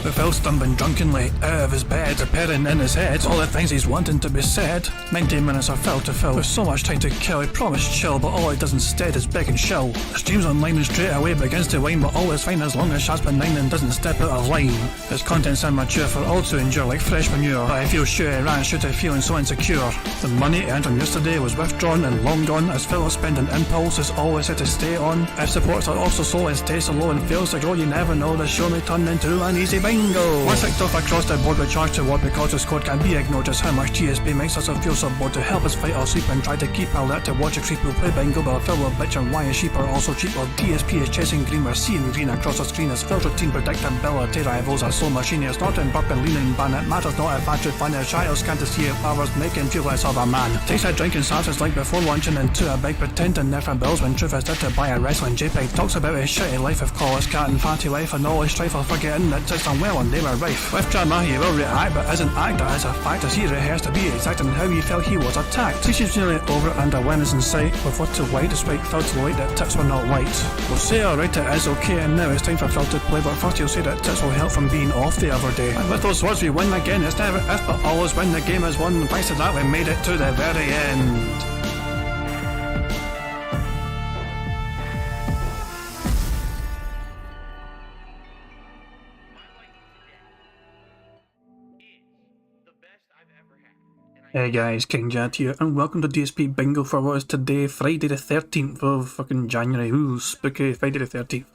With Phil stumbling drunkenly out of his bed, preparing in his head all the things he's wanting to be said. 90 minutes of Phil to Phil, with so much time to kill. He promised chill, but all he does instead is beg and shill. The stream's online and straight away begins to whine, but all is fine as long as Shaz's benign and doesn't step out of line. His content's immature for all to endure like fresh manure, but I feel sure he ran shoot feeling so insecure. The money earned from yesterday was withdrawn and long gone, as Phil's spending impulse is always set to stay on. If supports are also slow and stays so low and fails to grow, you never know, the show may turn into an easy bingo. Once clicked off across the board with charge to what because his code can be ignored, just how much DSP makes us feel so bored to help us fight or sleep and try to keep alert to watch a creep who play bingo, but Phil will bitch and why his sheep are also cheap, while DSP is chasing green, we're seeing green across the screen as Phil's routine predictability rivals are so machine, snorting, burping, leaning, ban. It matters not if actually fun his child can't see if powers make him feel less of a man. Takes a drink and starts his like before lunching into a big pretending there for bills when truth is there to buy a wrestling JPEG. Talks about his shitty life of college cat and fatty life and all his strife of forgetting that it's unwell and they were rife. With drama he will react but isn't act as a fact as he rehearsed to be exact in how he felt he was attacked. Teacher's nearly over and a win is in sight with what to white despite Phil to light that tips were not white. We'll say alright it is okay and now it's time for Phil to play, but first he'll say that tips will help from being off the other day. And with those words we win again, it's never if but always when the game is won. Thanks to that we made it to the very end. Hey guys, King Jad here, and welcome to DSP Bingo for what is today, Friday the 13th of fucking January. Ooh, spooky, Friday the 13th.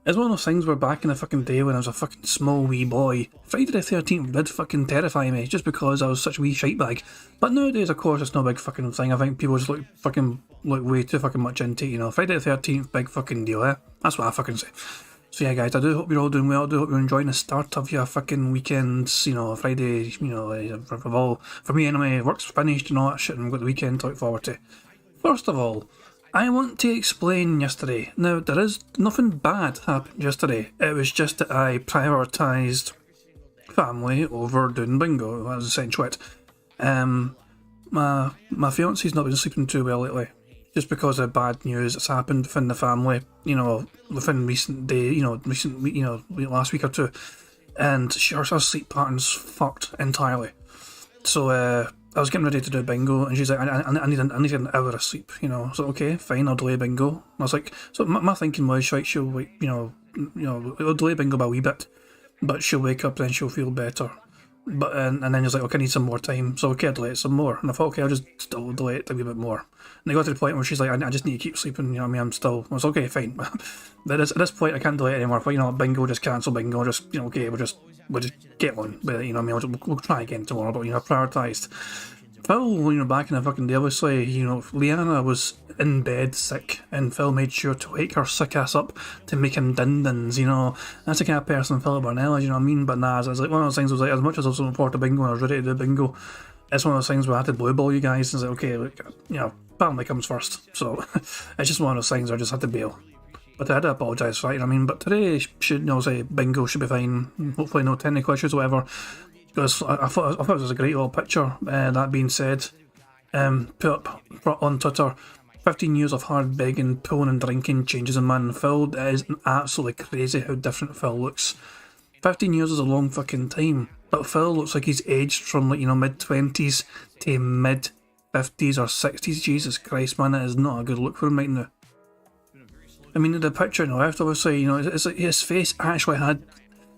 It's one of those things where back in the fucking day when I was a fucking small wee boy, Friday the 13th did fucking terrify me, just because I was such a wee shitebag. But nowadays, of course, it's no big fucking thing. I think people just look way too fucking much into it, you know. Friday the 13th, big fucking deal, eh? That's what I fucking say. So yeah guys, I do hope you're all doing well, I do hope you're enjoying the start of your fucking weekends, you know, Friday, you know, for me anyway, work's finished and all that shit and we've got the weekend to look forward to. First of all, I want to explain yesterday. Now, there is nothing bad happened yesterday, it was just that I prioritised family over doing bingo, that was essentially it. My fiance's not been sleeping too well lately. Just because of bad news that's happened within the family, you know, within recent day, you know, last week or two, and her sleep pattern's fucked entirely. So I was getting ready to do bingo, and she's like, I need an hour of sleep, you know. So okay, fine, I'll delay bingo. I was like, so my thinking was, right, she'll wait, you know, it'll delay bingo by a wee bit, but she'll wake up, then she'll feel better. But and then he's like, okay, I need some more time, so okay, I'll delay it some more. And I thought, okay, I'll just still delay it a wee bit more. And I got to the point where she's like, I just need to keep sleeping, you know what I mean, I was okay, fine. But at this point, I can't delay it anymore. But you know, bingo, just cancel bingo, just, you know, okay, we'll just get on with it, you know what I mean, we'll try again tomorrow, but, you know, prioritised. Phil, you know, back in the fucking day, obviously, you know, Leanna was in bed sick, and Phil made sure to wake her sick ass up to make him din-dins, you know. That's the kind of person Philip Burnell is, you know what I mean? But nah, it's like one of those things was like, as much as I was looking forward to bingo and I was ready to do bingo, it's one of those things where I had to blue ball you guys, and it's like, okay, look, you know, family comes first, so it's just one of those things where I just had to bail. But I had to apologise for that, you know what I mean? But today, should, you know, say bingo should be fine, hopefully no technical issues or whatever. Because I thought it was a great little picture. That being said, put on Twitter, 15 years of hard begging, pulling and drinking changes a man. Phil, it is absolutely crazy how different Phil looks. 15 years is a long fucking time, but Phil looks like he's aged from, like, you know, mid-20s to mid-50s or 60s. Jesus Christ, man, that is not a good look for him right now. I mean, the picture, you know, after obviously, you know, it's like his face actually had,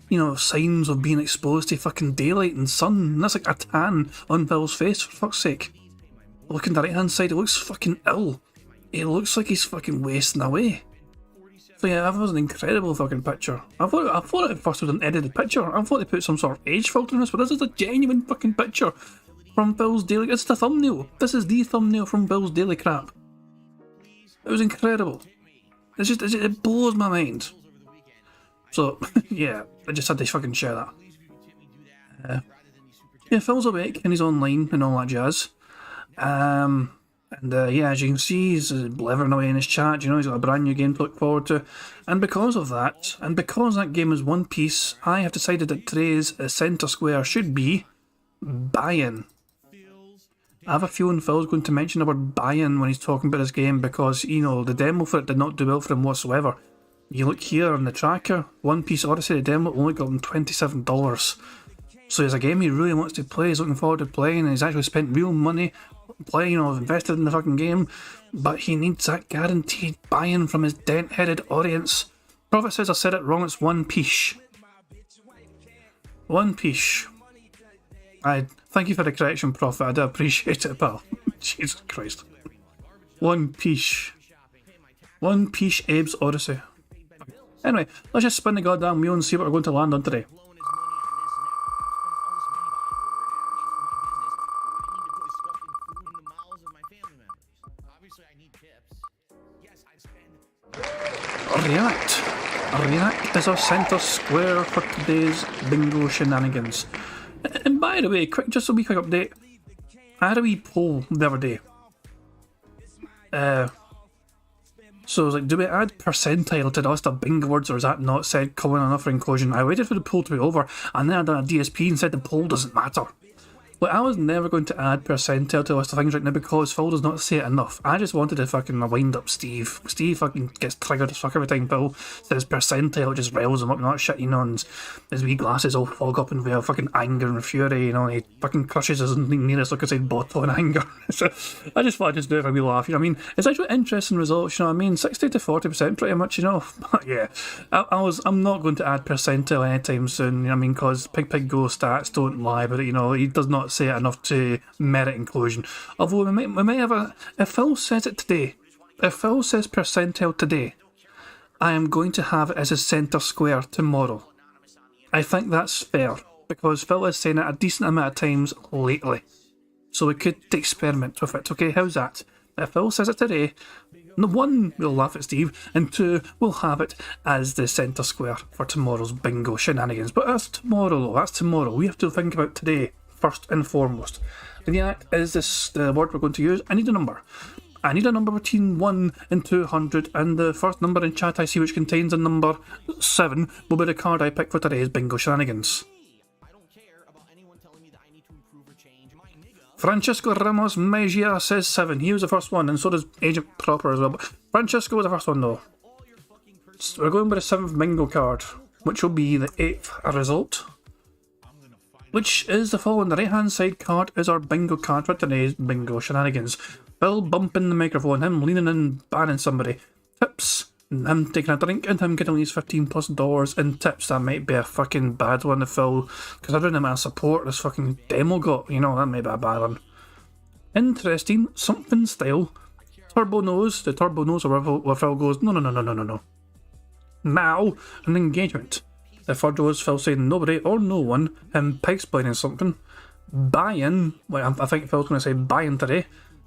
you know, signs of being exposed to fucking daylight and sun. And that's like a tan on Phil's face, for fuck's sake. Look at the right hand side, it looks fucking ill. It looks like he's fucking wasting away. So yeah, that was an incredible fucking picture. I thought at first it was an edited picture. I thought they put some sort of age filter in this, but this is a genuine fucking picture from Bill's Daily. It's the thumbnail. This is the thumbnail from Bill's Daily crap. It was incredible. It's just, it blows my mind. So, yeah, I just had to fucking share that. Yeah, Phil's awake and he's online and all that jazz. Yeah, as you can see, he's blithering away in his chat, you know, he's got a brand new game to look forward to. And because of that, and because that game is One Piece, I have decided that today's centre square should be buy-in. I have a feeling Phil's going to mention the word buy-in when he's talking about this game because, you know, the demo for it did not do well for him whatsoever. You look here on the tracker, One Piece Odyssey, the demo only got him $27. So it's a game he really wants to play, he's looking forward to playing, and he's actually spent real money playing, you know, invested in the fucking game, but he needs that guaranteed buy-in from his dent-headed audience. Prophet says I said it wrong, it's One Piece. One Piece. I thank you for the correction, Prophet, I do appreciate it, pal. Jesus Christ. One Piece. One Piece Abe's Odyssey. Anyway, let's just spin the goddamn wheel and see what we're going to land on today. React is our centre square for today's bingo shenanigans. And by the way, just a wee quick update. I had a wee poll the other day. So I was like, do we add percentile to the list of bingo words, or is that not said common enough for inclusion? I waited for the poll to be over, and then I done a DSP and said the poll doesn't matter. Well, I was never going to add percentile to a list of things right now because Phil does not say it enough. I just wanted to fucking wind up Steve. Steve fucking gets triggered as fuck every time Phil says percentile, it just riles him up and all that shit, you know, and his wee glasses all fog up in with fucking anger and fury, you know, and he fucking crushes his nearest look inside bottle in anger. So I just thought I'd just do it for a wee laugh, you know what I mean? It's actually interesting results, you know what I mean? 60 to 40% pretty much, you know. But yeah, I'm not going to add percentile anytime soon, you know what I mean, because Pig Go stats don't lie, but you know, he does not say it enough to merit inclusion. Although we might have a... If Phil says it today, if Phil says percentile today, I am going to have it as a centre square tomorrow. I think that's fair, because Phil is saying it a decent amount of times lately. So we could experiment with it, okay? How's that? If Phil says it today, one, we'll laugh at Steve, and two, we'll have it as the centre square for tomorrow's bingo shenanigans. But that's tomorrow though, that's tomorrow. We have to think about today first and foremost. React is the word we're going to use. I need a number. I need a number between 1 and 200, and the first number in chat I see which contains a number 7 will be the card I pick for today's bingo shenanigans. Francisco Ramos Mejia says 7. He was the first one, and so does Agent Proper as well. But Francisco was the first one though. So we're going with the 7th bingo card, which will be the 8th result, which is the following. The right hand side card is our bingo card for today's bingo shenanigans. Bill bumping the microphone, him leaning in, banning somebody. Tips, him taking a drink, and him getting at least $15+ in tips. That might be a fucking bad one to Phil, considering the amount of support this fucking demo got. You know, that might be a bad one. Interesting, something style. Turbo nose, the turbo nose where Phil goes, no. Now, an engagement. The third row is Phil saying nobody or no one, him pig-splaining something. Buy-in, well, I think Phil's going to say buy-in today.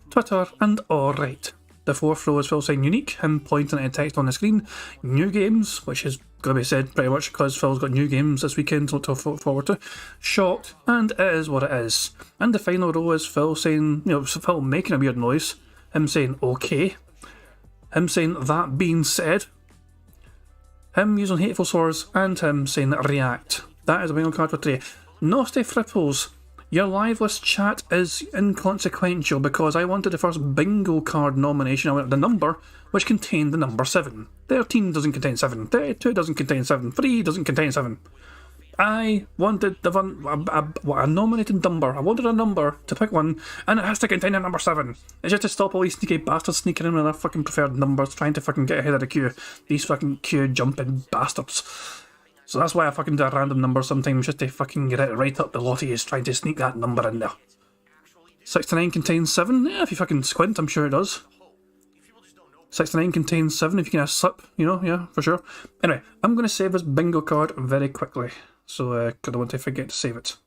Twitter and alright. The fourth row is Phil saying unique, him pointing at a text on the screen. New games, which is going to be said pretty much because Phil's got new games this weekend to look forward to. Shocked, and it is what it is. And the final row is Phil saying, you know, Phil making a weird noise. Him saying okay. Him saying that being said. Him using hateful swords, and him saying react. That is a bingo card for today. Nasty Fripples, your live list chat is inconsequential because I wanted the first bingo card nomination. I wanted the number which contained the number 7. 13 doesn't contain 7. 32 doesn't contain 7. 3 doesn't contain 7. I wanted a nominated number. I wanted a number to pick one, and it has to contain a number 7. It's just to stop all these sneaky bastards sneaking in with their fucking preferred numbers, trying to fucking get ahead of the queue. These fucking queue jumping bastards. So that's why I fucking do a random number sometimes, just to fucking get it right up the lottie, is trying to sneak that number in there. 69 contains 7. Yeah, if you fucking squint, I'm sure it does. 69 contains 7 if you can slip, you know, yeah, for sure. Anyway, I'm going to save this bingo card very quickly, so I don't want to forget to save it.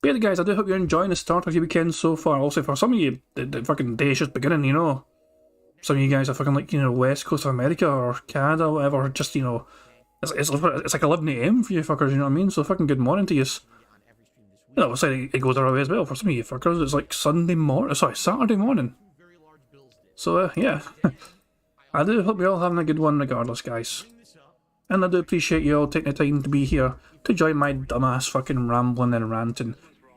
But yeah, guys, I do hope you're enjoying the start of your weekend so far. Also, for some of you, the fucking day is just beginning, you know. Some of you guys are fucking like, you know, West Coast of America or Canada or whatever, just, you know, it's like 11 AM for you fuckers, you know what I mean? So fucking good morning to you. You know, it goes our way as well. For some of you fuckers, it's like Saturday morning. So, yeah. I do hope you're all having a good one regardless, guys. And I do appreciate you all taking the time to be here to join my dumbass fucking rambling and ranting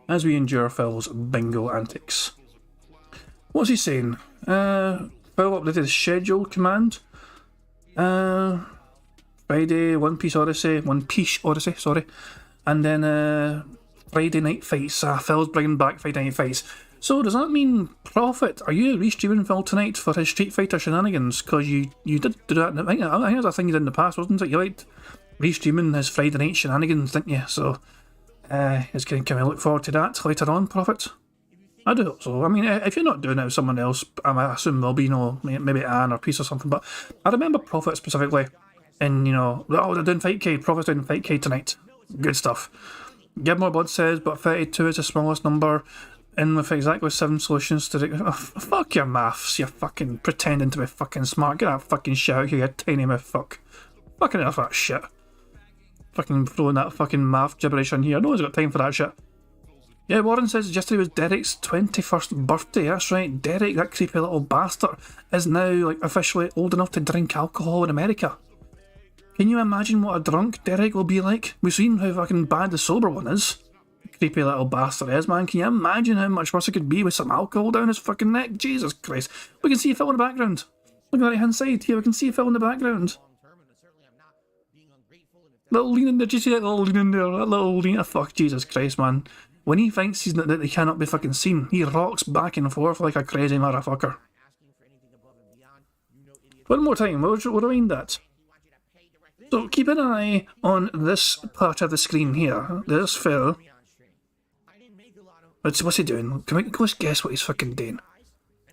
as we endure Phil's bingo antics. What's he saying? Phil updated his schedule command. Friday, One Piece Odyssey, sorry. And then Friday Night Fights. Phil's bringing back Friday Night Fights. So does that mean, Prophet, are you restreaming Phil tonight for his Street Fighter shenanigans? Because you did do that, I think that's a thing you did in the past, wasn't it? You liked restreaming his Friday night shenanigans, didn't you? So, can we look forward to that later on, Prophet? I do hope so. I mean, if you're not doing it with someone else, I assume there'll be, you know, maybe Anne or Piece or something, but I remember Prophet specifically, and, you know, oh, they're doing Fightcade, Prophet's doing Fightcade tonight. Good stuff. Gilmore Blood says, but 32 is the smallest number, and with exactly 7 solutions to the... Oh, fuck your maths, you're fucking pretending to be fucking smart. Get that fucking shit out here, you tiny mouth fuck. Fucking enough that shit. Fucking throwing that fucking math gibberish in here. No one's got time for that shit. Yeah, Warren says yesterday was Derek's 21st birthday. That's right, Derek, that creepy little bastard, is now like officially old enough to drink alcohol in America. Can you imagine what a drunk Derek will be like? We've seen how fucking bad the sober one is. Creepy little bastard is, man. Can you imagine how much worse it could be with some alcohol down his fucking neck? Jesus Christ. We can see Phil in the background. Look at the right hand side here, we can see Phil in the background. Little lean in there, do you see that little lean in there? That little lean, oh, fuck, Jesus Christ, man. When he thinks that he cannot be fucking seen, he rocks back and forth like a crazy motherfucker. One more time, we'll rewind that. So keep an eye on this part of the screen here. There's Phil. What's he doing? Let's guess what he's fucking doing.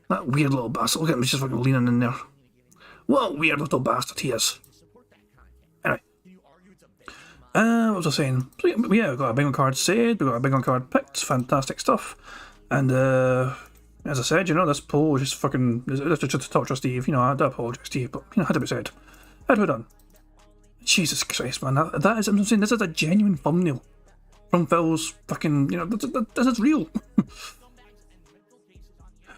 That weird little bastard. Look at him, he's just fucking leaning in there. What a weird little bastard he is. Anyway. What was I saying? So yeah, we've got a bingo card saved, we've got a bingo card picked, fantastic stuff. And as I said, you know, this poll was just fucking... This was just to torture Steve, you know, I do apologise Steve, but, you know, had to be said. Had to be done. Jesus Christ, man, that is, I'm saying, this is a genuine thumbnail from Phil's fucking, you know, this is real.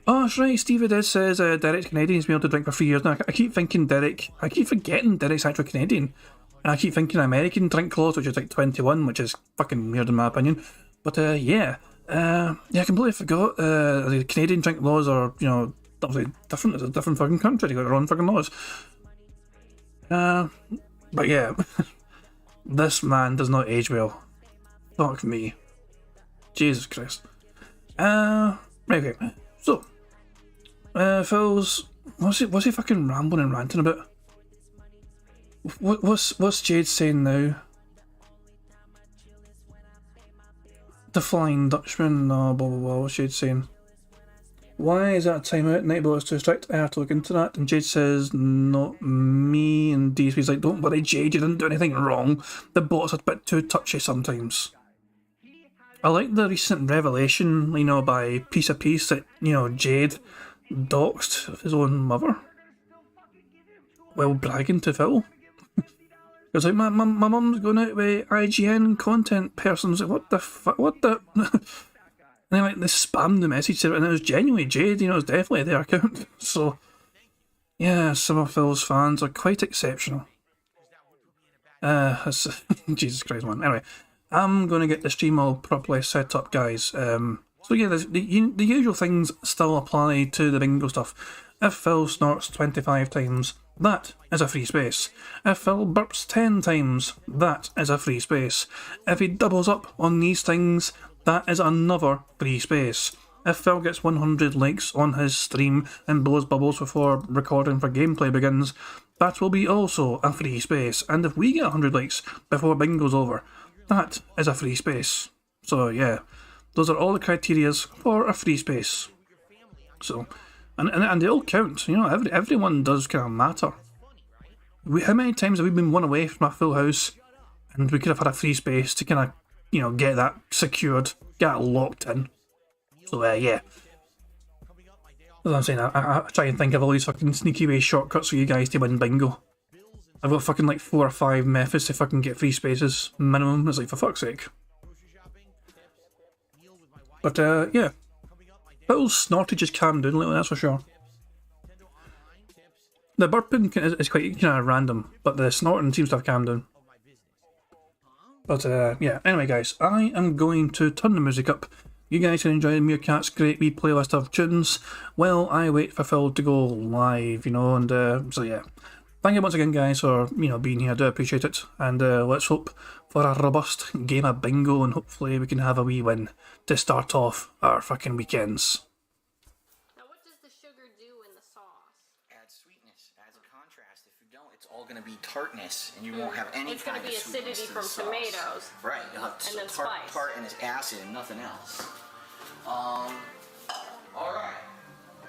Oh, that's right, Stevie Diz says Derek's Canadian, he's been able to drink for 3 years now. I keep thinking I keep forgetting Derek's actually Canadian. And I keep thinking American drink laws, which is like 21, which is fucking weird in my opinion. But yeah, I completely forgot the Canadian drink laws are, you know, obviously different. It's a different fucking country, they got their own fucking laws. But yeah, this man does not age well. Fuck me. Jesus Christ. Okay, so, Phil's, what's he fucking rambling and ranting about? What's Jade saying now? The Flying Dutchman, no, blah blah blah, what's Jade saying? Why is that a timeout? Nightball is too strict, I have to look into that. And Jade says, not me, and DSP's like, don't worry Jade, you didn't do anything wrong. The bot's a bit too touchy sometimes. I like the recent revelation, you know, by Piece of Piece that, you know, Jade doxed his own mother. Well, bragging to Phil. It's like, my mum's going out with IGN content persons. Like, what the fuck? What the? And then, like, they spammed the message, and it was genuinely Jade, you know, it was definitely their account. So, yeah, some of Phil's fans are quite exceptional. Jesus Christ, man. Anyway, I'm going to get the stream all properly set up, guys. So, yeah, the usual things still apply to the bingo stuff. If Phil snorts 25 times, that is a free space. If Phil burps 10 times, that is a free space. If he doubles up on these things, that is another free space. If Phil gets 100 likes on his stream and blows bubbles before recording for gameplay begins, that will be also a free space. And if we get 100 likes before bingo's over, that is a free space. So yeah, those are all the criterias for a free space. So, and they all count, you know, everyone does kind of matter. How many times have we been one away from a full house and we could have had a free space to kind of, you know, get that secured, get it locked in. So yeah. As I'm saying, I try and think of all these fucking sneaky way shortcuts for you guys to win bingo. I've got fucking like 4 or 5 methods to fucking get free spaces, minimum. It's like, for fuck's sake. But yeah. Phil's snortage just calmed down lately, that's for sure. The burping is quite kind of random, but the snorting seems to have calmed down. But yeah, anyway guys, I am going to turn the music up. You guys can enjoy Meerkat's great wee playlist of tunes while I wait for Phil to go live, you know, and so yeah. thank you once again, guys, for being here. I do appreciate it, and let's hope for a robust game of bingo, and hopefully we can have a wee win to start off our fucking weekends. Now, what does the sugar do in the sauce? Adds sweetness, adds a contrast. If you don't, it's all going to be tartness, and you won't have any It's going kind to be of sweetness acidity to the from sauce. tomatoes. Right, you'll have And then tart spice. and it's acid and nothing else. All right.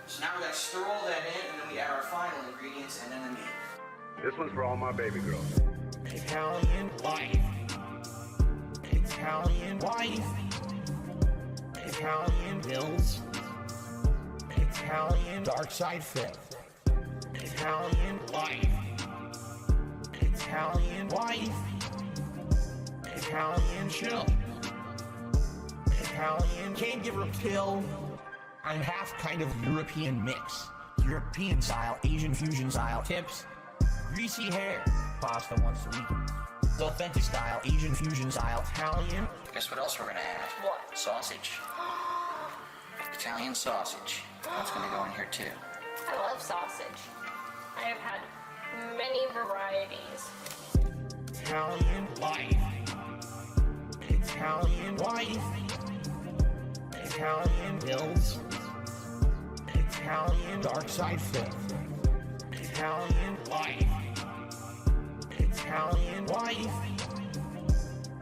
So now we got to stir all that in, and then we add our final ingredients, and then the meat. This one's for all my baby girls. Italian wife. Italian wife. Italian bills. Italian dark side fifth. Italian wife. Italian wife. Italian chill. Italian can't give her a pill. I'm half kind of European mix. European style, Asian fusion style tips. Greasy hair, pasta once a week. Authentic style, Asian fusion style, Italian. Guess what else we're going to add? What? Sausage. Italian sausage. That's going to go in here too. I love sausage. I have had many varieties. Italian wife. Italian wife. Italian bills. Italian dark side fifth. Italian wife. Italian wife.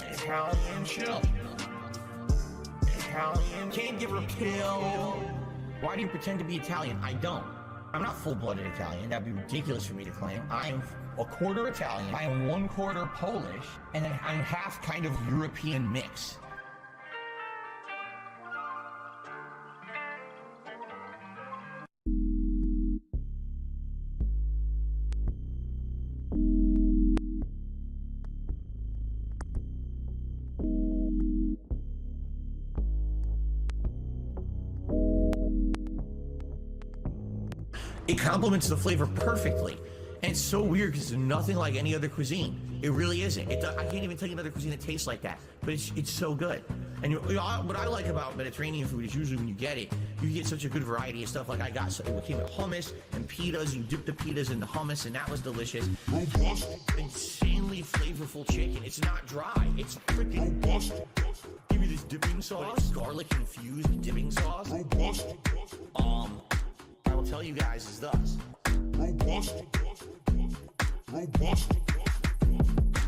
Italian chill. Italian can't give her a pill. Why do you pretend to be Italian? I don't. I'm not full-blooded Italian. That'd be ridiculous for me to claim. I am a quarter Italian. I am 1/4 Polish, and then I'm half kind of European mix. It complements the flavor perfectly. And it's so weird because it's nothing like any other cuisine. It really isn't. I can't even tell you another cuisine that tastes like that. But it's so good. And what I like about Mediterranean food is usually when you get it, you get such a good variety of stuff. Like I got it came with hummus and pitas. You dip the pitas in the hummus, and that was delicious. Robust, insanely flavorful chicken. It's not dry. It's freaking robust. Give me this dipping sauce, garlic infused dipping sauce. Robust. I will tell you guys is thus. Robust. Robust.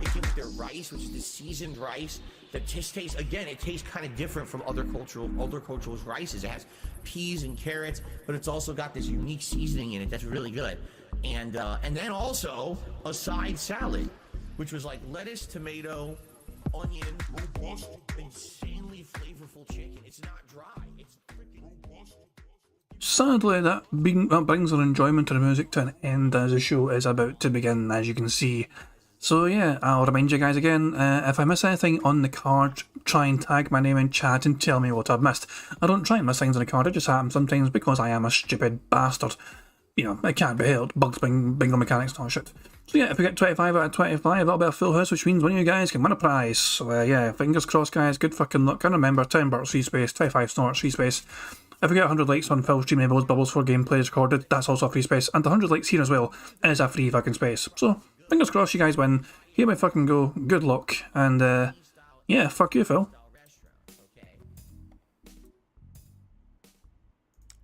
They came with their rice, which is the seasoned rice. The tastes again. It tastes kind of different from other cultures' rices. It has peas and carrots, but it's also got this unique seasoning in it that's really good. And then also a side salad, which was like lettuce, tomato, onion. Robust. Insanely flavorful chicken. It's not dry. It's freaking robust. Sadly, that brings our enjoyment of the music to an end as the show is about to begin, as you can see. So yeah, I'll remind you guys again, if I miss anything on the card, try and tag my name in chat and tell me what I've missed. I don't try and miss things on the card, it just happens sometimes because I am a stupid bastard. It can't be helped, bugs, bingo mechanics and all shit. So yeah, if we get 25 out of 25, that'll be a full house, which means one of you guys can win a prize. So yeah, fingers crossed guys, good fucking luck. And remember, 10 bursts, free space, 25 snorts, free space. If we get 100 likes on Phil's stream enables bubbles for gameplay is recorded, that's also a free space. And 100 likes here as well is a free fucking space. So, fingers crossed you guys win. Here we fucking go. Good luck. And, yeah, fuck you, Phil.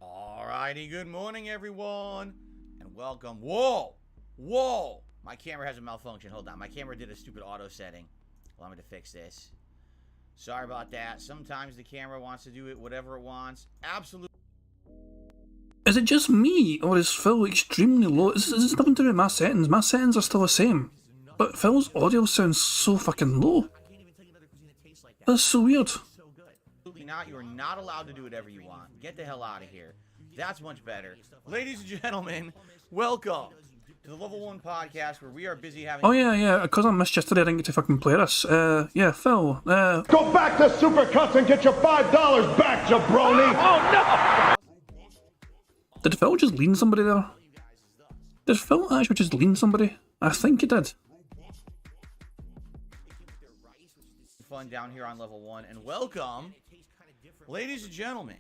Alrighty, good morning, everyone. And welcome. Whoa! Whoa! My camera has a malfunction. Hold on. My camera did a stupid auto setting. Allow me to fix this. Sorry about that. Sometimes the camera wants to do it whatever it wants. Absolutely. Is it just me, or is Phil extremely low? Is this nothing to do with my settings? My settings are still the same. But Phil's audio sounds so fucking low. That's so weird. Absolutely not. You are not allowed to do whatever you want. Get the hell out of here. That's much better. Ladies and gentlemen, welcome to the Level 1 podcast where we are busy having... Oh yeah, because I missed yesterday, I didn't get to fucking play this. Yeah, Phil, Go back to Supercuts and get your $5 back, jabroni! Oh no! Did Phil just lean somebody there? Did Phil actually just lean somebody? I think he did. Fun down here on Level 1, and welcome, ladies and gentlemen,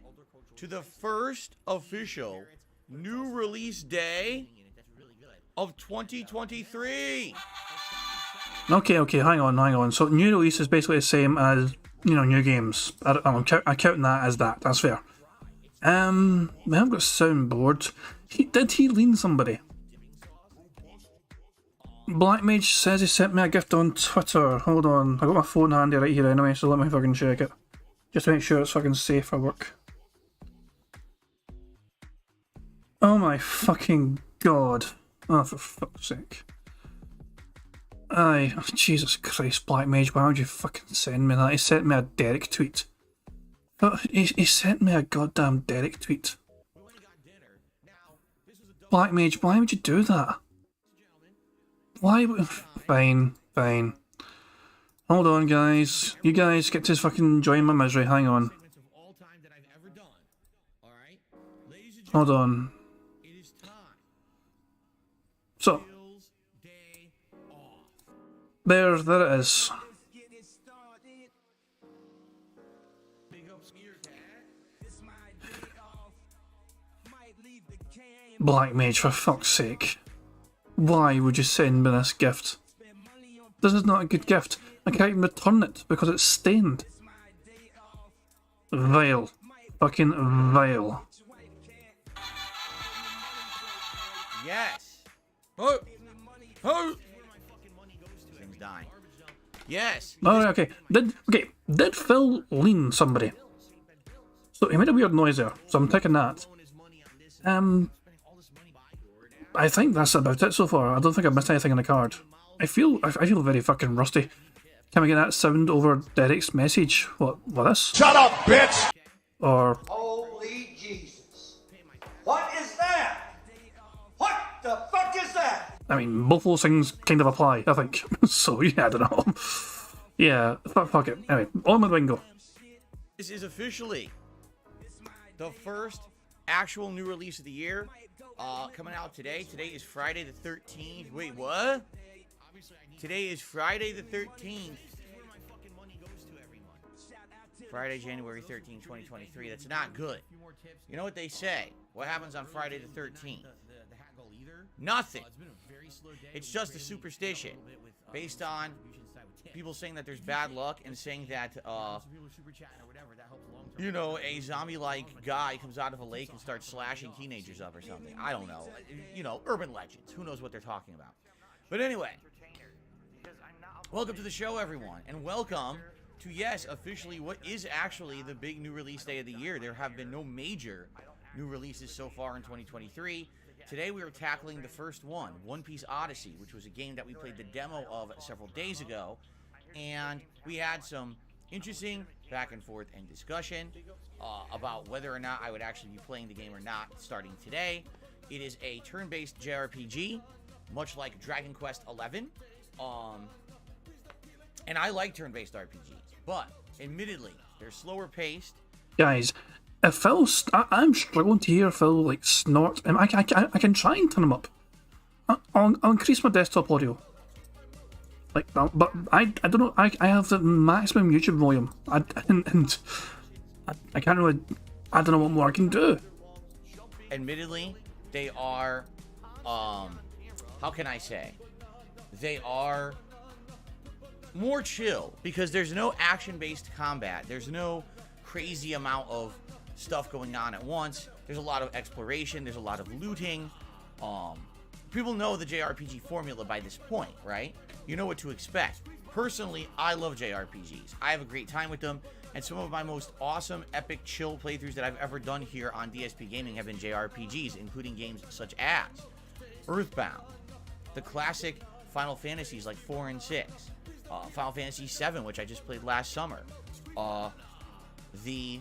to the first official new release day of 2023. Okay, hang on. So new release is basically the same as, you know, new games. I'm counting that as that. That's fair. We haven't got soundboard. Did he lean somebody? Black Mage says he sent me a gift on Twitter. Hold on, I got my phone handy right here anyway, so let me fucking check it. Just to make sure it's fucking safe for work. Oh my fucking god. Oh, for fuck's sake. Aye, oh, Jesus Christ, Black Mage, why would you fucking send me that? He sent me a Derek tweet. But he sent me a goddamn Derek tweet. Black Mage, why would you do that? Why would... Fine. Hold on, guys. You guys get to fucking join my misery, hang on. Hold on. So... There it is. Black Mage, for fuck's sake. Why would you send me this gift? This is not a good gift. I can't even return it because it's stained. Vile. Fucking vile. Yes. Thing's dying. Yes. Oh, okay. Did Phil lean somebody? So he made a weird noise there, so I'm taking that. I think that's about it so far. I don't think I've missed anything in the card. I feel very fucking rusty. Can we get that sound over Derek's message? What this? Shut up, bitch! Or Holy Jesus. What is that? What the fuck is that? I mean, both those things kind of apply, I think. So yeah, I don't know. Yeah, fuck it. Anyway, on with Bingo. This is officially the first actual new release of the year. Coming out today. Today is Friday the 13th. Wait, what? Today is Friday the 13th. Friday, January 13th, 2023. That's not good. You know what they say? What happens on Friday the 13th? Nothing. It's just a superstition based on people saying that there's bad luck and saying that, you know, a zombie-like guy comes out of a lake and starts slashing teenagers up or something. I don't know. You know, urban legends. Who knows what they're talking about? But anyway, welcome to the show, everyone, and welcome to, yes, officially what is actually the big new release day of the year. There have been no major new releases so far in 2023. Today we are tackling the first one, Piece Odyssey, which was a game that we played the demo of several days ago, and we had some interesting back and forth and discussion about whether or not I would actually be playing the game or not starting today. It is a turn-based JRPG, much like Dragon Quest XI, and I like turn-based RPGs, but admittedly, they're slower paced. Guys, if Phil... I'm struggling to hear Phil, like, snort. I can try and turn him up. I'll increase my desktop audio. Like, but I don't know, I have the maximum YouTube volume. And I can't really... I don't know what more I can do. Admittedly, they are... how can I say? They are more chill, because there's no action-based combat. There's no crazy amount of stuff going on at once. There's a lot of exploration. There's a lot of looting. People know the JRPG formula by this point, right? You know what to expect. Personally, I love JRPGs. I have a great time with them, and some of my most awesome, epic, chill playthroughs that I've ever done here on DSP Gaming have been JRPGs, including games such as Earthbound, the classic Final Fantasies like 4 and 6, Final Fantasy 7, which I just played last summer, the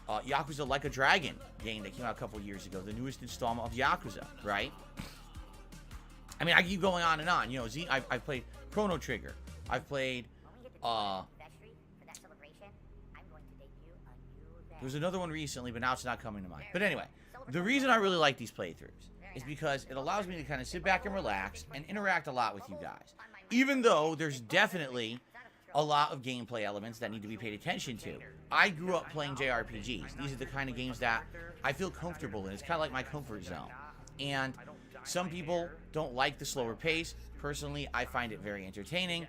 Yakuza Like a Dragon game that came out a couple years ago, the newest installment of Yakuza, right? I mean, I keep going on and on. You know, I've played Chrono Trigger. I've played, there's another one recently, but now it's not coming to mind. But anyway, the reason I really like these playthroughs is because it allows me to kind of sit back and relax and interact a lot with you guys. Even though there's definitely a lot of gameplay elements that need to be paid attention to. I grew up playing JRPGs. These are the kind of games that I feel comfortable in. It's kind of like my comfort zone. And Some people don't like the slower pace. Personally, I find it very entertaining.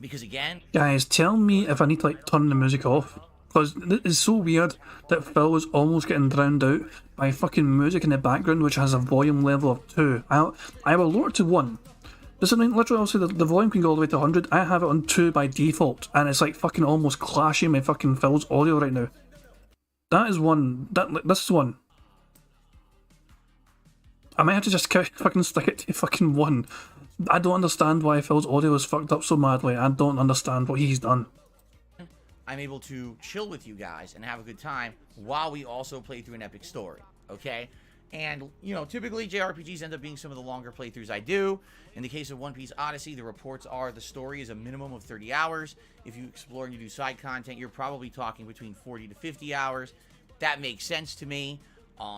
Because again, Guys, tell me if I need to like turn the music off. Because it's so weird that Phil is almost getting drowned out by fucking music in the background, which has a volume level of 2. I will lower it to 1. This is, I mean, literally, also the volume can go all the way to 100. I have it on 2 by default, and it's like fucking almost clashing with fucking Phil's audio right now. That is 1. This is 1. I might have to just fucking stick it to fucking 1. I don't understand why Phil's audio is fucked up so madly. I don't understand what he's done. I'm able to chill with you guys and have a good time while we also play through an epic story, okay? And, you know, typically JRPGs end up being some of the longer playthroughs I do. In the case of One Piece Odyssey, the reports are the story is a minimum of 30 hours. If you explore and you do side content, you're probably talking between 40 to 50 hours. That makes sense to me.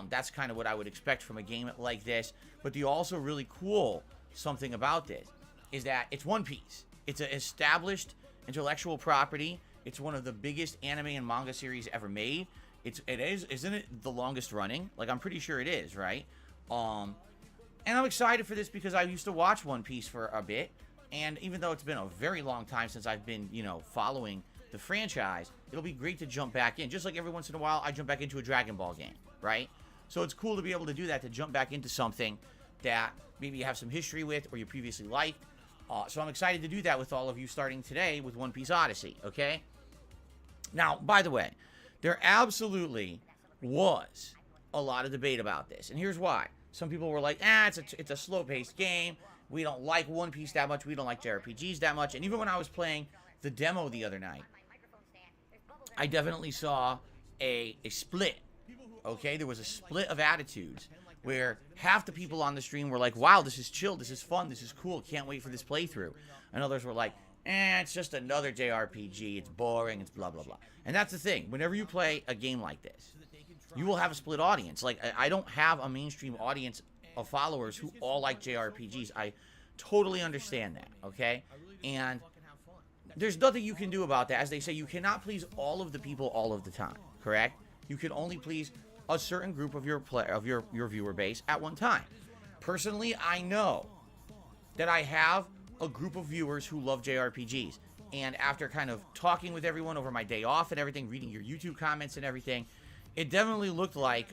That's kind of what I would expect from a game like this. But the also really cool something about this is that it's One Piece. It's an established intellectual property. It's one of the biggest anime and manga series ever made. Isn't it the longest running? Like, I'm pretty sure it is, right? And I'm excited for this because I used to watch One Piece for a bit. And even though it's been a very long time since I've been, you know, following the franchise, it'll be great to jump back in. Just like every once in a while, I jump back into a Dragon Ball game, right? So it's cool to be able to do that, to jump back into something that maybe you have some history with or you previously liked. So I'm excited to do that with all of you starting today with One Piece Odyssey, okay? Now, by the way, there absolutely was a lot of debate about this, and here's why. Some people were like, it's a slow-paced game. We don't like One Piece that much. We don't like JRPGs that much. And even when I was playing the demo the other night, I definitely saw a split, okay? There was a split of attitudes where half the people on the stream were like, wow, this is chill, this is fun, this is cool, can't wait for this playthrough. And others were like, it's just another JRPG, it's boring, it's blah, blah, blah. And that's the thing. Whenever you play a game like this, you will have a split audience. Like, I don't have a mainstream audience of followers who all like JRPGs. I totally understand that, okay? And there's nothing you can do about that. As they say, you cannot please all of the people all of the time, correct? You can only please a certain group of your viewer base at one time. Personally, I know that I have a group of viewers who love JRPGs, and after kind of talking with everyone over my day off and everything, reading your YouTube comments and everything, it definitely looked like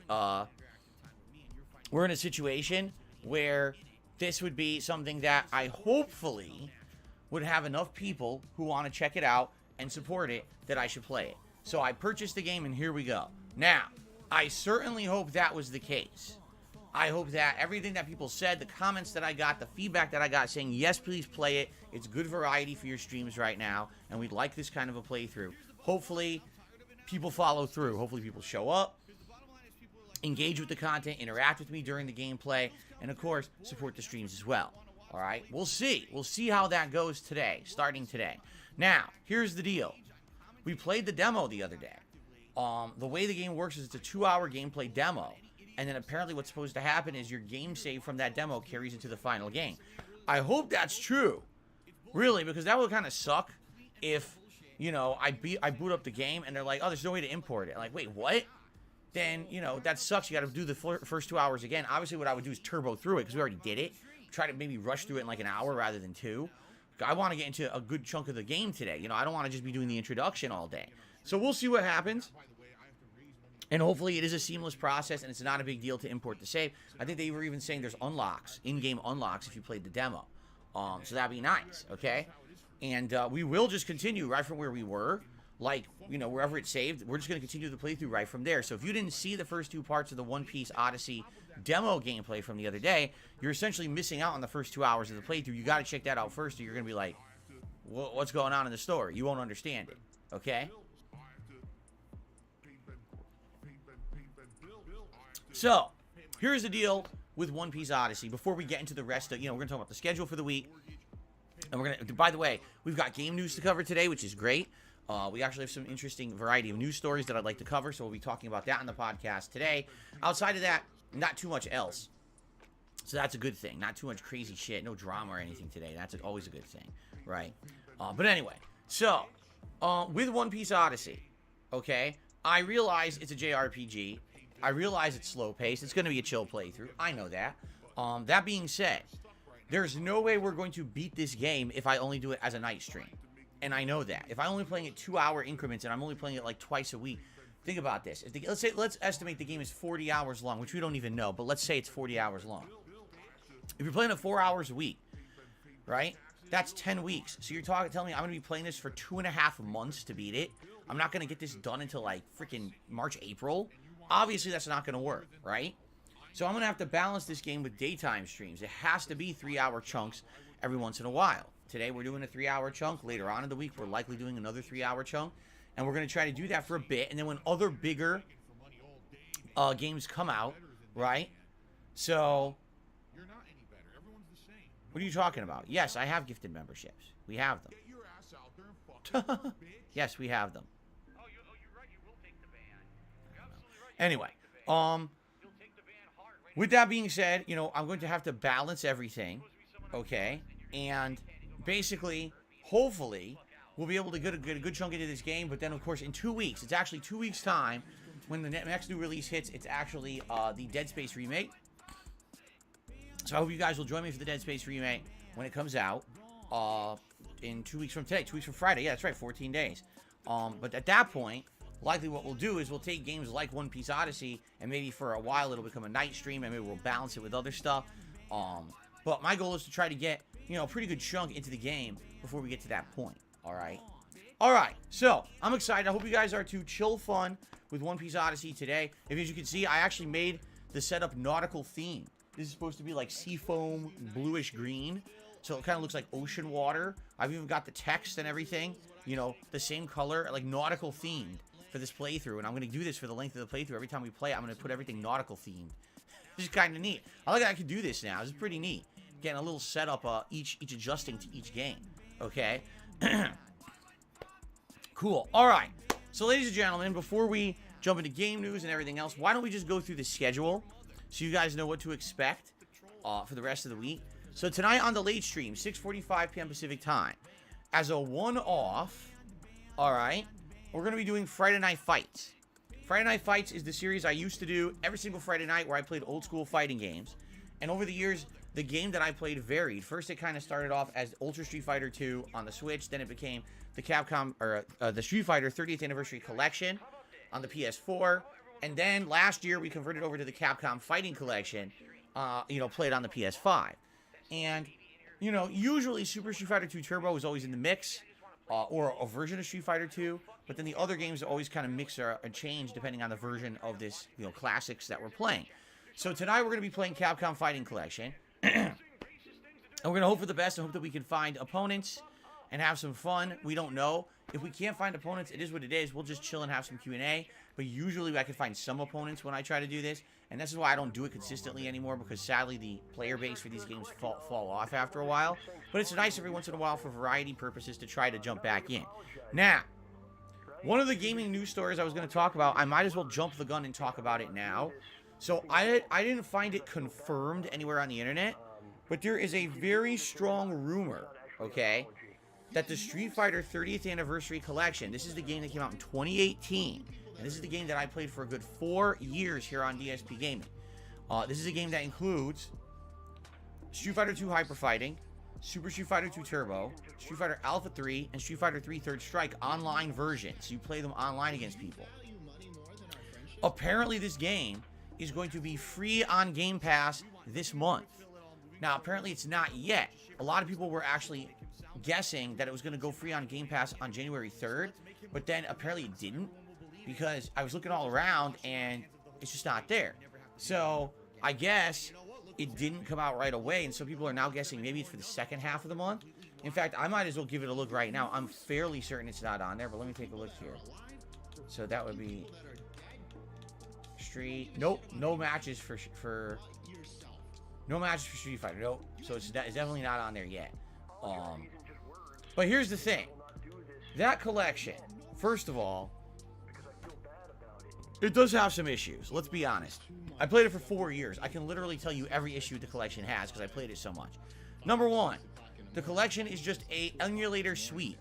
we're in a situation where this would be something that I hopefully would have enough people who want to check it out and support it that I should play it. So I purchased the game, and here we go. Now, I certainly hope that was the case. I hope that everything that people said, the comments that I got, the feedback that I got saying, yes, please play it. It's good variety for your streams right now, and we'd like this kind of a playthrough. Hopefully, people follow through. Hopefully, people show up, engage with the content, interact with me during the gameplay, and, of course, support the streams as well. All right? We'll see. We'll see how that goes today, starting today. Now, here's the deal. We played the demo the other day. The way the game works is it's a 2-hour gameplay demo, and then apparently what's supposed to happen is your game save from that demo carries into the final game. I hope that's true, really, because that would kind of suck if, you know, I boot up the game and they're like, oh, there's no way to import it. I'm like, wait, what? Then, you know, that sucks. You got to do the first 2 hours again. Obviously, what I would do is turbo through it because we already did it. Try to maybe rush through it in like an hour rather than 2. I want to get into a good chunk of the game today. You know, I don't want to just be doing the introduction all day. So we'll see what happens. And hopefully it is a seamless process and it's not a big deal to import the save. I think they were even saying there's unlocks, in-game unlocks if you played the demo. So that'd be nice, okay? And we will just continue right from where we were. Like, you know, wherever it's saved, we're just going to continue the playthrough right from there. So if you didn't see the first 2 parts of the One Piece Odyssey demo gameplay from the other day, you're essentially missing out on the first 2 hours of the playthrough. You got to check that out first or you're going to be like, what's going on in the story? You won't understand it, okay? So, here's the deal with One Piece Odyssey. Before we get into the rest of, you know, we're going to talk about the schedule for the week. And we're going to, by the way, we've got game news to cover today, which is great. We actually have some interesting variety of news stories that I'd like to cover, so we'll be talking about that on the podcast today. Outside of that, not too much else. So that's a good thing. Not too much crazy shit, no drama or anything today. That's always a good thing, right? But anyway, so, with One Piece Odyssey, okay, I realize it's a JRPG, I realize it's slow paced. It's going to be a chill playthrough. I know that. That being said, there's no way we're going to beat this game if I only do it as a night stream. And I know that. If I'm only playing it 2-hour increments and I'm only playing it like twice a week, think about this. Let's estimate the game is 40 hours long, which we don't even know, but let's say it's 40 hours long. If you're playing it 4 hours a week, right? That's 10 weeks. So you're telling me I'm going to be playing this for 2.5 months to beat it? I'm not going to get this done until like freaking March, April? Obviously, that's not going to work, right? So I'm going to have to balance this game with daytime streams. It has to be 3-hour chunks every once in a while. Today, we're doing a 3-hour chunk. Later on in the week, we're likely doing another 3-hour chunk. And we're going to try to do that for a bit. And then when other bigger games come out, right? So, what are you talking about? Yes, I have gifted memberships. We have them. Yes, we have them. Anyway, with that being said, you know, I'm going to have to balance everything, okay? And basically, hopefully, we'll be able to get a good chunk into this game. But then, of course, in 2 weeks, it's actually 2 weeks' time, when the next new release hits, it's actually the Dead Space remake. So I hope you guys will join me for the Dead Space remake when it comes out in 2 weeks from today, 2 weeks from Friday. Yeah, that's right, 14 days. But at that point, likely what we'll do is we'll take games like Piece Odyssey, and maybe for a while it'll become a night stream, and maybe we'll balance it with other stuff. But my goal is to try to get, you know, a pretty good chunk into the game before we get to that point. All right, so I'm excited. I hope you guys are too. Chill fun with Piece Odyssey today. As you can see, I actually made the setup nautical themed. This is supposed to be like seafoam, bluish green, so it kind of looks like ocean water. I've even got the text and everything, you know, the same color, like nautical themed for this playthrough. And I'm going to do this for the length of the playthrough. Every time we play it, I'm going to put everything nautical themed. This is kind of neat. I like that I can do this now. This is pretty neat. Getting a little setup, each adjusting to each game. Okay. Cool. All right. So, ladies and gentlemen, before we jump into game news and everything else, why don't we just go through the schedule so you guys know what to expect for the rest of the week. So tonight on the late stream, 6:45 p.m. Pacific time, as a one-off, all right, we're going to be doing Friday Night Fights. Friday Night Fights is the series I used to do every single Friday night where I played old school fighting games. And over the years, the game that I played varied. First, it kind of started off as Ultra Street Fighter 2 on the Switch. Then it became the Capcom, or the Street Fighter 30th Anniversary Collection on the PS4. And then last year, we converted over to the Capcom Fighting Collection, you know, played on the PS5. And, you know, usually Super Street Fighter 2 Turbo is always in the mix, or a version of Street Fighter 2. But then the other games always kind of mix or change depending on the version of this, you know, classics that we're playing. So tonight, we're going to be playing Capcom Fighting Collection. And we're going to hope for the best and hope that we can find opponents and have some fun. We don't know. If we can't find opponents, it is what it is. We'll just chill and have some Q&A. But usually I can find some opponents when I try to do this. And this is why I don't do it consistently anymore, because sadly the player base for these games fall off after a while. But it's nice every once in a while for variety purposes to try to jump back in. Now, one of the gaming news stories I was going to talk about, I might as well jump the gun and talk about it now. So I didn't find it confirmed anywhere on the internet, but there is a very strong rumor, okay, that the Street Fighter 30th Anniversary Collection, this is the game that came out in 2018, and this is the game that I played for a good 4 years here on DSP Gaming. This is a game that includes Street Fighter 2 Hyper Fighting, Super Street Fighter 2 Turbo, Street Fighter Alpha 3, and Street Fighter 3 Third Strike online versions. So you play them online against people. Apparently this game is going to be free on Game Pass this month. Now, apparently it's not yet. A lot of people were actually guessing that it was going to go free on Game Pass on January 3rd, but then apparently it didn't, because I was looking all around and it's just not there. So I guess it didn't come out right away, and so people are now guessing maybe it's for the second half of the month. In fact, I might as well give it a look right now. I'm fairly certain it's not on there, but let me take a look here. So that would be Street. Nope, no matches for no matches for Street Fighter. Nope. So it's definitely not on there yet. But here's the thing. That collection, first of all, it does have some issues. Let's be honest. I played it for 4 years. I can literally tell you every issue the collection has because I played it so much. Number one, the collection is just a emulator suite.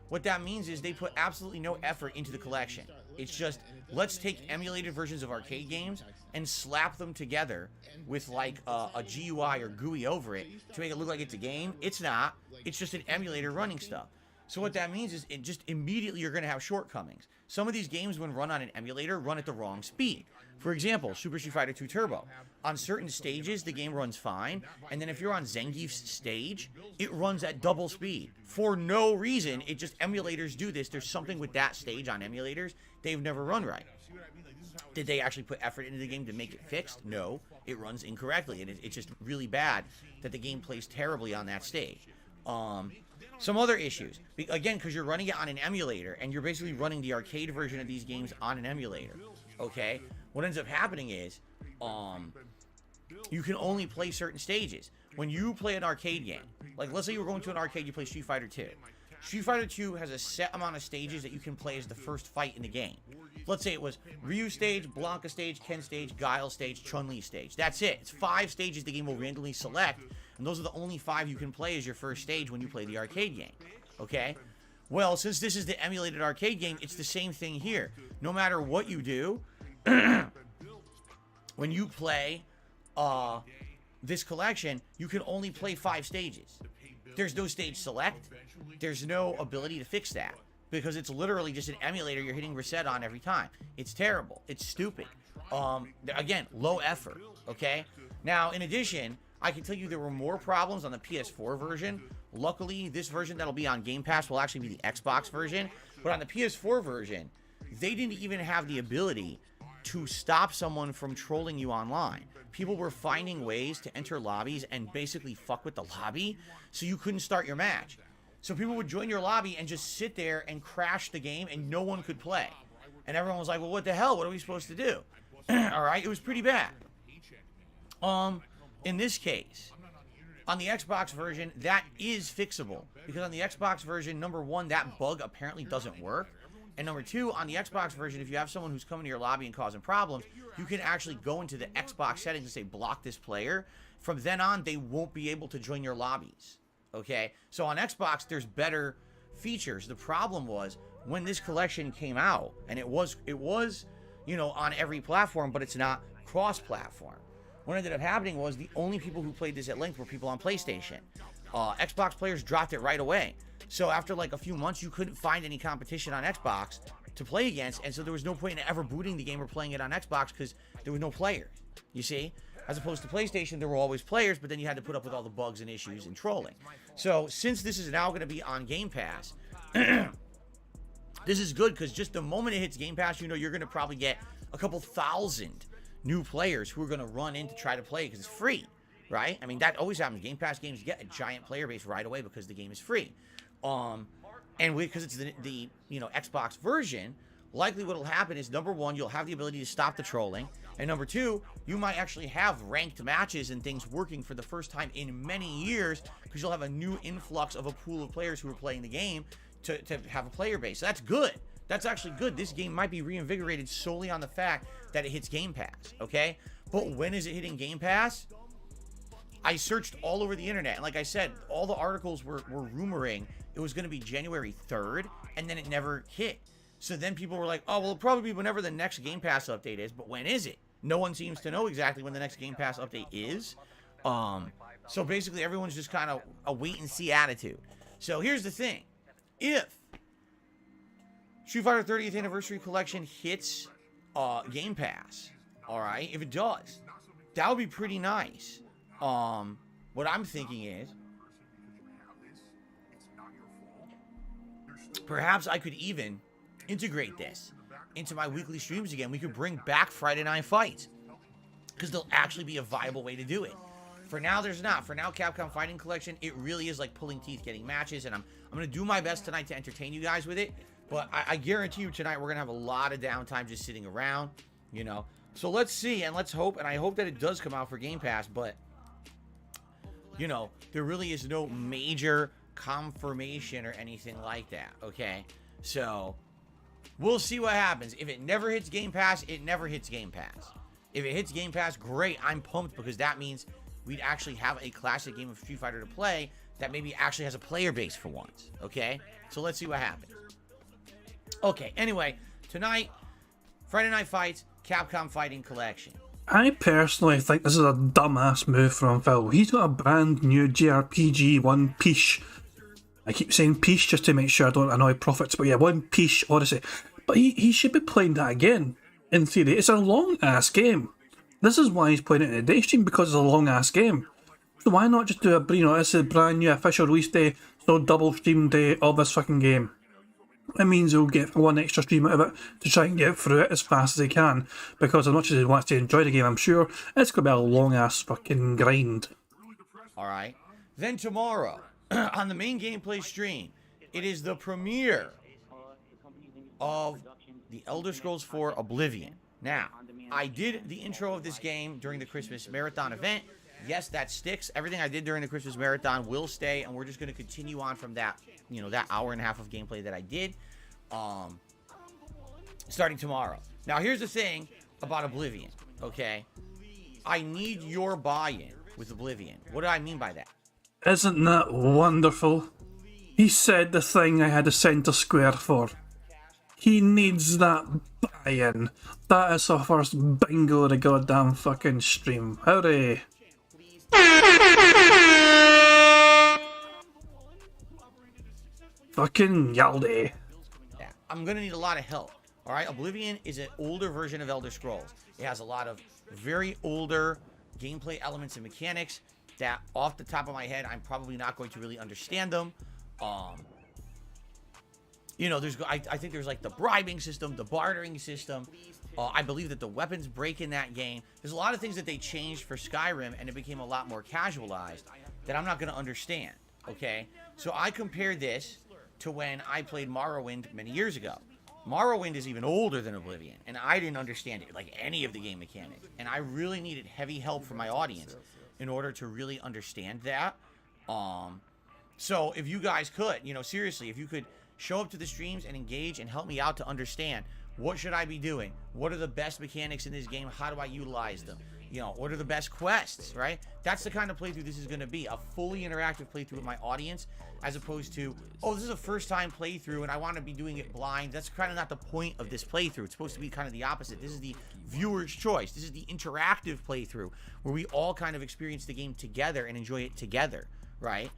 What that means is they put absolutely no effort into the collection. It's just, let's take emulated versions of arcade games and slap them together with like a GUI or GUI over it to make it look like it's a game. It's not. It's just an emulator running stuff. So what that means is it just immediately you're going to have shortcomings. Some of these games, when run on an emulator, run at the wrong speed. For example, Super Street Fighter 2 Turbo. On certain stages, the game runs fine, and then if you're on Zangief's stage, it runs at double speed. For no reason, it just, emulators do this. There's something with that stage on emulators. They've never run right. Did they actually put effort into the game to make it fixed? No. It runs incorrectly, and it's just really bad that the game plays terribly on that stage. Some other issues, again, because you're running it on an emulator, and you're basically running the arcade version of these games on an emulator, okay? What ends up happening is, you can only play certain stages. When you play an arcade game, like let's say you were going to an arcade, you play Street Fighter 2. Street Fighter 2 has a set amount of stages that you can play as the first fight in the game. Let's say it was Ryu stage, Blanca stage, Ken stage, Guile stage, Chun-Li stage. That's it. It's 5 stages the game will randomly select, and those are the only 5 you can play as your first stage when you play the arcade game. Okay? Well, since this is the emulated arcade game, it's the same thing here. No matter what you do, when you play this collection, you can only play 5 stages. There's no stage select. There's no ability to fix that, because it's literally just an emulator you're hitting reset on every time. It's terrible. It's stupid. Again, low effort, okay? Now, in addition, I can tell you there were more problems on the PS4 version. Luckily, this version that'll be on Game Pass will actually be the Xbox version. But on the PS4 version, they didn't even have the ability to stop someone from trolling you online. People were finding ways to enter lobbies and basically fuck with the lobby, so you couldn't start your match. So people would join your lobby and just sit there and crash the game, and no one could play. And everyone was like, well, what the hell? What are we supposed to do? Alright, it was pretty bad. In this case, on the Xbox version, that is fixable. Because on the Xbox version, number one, that bug apparently doesn't work. And number two, on the Xbox version, if you have someone who's coming to your lobby and causing problems, you can actually go into the Xbox settings and say, block this player. From then on, they won't be able to join your lobbies. Okay? So on Xbox, there's better features. The problem was, when this collection came out, and it was, you know, on every platform, but it's not cross-platform. What ended up happening was the only people who played this at length were people on PlayStation. Xbox players dropped it right away. So after like a few months, you couldn't find any competition on Xbox to play against, and so there was no point in ever booting the game or playing it on Xbox because there were no players, you see? As opposed to PlayStation, there were always players, but then you had to put up with all the bugs and issues and trolling. So since this is now going to be on Game Pass, this is good because just the moment it hits Game Pass, you know you're going to probably get a couple thousand new players who are going to run in to try to play because it's free, right? I mean, that always happens. Game Pass games get a giant player base right away because the game is free. And because it's the you know, Xbox version, likely what will happen is, number one, you'll have the ability to stop the trolling, and number two, you might actually have ranked matches and things working for the first time in many years because you'll have a new influx of a pool of players who are playing the game to have a player base. So that's good. That's actually good. This game might be reinvigorated solely on the fact that it hits Game Pass, okay? But when is it hitting Game Pass? I searched all over the internet, and like I said, all the articles were rumoring it was going to be January 3rd, and then it never hit. So then people were like, oh, well, it'll probably be whenever the next Game Pass update is, but when is it? No one seems to know exactly when the next Game Pass update is. So basically, everyone's just kind of a wait-and-see attitude. So here's the thing. If Street Fighter 30th Anniversary Collection hits Game Pass, alright, if it does, that would be pretty nice. What I'm thinking is, perhaps I could even integrate this into my weekly streams again. We could bring back Friday Night Fights, because there'll actually be a viable way to do it. For now, there's not. For now, Capcom Fighting Collection, it really is like pulling teeth getting matches, and I'm going to do my best tonight to entertain you guys with it. But I guarantee you tonight we're going to have a lot of downtime just sitting around, you know. So let's see, and let's hope, and I hope that it does come out for Game Pass, but, you know, there really is no major confirmation or anything like that, okay? So, we'll see what happens. If it never hits Game Pass, it never hits Game Pass. If it hits Game Pass, great, I'm pumped, because that means we'd actually have a classic game of Street Fighter to play that maybe actually has a player base for once, okay? So let's see what happens. Okay, anyway, tonight, Friday Night Fights, Capcom Fighting Collection. I personally think this is a dumbass move from Phil. He's got a brand new JRPG, One Piece. I keep saying Piece just to make sure I don't annoy prophets, but yeah, One Piece Odyssey. But he should be playing that again, in theory. It's a long-ass game. This is why he's playing it in a day stream, because it's a long-ass game. So why not just do it's a brand new official release day, so double stream day of this fucking game. It means he'll get one extra stream out of it to try and get through it as fast as he can, because as much as he wants to enjoy the game, I'm sure, it's going to be a long-ass fucking grind. Alright. Then tomorrow, on the main gameplay stream, it is the premiere of the Elder Scrolls 4 Oblivion. Now, I did the intro of this game during the Christmas Marathon event. Yes, that sticks. Everything I did during the Christmas Marathon will stay, and we're just going to continue on from that, that hour and a half of gameplay that I did, starting tomorrow. Now, here's the thing about Oblivion, okay? I need your buy-in with Oblivion. What do I mean by that? Isn't that wonderful? He said the thing I had to center square for. He needs that buy-in. That is our first bingo of the goddamn fucking stream. Hooray! Fucking Yaldi. Yeah, I'm gonna need a lot of help. Alright, Oblivion is an older version of Elder Scrolls. It has a lot of very older gameplay elements and mechanics that, off the top of my head, I'm probably not going to really understand them. I think there's like the bribing system, the bartering system. I believe that the weapons break in that game. There's a lot of things that they changed for Skyrim, and it became a lot more casualized that I'm not going to understand, okay? So I compared this to when I played Morrowind many years ago. Morrowind is even older than Oblivion, and I didn't understand it, like any of the game mechanics. And I really needed heavy help from my audience in order to really understand that. So if you guys could, seriously, if you could show up to the streams and engage and help me out to understand, what should I be doing? What are the best mechanics in this game? How do I utilize them? What are the best quests, right? That's the kind of playthrough this is going to be. A fully interactive playthrough with my audience, as opposed to, oh, this is a first-time playthrough and I want to be doing it blind. That's kind of not the point of this playthrough. It's supposed to be kind of the opposite. This is the viewer's choice. This is the interactive playthrough where we all kind of experience the game together and enjoy it together, right?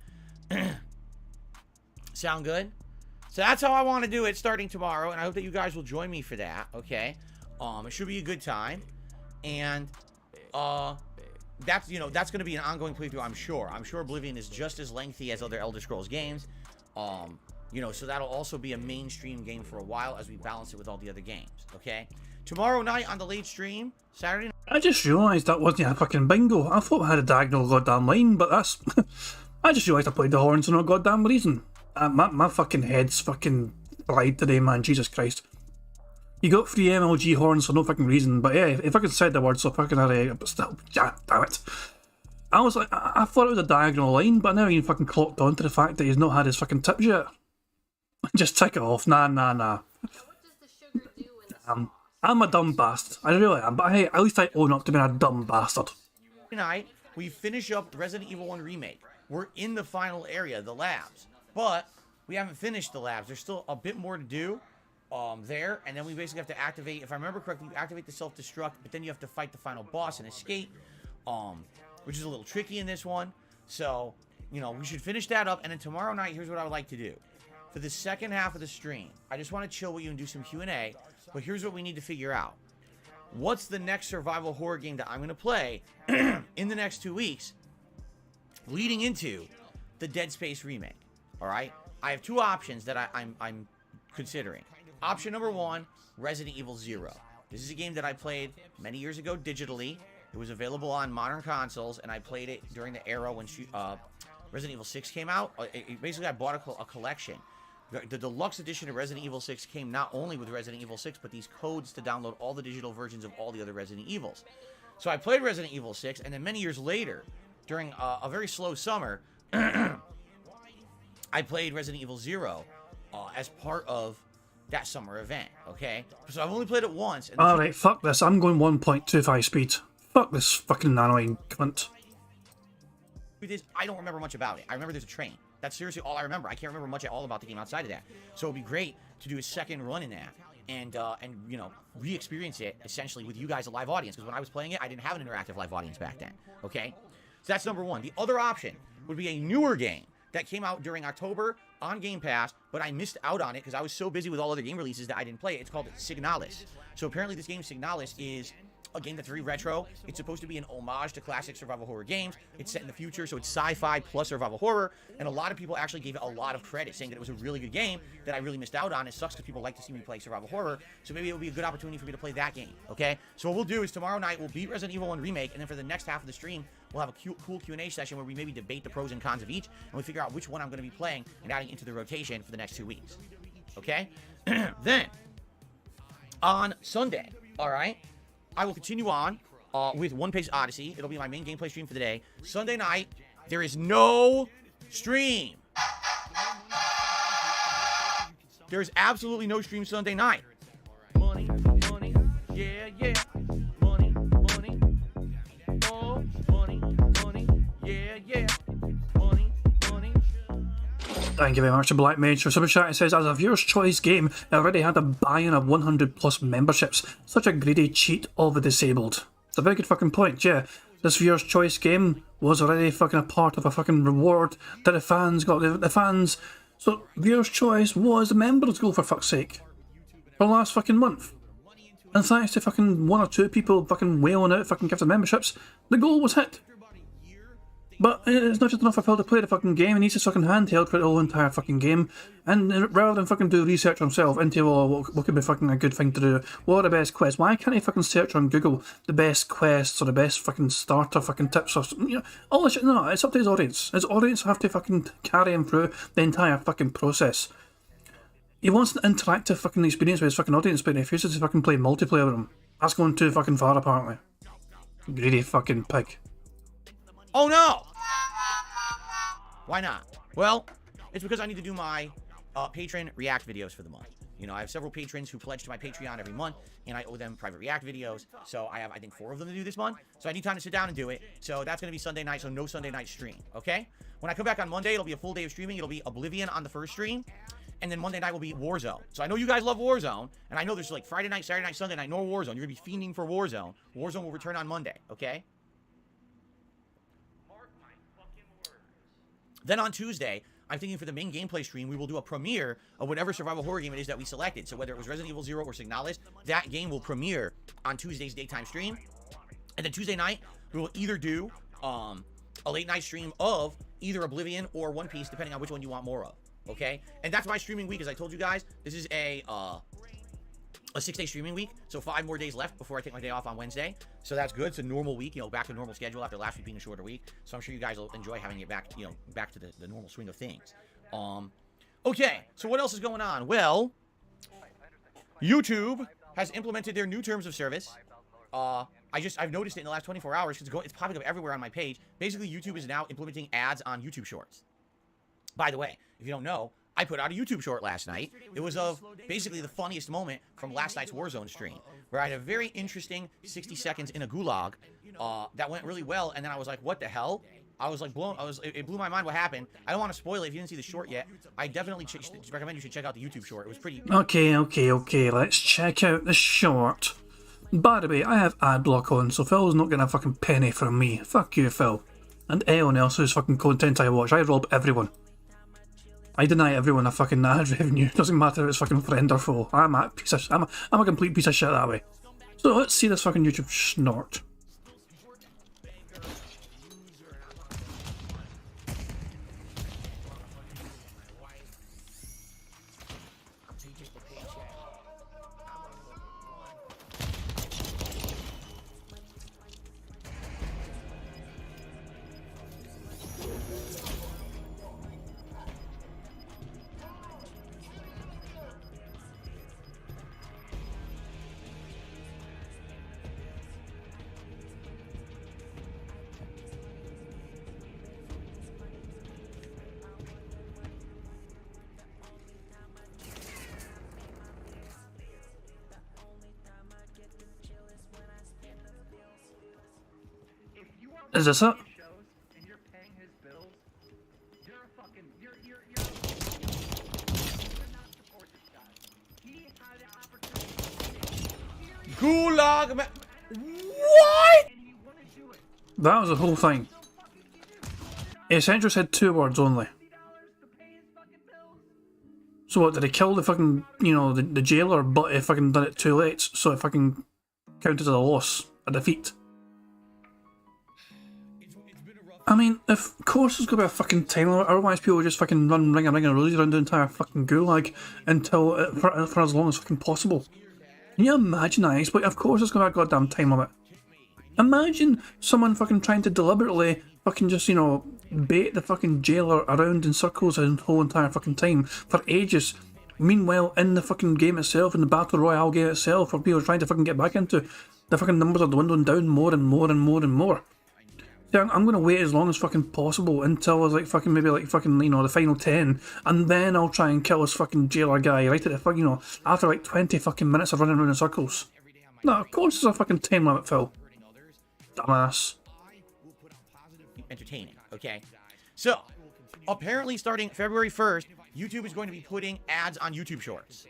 Sound good? So that's how I want to do it starting tomorrow, and I hope that you guys will join me for that, okay? It should be a good time, and that's going to be an ongoing playthrough, I'm sure. I'm sure Oblivion is just as lengthy as other Elder Scrolls games, so that'll also be a mainstream game for a while as we balance it with all the other games, okay? Tomorrow night on the late stream, Saturday night. I just realised that wasn't a fucking bingo. I thought I had a diagonal goddamn line, but that's... I just realised I played the horns for no goddamn reason. My fucking head's fucking fried today, man. Jesus Christ. You got 3 MLG horns for no fucking reason, but yeah, if I could say the word so fucking alright, but still, yeah, damn it. I was like, I thought it was a diagonal line, but I never even fucking clocked on to the fact that he's not had his fucking tips yet. Just tick it off. Nah. What does the sugar do in I'm a dumb bastard. I really am, but hey, at least I own up to being a dumb bastard. Tonight, we finish up the Resident Evil 1 remake. We're in the final area, the labs. But we haven't finished the labs. There's still a bit more to do there. And then we basically have to activate, if I remember correctly, you activate the self-destruct, but then you have to fight the final boss and escape, which is a little tricky in this one. So, we should finish that up. And then tomorrow night, here's what I would like to do. For the second half of the stream, I just want to chill with you and do some Q&A. But here's what we need to figure out. What's the next survival horror game that I'm going to play in the next 2 weeks leading into the Dead Space remake? All right, I have two options that I'm considering. Option number one, Resident Evil 0. This is a game that I played many years ago digitally. It was available on modern consoles, and I played it during the era when Resident Evil 6 came out. Basically, I bought a collection. The deluxe edition of Resident Evil 6 came not only with Resident Evil 6, but these codes to download all the digital versions of all the other Resident Evils. So I played Resident Evil 6, and then many years later, during a very slow summer, I played Resident Evil 0 as part of that summer event, okay? So I've only played it once. Alright, fuck this. I'm going 1.25 speed. Fuck this fucking nanoing cunt. I don't remember much about it. I remember there's a train. That's seriously all I remember. I can't remember much at all about the game outside of that. So it'd be great to do a second run in that. and you know, re-experience it essentially with you guys, a live audience. Because when I was playing it, I didn't have an interactive live audience back then. Okay, so that's number one. The other option would be a newer game that came out during October on Game Pass, but I missed out on it because I was so busy with all other game releases that I didn't play it. It's called Signalis. So apparently this game, Signalis, is a game that's very retro. It's supposed to be an homage to classic survival horror games. It's set in the future, so it's sci-fi plus survival horror, and a lot of people actually gave it a lot of credit, saying that it was a really good game that I really missed out on. It sucks because people like to see me play survival horror, so maybe it would be a good opportunity for me to play that game, okay? So what we'll do is tomorrow night, we'll beat Resident Evil 1 Remake, and then for the next half of the stream, we'll have a cool Q&A session where we maybe debate the pros and cons of each, and we figure out which one I'm going to be playing and adding into the rotation for the next 2 weeks, okay? Then, on Sunday, all right, I will continue on with Piece Odyssey. It'll be my main gameplay stream for the day. Sunday night, there is no stream. There's absolutely no stream Sunday night. Money, money, yeah, yeah. Money, money, oh, money, money, yeah, yeah. Money, money. Thank you very much to Black Mage for Super Chat. It says, as a viewer's choice game, it already had a buy-in of 100 plus memberships. Such a greedy cheat of the disabled. It's a very good fucking point, yeah. This viewer's choice game was already fucking a part of a fucking reward that the fans got. The fans. So, viewer's choice was the members' goal, for fuck's sake. For the last fucking month. And thanks to fucking 1 or 2 people fucking wailing out fucking gifted memberships, the goal was hit. But it's not just enough for Phil to play the fucking game. He needs his fucking handheld for the whole entire fucking game. And rather than fucking do research himself into what could be fucking a good thing to do, what are the best quests? Why can't he fucking search on Google the best quests or the best fucking starter fucking tips or, you know, all this shit? No, it's up to his audience. His audience have to fucking carry him through the entire fucking process. He wants an interactive fucking experience with his fucking audience, but he refuses to fucking play multiplayer with them. That's going too fucking far, apparently. Greedy fucking pig. Oh no! Why not? Well, it's because I need to do my patron react videos for the month. You know, I have several patrons who pledge to my Patreon every month, and I owe them private react videos. So I have, I think, 4 of them to do this month. So I need time to sit down and do it. So that's going to be Sunday night, so no Sunday night stream, okay? When I come back on Monday, it'll be a full day of streaming. It'll be Oblivion on the first stream, and then Monday night will be Warzone. So I know you guys love Warzone, and I know there's like Friday night, Saturday night, Sunday night, no Warzone. You're going to be fiending for Warzone. Warzone will return on Monday, okay? Then on Tuesday, I'm thinking for the main gameplay stream, we will do a premiere of whatever survival horror game it is that we selected. So whether it was Resident Evil 0 or Signalis, that game will premiere on Tuesday's daytime stream. And then Tuesday night, we will either do a late night stream of either Oblivion or One Piece, depending on which one you want more of. Okay? And that's my streaming week, as I told you guys. This is a 6-day streaming week, so 5 more days left before I take my day off on Wednesday. So that's good. It's a normal week, you know, back to normal schedule after last week being a shorter week. So I'm sure you guys will enjoy having it back, you know, back to the normal swing of things. Okay, so what else is going on? Well, YouTube has implemented their new terms of service. I've noticed it in the last 24 hours because it's popping up everywhere on my page. Basically, YouTube is now implementing ads on YouTube Shorts. By the way, if you don't know, I put out a YouTube short last night. It was of basically the funniest moment from last night's Warzone stream, where I had a very interesting 60 seconds in a gulag that went really well, and then I was like, what the hell? I was like blown. It blew my mind what happened. I don't want to spoil it if you didn't see the short yet. I definitely recommend you should check out the YouTube short. It was pretty... Okay, let's check out the short. By the way, I have ad block on, so Phil's not getting a fucking penny from me. Fuck you, Phil. And anyone else whose fucking content I watch. I rob everyone. I deny everyone a fucking ad revenue. Doesn't matter if it's fucking friend or foe. I'm a complete piece of shit that way. So let's see this fucking YouTube snort. Is this it? Gulag. What? That was the whole thing. It essentially said 2 words only. So what, did he kill the fucking, you know, the jailer, but he fucking done it too late, so it fucking counted as a loss, a defeat? I mean, of course there's gonna be a fucking time limit, otherwise people just fucking run ring and rosy around the entire fucking gulag until, for as long as fucking possible. Can you imagine that? But of course there's gonna be a goddamn time limit. Imagine someone fucking trying to deliberately fucking just, you know, bait the fucking jailer around in circles the whole entire fucking time for ages. Meanwhile, in the fucking game itself, in the Battle Royale game itself, for people trying to fucking get back into, the fucking numbers are dwindling down more and more and more and more. Yeah, I'm gonna wait as long as fucking possible until it's like fucking, maybe like fucking, you know, the final 10, and then I'll try and kill this fucking jailer guy right at the fucking, you know, after like 20 fucking minutes of running around in circles. No, of course there's a fucking time limit, Phil. Dumbass. Entertaining, okay? So, apparently starting February 1st, YouTube is going to be putting ads on YouTube Shorts.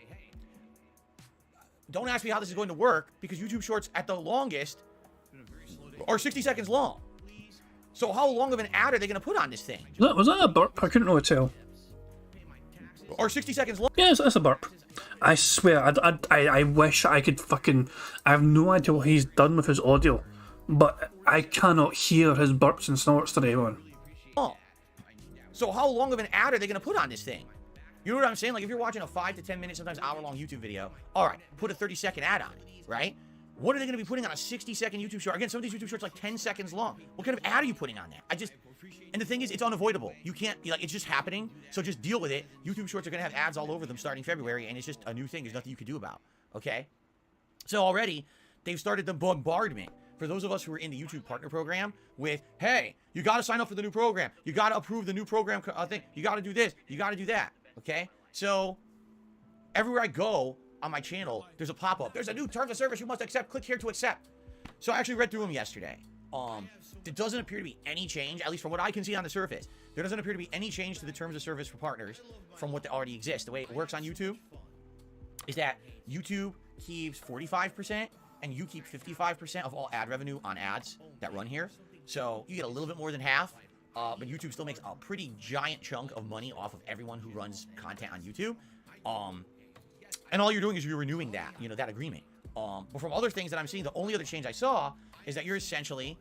Don't ask me how this is going to work, because YouTube Shorts, at the longest, are 60 seconds long. So how long of an ad are they going to put on this thing? Was that a burp? I couldn't really tell. Or 60 seconds long? Yes, that's a burp. I swear, I wish I could fucking... I have no idea what he's done with his audio, but I cannot hear his burps and snorts today, man. Oh. So how long of an ad are they going to put on this thing? You know what I'm saying? Like, if you're watching a 5 to 10 minute, sometimes hour-long YouTube video, all right, put a 30-second ad on it, right? What are they going to be putting on a 60-second YouTube short? Again, some of these YouTube shorts are like 10 seconds long. What kind of ad are you putting on that? And the thing is, it's unavoidable. You can't, like, it's just happening, so just deal with it. YouTube shorts are going to have ads all over them starting February, and it's just a new thing. There's nothing you can do about, okay? So already, they've started the bombardment for those of us who are in the YouTube Partner Program with, hey, you got to sign up for the new program. You got to approve the new program thing. You got to do this. You got to do that, okay? So everywhere I go on my channel, there's a pop-up. There's a new terms of service you must accept. Click here to accept. So I actually read through them yesterday. There doesn't appear to be any change, at least from what I can see on the surface. There doesn't appear to be any change to the terms of service for partners from what already exists. The way it works on YouTube is that YouTube keeps 45% and you keep 55% of all ad revenue on ads that run here. So you get a little bit more than half, but YouTube still makes a pretty giant chunk of money off of everyone who runs content on YouTube. And all you're doing is you're renewing that, you know, that agreement. But from other things that I'm seeing, the only other change I saw is that you're essentially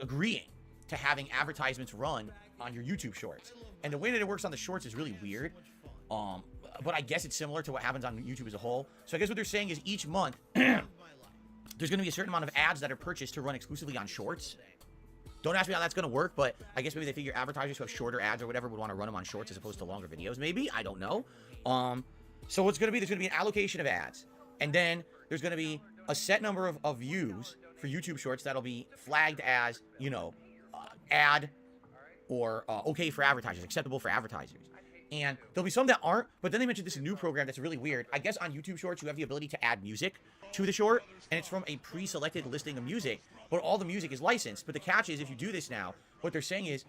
agreeing to having advertisements run on your YouTube shorts. And the way that it works on the shorts is really weird. But I guess it's similar to what happens on YouTube as a whole. So I guess what they're saying is each month, there's going to be a certain amount of ads that are purchased to run exclusively on shorts. Don't ask me how that's going to work, but I guess maybe they figure advertisers who have shorter ads or whatever would want to run them on shorts as opposed to longer videos, maybe. I don't know. So what's going to be, there's going to be an allocation of ads. And then there's going to be a set number of views for YouTube shorts that'll be flagged as, you know, ad or okay for advertisers, acceptable for advertisers. And there'll be some that aren't, but then they mentioned this new program that's really weird. I guess on YouTube shorts, you have the ability to add music to the short, and it's from a pre-selected listing of music, but all the music is licensed. But the catch is, if you do this now, what they're saying is,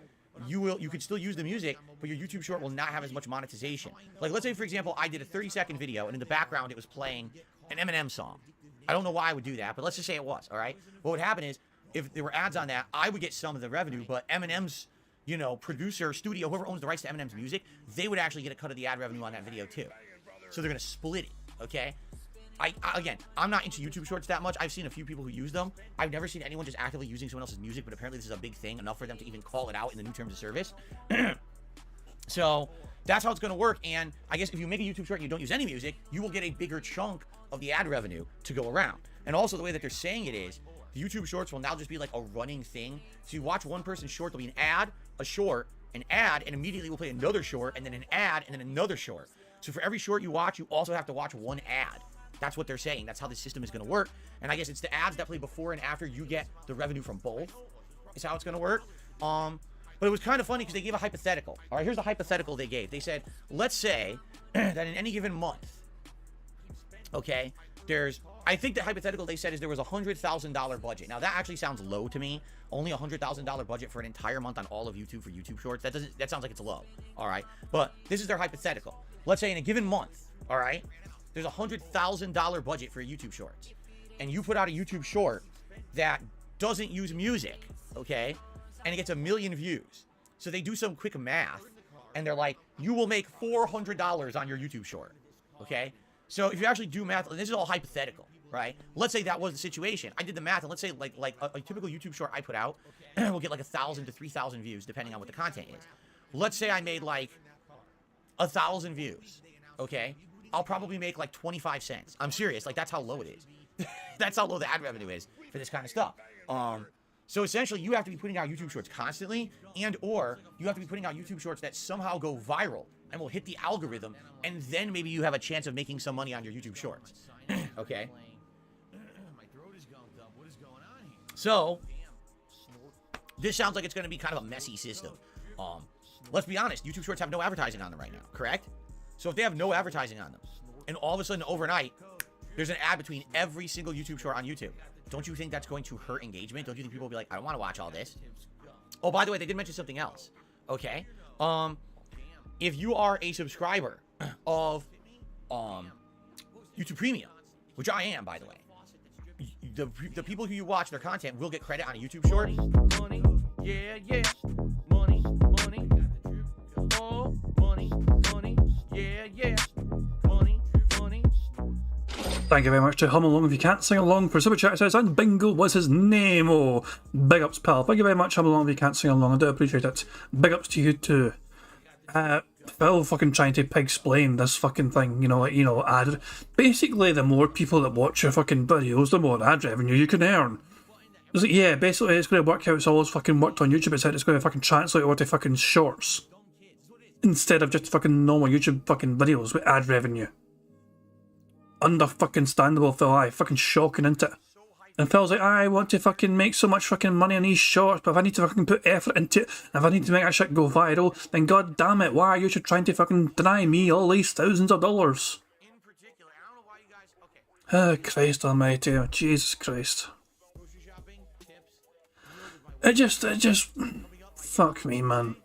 you could still use the music, but your YouTube short will not have as much monetization. Like, let's say, for example, I did a 30-second video, and in the background, it was playing an Eminem song. I don't know why I would do that, but let's just say it was, all right? What would happen is, if there were ads on that, I would get some of the revenue, but Eminem's, you know, producer, studio, whoever owns the rights to Eminem's music, they would actually get a cut of the ad revenue on that video too. So they're going to split it, okay? Again, I'm not into YouTube shorts that much. I've seen a few people who use them. I've never seen anyone just actively using someone else's music, but apparently this is a big thing, enough for them to even call it out in the new terms of service. So that's how it's going to work. And I guess if you make a YouTube short and you don't use any music, you will get a bigger chunk of the ad revenue to go around. And also the way that they're saying it is, the YouTube shorts will now just be like a running thing. So you watch one person's short, there'll be an ad, a short, an ad, and immediately we'll play another short, and then an ad, and then another short. So for every short you watch, you also have to watch one ad. That's what they're saying. That's how the system is going to work. And I guess it's the ads that play before and after you get the revenue from both is how it's going to work. But it was kind of funny because they gave a hypothetical. All right, here's the hypothetical they gave. They said, let's say that in any given month, okay, I think the hypothetical they said is there was a $100,000 budget. Now that actually sounds low to me. Only a $100,000 budget for an entire month on all of YouTube for YouTube shorts. That sounds like it's low. All right, but this is their hypothetical. Let's say in a given month, all right, there's a $100,000 budget for YouTube shorts. and you put out a YouTube short that doesn't use music, okay, and it gets 1 million views. So they do some quick math, and they're like, you will make $400 on your YouTube short, okay? So if you actually do math, and this is all hypothetical, right? Let's say that was the situation. I did the math, and let's say like a typical YouTube short I put out will get like 1,000 to 3,000 views, depending on what the content is. Let's say I made like 1,000 views, okay? I'll probably make like 25 cents. I'm serious, like that's how low it is. That's how low the ad revenue is for this kind of stuff. So essentially, you have to be putting out YouTube shorts constantly, and or you have to be putting out YouTube shorts that somehow go viral and will hit the algorithm, and then maybe you have a chance of making some money on your YouTube shorts. Okay? So, this sounds like it's going to be kind of a messy system. Let's be honest, YouTube shorts have no advertising on them right now, correct? So if they have no advertising on them, and all of a sudden overnight, there's an ad between every single YouTube short on YouTube, don't you think that's going to hurt engagement? Don't you think people will be like, I don't want to watch all this? Oh, by the way, they did mention something else. Okay. If you are a subscriber of YouTube Premium, which I am, by the way, the people who you watch their content will get credit on a YouTube short. Money, yeah, yeah. Money, money. Oh, money, money. Yeah, yeah. Money, money. Thank you very much to Hum Along. If you can't sing along for Super Chat, says, and Bingo was his name. Oh, big ups, pal. Thank you very much, Hum Along. If you can't sing along, I do appreciate it. Big ups to you too. Phil fucking trying to explain this fucking thing, ad. Basically, the more people that watch your fucking videos, the more ad revenue you can earn. It's like, yeah, basically it's going to work out. It's always fucking worked on YouTube. It's going to fucking translate over to fucking shorts instead of just fucking normal YouTube fucking videos with ad revenue. Under-fucking-standable, Phil. Aye, fucking shocking, isn't it? And Phil's like, I want to fucking make so much fucking money on these shorts, but if I need to fucking put effort into it, and if I need to make that shit go viral, then god damn it, why are you trying to fucking deny me all these thousands of dollars? Oh, Christ almighty, oh, Jesus Christ. It just, fuck me, man.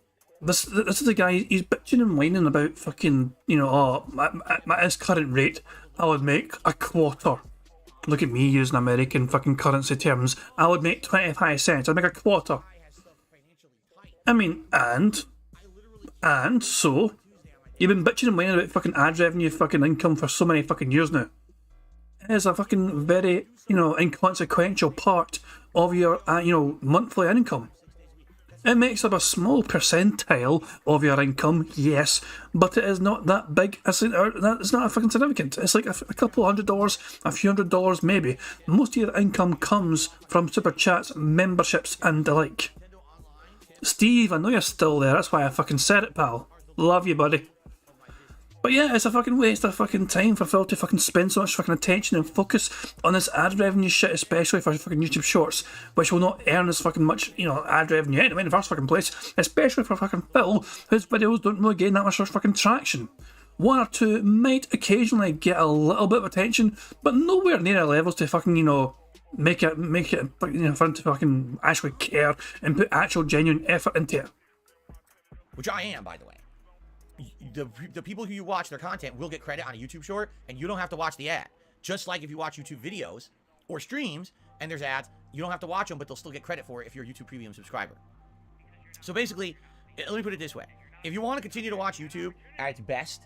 This is the guy, he's bitching and whining about fucking, at his current rate, I would make a quarter. Look at me using American fucking currency terms. I would make 25 cents. I'd make a quarter. I mean, and so, you've been bitching and whining about fucking ad revenue, fucking income for so many fucking years now. It is a fucking very, inconsequential part of your, monthly income. It makes up a small percentile of your income, yes, but it is not that big. It's not fucking significant. It's like a couple $100, a few $100 maybe. Most of your income comes from super chats, memberships, and the like. Steve, I know you're still there. That's why I fucking said it, pal. Love you, buddy. But yeah, it's a fucking waste of fucking time for Phil to fucking spend so much fucking attention and focus on this ad revenue shit, especially for fucking YouTube Shorts, which will not earn as fucking much, ad revenue anyway in the first fucking place, especially for fucking Phil, whose videos don't really gain that much fucking traction. One or two might occasionally get a little bit of attention, but nowhere near levels to fucking, make it, for him to fucking actually care and put actual genuine effort into it. Which I am, by the way. The people who you watch their content will get credit on a YouTube short, and you don't have to watch the ad. Just like if you watch YouTube videos or streams and there's ads, you don't have to watch them, but they'll still get credit for it if you're a YouTube Premium subscriber. So basically, let me put it this way. If you want to continue to watch YouTube at its best,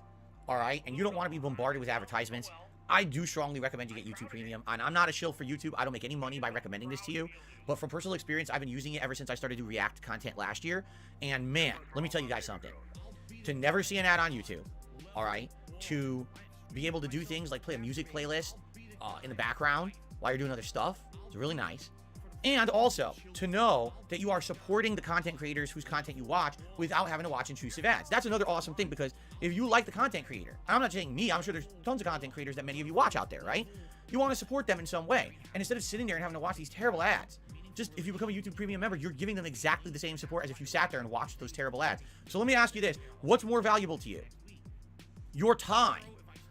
all right, and you don't want to be bombarded with advertisements, I do strongly recommend you get YouTube Premium. And I'm not a shill for YouTube. I don't make any money by recommending this to you. But from personal experience, I've been using it ever since I started to React content last year. And man, let me tell you guys something. To never see an ad on YouTube, all right, to be able to do things like play a music playlist in the background while you're doing other stuff, it's really nice. And also to know that you are supporting the content creators whose content you watch without having to watch intrusive ads. That's another awesome thing, because if you like the content creator, and I'm not saying me, I'm sure there's tons of content creators that many of you watch out there, right? You want to support them in some way. And instead of sitting there and having to watch these terrible ads, just if you become a YouTube Premium member, you're giving them exactly the same support as if you sat there and watched those terrible ads. So let me ask you this. What's more valuable to you? Your time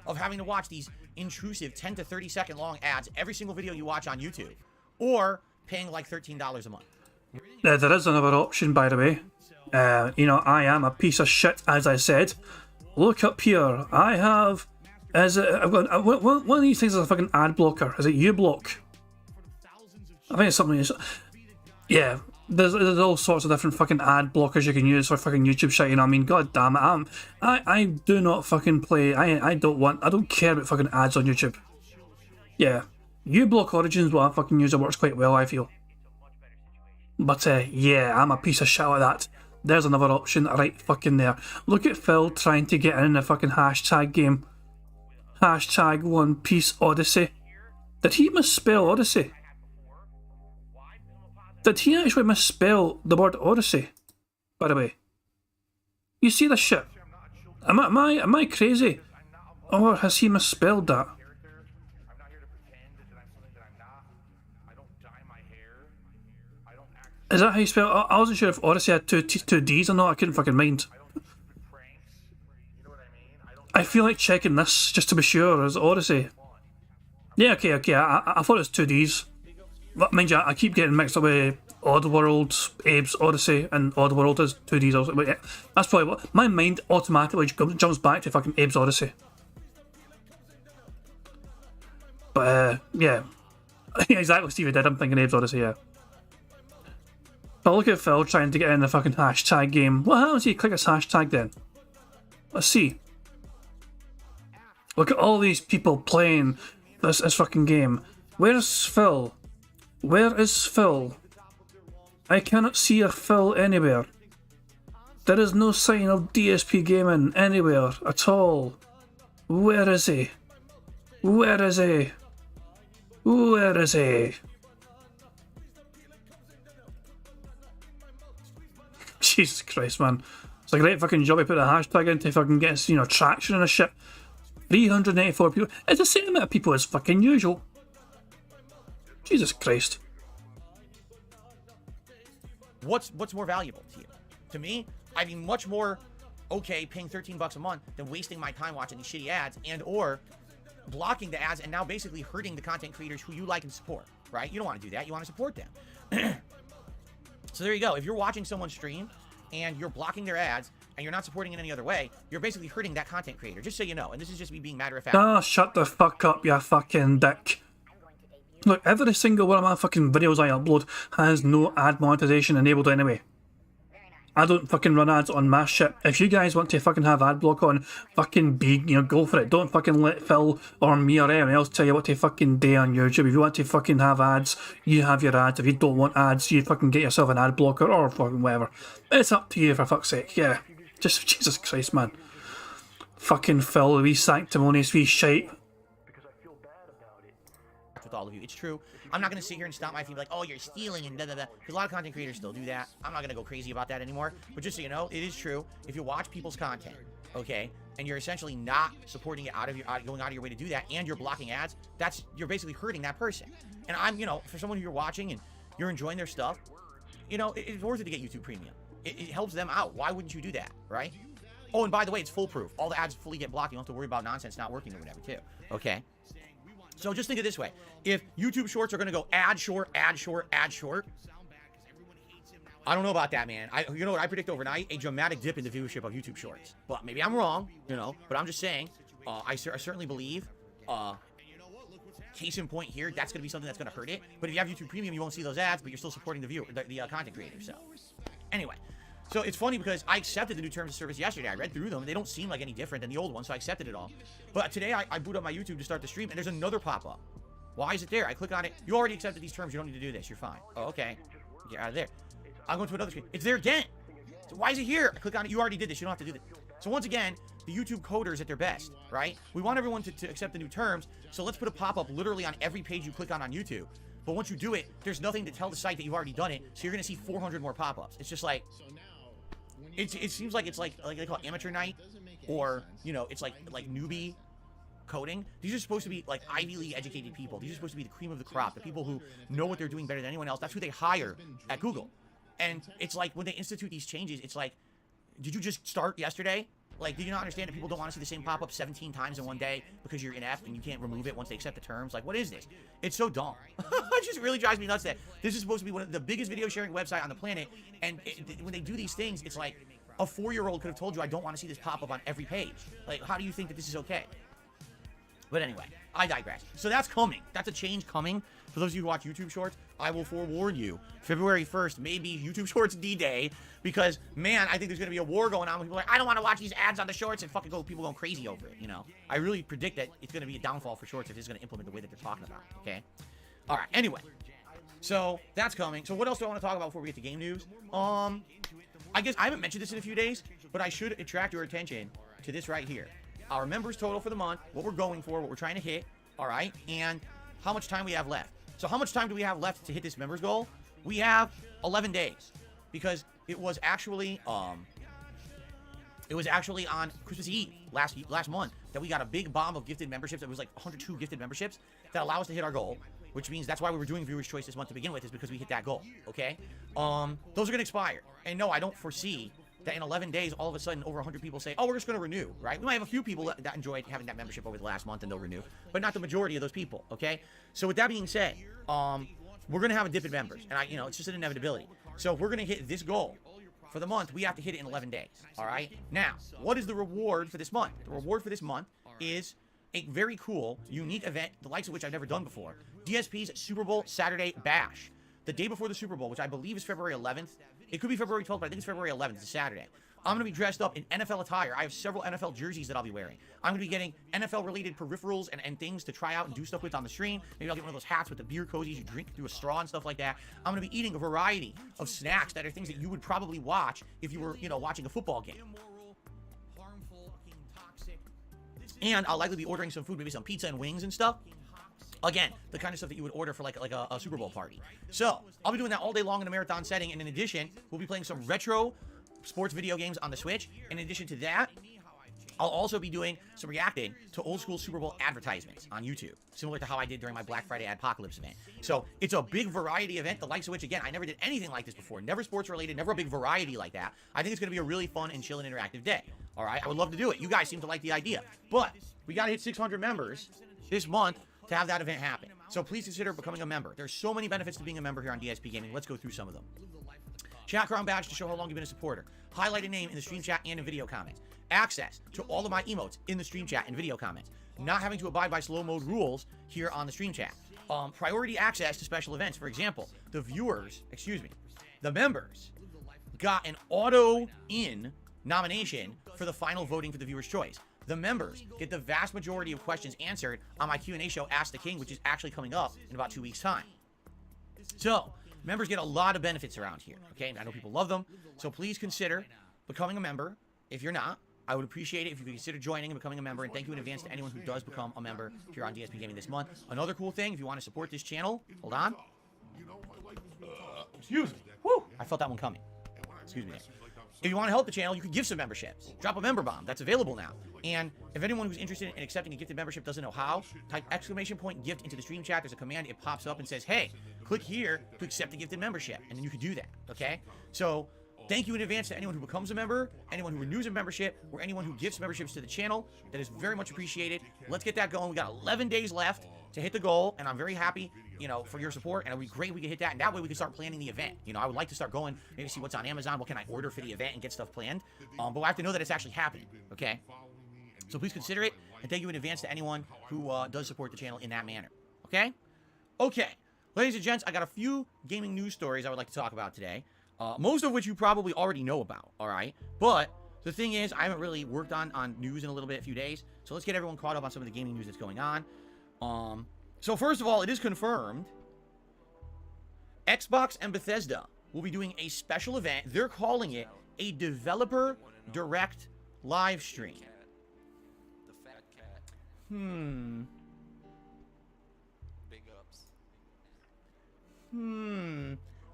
of having to watch these intrusive 10 to 30 second long ads every single video you watch on YouTube, or paying like $13 a month? There is another option, by the way. I am a piece of shit, as I said. Look up here. I have Is it, I've got one of these things is a fucking ad blocker. Is it uBlock? I think it's something. Yeah, there's all sorts of different fucking ad blockers you can use for fucking YouTube shit. You know what I mean? God damn it! I do not fucking play. I don't care about fucking ads on YouTube. Yeah, uBlock Origins, what I fucking use, it works quite well, I feel. But yeah, I'm a piece of shit like that. There's another option right fucking there. Look at Phil trying to get in the fucking hashtag game. Hashtag one Piece Odyssey. Did he misspell Odyssey? Did he actually misspell the word Odyssey? By the way. You see this shit? Am I crazy? Or has he misspelled that? Is that how you spell? I wasn't sure if Odyssey had two D's or not. I couldn't fucking mind. I feel like checking this just to be sure. Is Odyssey? Yeah, okay. I thought it was two D's. But mind you, I keep getting mixed up with Oddworld, Abe's Odyssey, and Oddworld is two D's also. But yeah, that's probably what my mind automatically jumps back to fucking Abe's Odyssey. But yeah, exactly. Stevie did. I'm thinking Abe's Odyssey. Yeah. But look at Phil trying to get in the fucking hashtag game. What happens if you click this hashtag then? Let's see. Look at all these people playing this fucking game. Where's Phil? Where is Phil? I cannot see a Phil anywhere. There is no sign of DSP Gaming anywhere at all. Where is he? Where is he? Where is he? Jesus Christ, man. It's a great fucking job he put a hashtag in to fucking get, you know, traction and a shit. 384 people. It's the same amount of people as fucking usual. Jesus Christ. What's more valuable to you? To me, I'd be much more okay paying $13 a month than wasting my time watching these shitty ads and or blocking the ads and now basically hurting the content creators who you like and support, right? You don't want to do that. You want to support them. So there you go. If you're watching someone stream and you're blocking their ads and you're not supporting in any other way, you're basically hurting that content creator, just so you know. And this is just me being matter of fact. Ah, shut the fuck up, you fucking dick. Look, every single one of my fucking videos I upload has no ad monetization enabled anyway. I don't fucking run ads on my shit. If you guys want to fucking have ad block on, fucking go for it. Don't fucking let Phil or me or anyone else tell you what to fucking do on YouTube. If you want to fucking have ads, you have your ads. If you don't want ads, you fucking get yourself an ad blocker or fucking whatever. It's up to you, for fuck's sake. Yeah. Just, Jesus Christ, man. Fucking Phil, wee sanctimonious, wee shite. With all of you, it's true. I'm not going to sit here and stomp my feet like, oh, you're stealing and da-da-da. Because a lot of content creators still do that. I'm not going to go crazy about that anymore. But just so you know, it is true. If you watch people's content, okay, and you're essentially not supporting it going out of your way to do that, and you're blocking ads, you're basically hurting that person. And I'm, you know, for someone who you're watching and you're enjoying their stuff, you know, it's worth it to get YouTube Premium. It helps them out. Why wouldn't you do that, right? Oh, and by the way, it's foolproof. All the ads fully get blocked. You don't have to worry about nonsense not working or whatever, too. Okay? So just think of it this way. If YouTube Shorts are going to go ad short, ad short, ad short, I don't know about that, man. You know what? I predict overnight a dramatic dip in the viewership of YouTube Shorts. But maybe I'm wrong, you know. But I'm just saying, I certainly believe, case in point here, that's going to be something that's going to hurt it. But if you have YouTube Premium, you won't see those ads, but you're still supporting the content creator. So anyway. So it's funny because I accepted the new terms of service yesterday. I read through them. They don't seem like any different than the old one, so I accepted it all. But today I boot up my YouTube to start the stream, and there's another pop-up. Why is it there? I click on it. You already accepted these terms. You don't need to do this. You're fine. Oh, okay. Get out of there. I'm going to another screen. It's there again. So why is it here? I click on it. You already did this. You don't have to do this. So once again, the YouTube coders at their best, right? We want everyone to accept the new terms, so let's put a pop-up literally on every page you click on YouTube. But once you do it, there's nothing to tell the site that you've already done it, so you're going to see 400 more pop-ups. It's just like... It seems like it's like they call it amateur night, or, you know, it's like newbie coding. These are supposed to be like Ivy League educated people. These are supposed to be the cream of the crop, the people who know what they're doing better than anyone else. That's who they hire at Google. And it's like when they institute these changes, it's like, did you just start yesterday? Like, did you not understand that people don't want to see the same pop-up 17 times in one day because you're inept and you can't remove it once they accept the terms? Like, what is this? It's so dumb. It just really drives me nuts that this is supposed to be one of the biggest video sharing website on the planet, and when they do these things, it's like a 4-year-old could have told you, I don't want to see this pop-up on every page. Like, how do you think that this is okay? But anyway, I digress. So that's coming. That's a change coming. For those of you who watch YouTube Shorts, I will forewarn you. February 1st may be YouTube Shorts D-Day because, man, I think there's going to be a war going on when people are like, I don't want to watch these ads on the Shorts and fucking people going crazy over it, you know? I really predict that it's going to be a downfall for Shorts if it's going to implement the way that they're talking about, okay? All right, anyway. So, that's coming. So, what else do I want to talk about before we get to game news? I guess I haven't mentioned this in a few days, but I should attract your attention to this right here. Our members total for the month, what we're going for, what we're trying to hit, all right? And how much time we have left. So how much time do we have left to hit this members goal? We have 11 days because it was actually on Christmas Eve last month that we got a big bomb of gifted memberships. It was like 102 gifted memberships that allow us to hit our goal, which means that's why we were doing Viewer's Choice this month to begin with, is because we hit that goal, okay? Those are going to expire. And no, I don't foresee that in 11 days, all of a sudden, over 100 people say, oh, we're just going to renew, right? We might have a few people that enjoyed having that membership over the last month and they'll renew, but not the majority of those people, okay? So with that being said, we're going to have a dip in members, and it's just an inevitability. So if we're going to hit this goal for the month, we have to hit it in 11 days, all right? Now, what is the reward for this month? The reward for this month is a very cool, unique event, the likes of which I've never done before. DSP's Super Bowl Saturday Bash. The day before the Super Bowl, which I believe is February 11th. It could be February 12th, but I think it's February 11th. It's a Saturday. I'm going to be dressed up in NFL attire. I have several NFL jerseys that I'll be wearing. I'm going to be getting NFL-related peripherals and things to try out and do stuff with on the stream. Maybe I'll get one of those hats with the beer cozies you drink through a straw and stuff like that. I'm going to be eating a variety of snacks that are things that you would probably watch if you were, watching a football game. And I'll likely be ordering some food, maybe some pizza and wings and stuff. Again, the kind of stuff that you would order for like a Super Bowl party. So, I'll be doing that all day long in a marathon setting, and in addition, we'll be playing some retro sports video games on the Switch. In addition to that, I'll also be doing some reacting to old school Super Bowl advertisements on YouTube, similar to how I did during my Black Friday Adpocalypse event. So, it's a big variety event, the likes of which, again, I never did anything like this before. Never sports related, never a big variety like that. I think it's going to be a really fun and chill and interactive day. All right, I would love to do it. You guys seem to like the idea. But, we got to hit 600 members this month to have that event happen. So please consider becoming a member. There's so many benefits to being a member here on DSP Gaming. Let's go through some of them. Chat crown badge to show how long you've been a supporter. Highlight a name in the stream chat and in video comments. Access to all of my emotes in the stream chat and video comments. Not having to abide by slow mode rules here on the stream chat. Priority access to special events. For example, the members got an auto-in nomination for the final voting for the viewer's choice. The members get the vast majority of questions answered on my Q&A show, Ask the King, which is actually coming up in about 2 weeks' time. So, members get a lot of benefits around here, okay? I know people love them, so please consider becoming a member. If you're not, I would appreciate it if you could consider joining and becoming a member, and thank you in advance to anyone who does become a member here on DSP Gaming this month. Another cool thing, if you want to support this channel, hold on. Excuse me. Woo! I felt that one coming. Excuse me there. If you want to help the channel, you could give some memberships. Drop a member bomb. That's available now. And if anyone who's interested in accepting a gifted membership doesn't know how, type !gift into the stream chat. There's a command. It pops up and says, hey, click here to accept a gifted membership. And then you can do that, okay? So, thank you in advance to anyone who becomes a member, anyone who renews a membership, or anyone who gives memberships to the channel. That is very much appreciated. Let's get that going. We got 11 days left to hit the goal, and I'm very happy, for your support, and it would be great if we could hit that, and that way we can start planning the event. I would like to start going, maybe see what's on Amazon, what can I order for the event, and get stuff planned, but I have to know that it's actually happening, okay? So please consider it, and thank you in advance to anyone who does support the channel in that manner, okay? Okay, ladies and gents, I got a few gaming news stories I would like to talk about today, most of which you probably already know about, all right? But the thing is, I haven't really worked on news in a few days, so let's get everyone caught up on some of the gaming news that's going on. So first of all, it is confirmed Xbox and Bethesda will be doing a special event. They're calling it a Developer Direct live stream.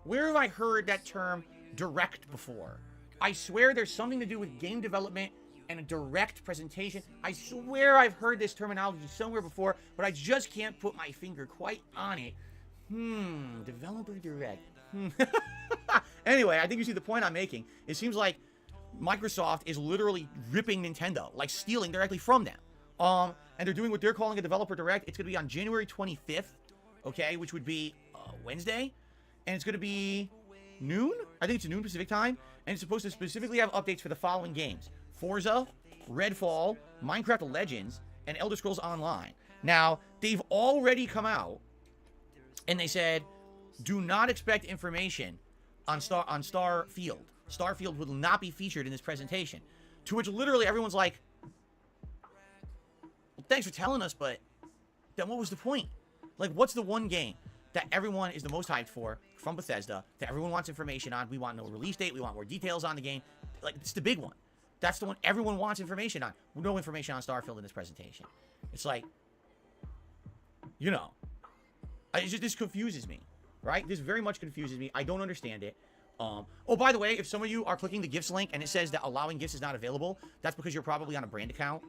Where have I heard that term direct before? I swear there's something to do with game development and a direct presentation. I swear I've heard this terminology somewhere before, but I just can't put my finger quite on it. Developer direct. Anyway, I think you see the point I'm making. It seems like Microsoft is literally ripping Nintendo, like stealing directly from them. And they're doing what they're calling a developer direct. It's going to be on January 25th, okay, which would be Wednesday. And it's going to be noon? I think it's noon Pacific time. And it's supposed to specifically have updates for the following games: Forza, Redfall, Minecraft Legends, and Elder Scrolls Online. Now, they've already come out, and they said, do not expect information on Starfield. Starfield will not be featured in this presentation. To which literally everyone's like, well, thanks for telling us, but then what was the point? Like, what's the one game that everyone is the most hyped for from Bethesda, that everyone wants information on? We want no release date. We want more details on the game. Like, it's the big one. That's the one everyone wants information on. No information on Starfield in this presentation. It's like, you know, this confuses me, right? This very much confuses me. I don't understand it. Oh, by the way, if some of you are clicking the gifts link and it says that allowing gifts is not available, that's because you're probably on a brand account,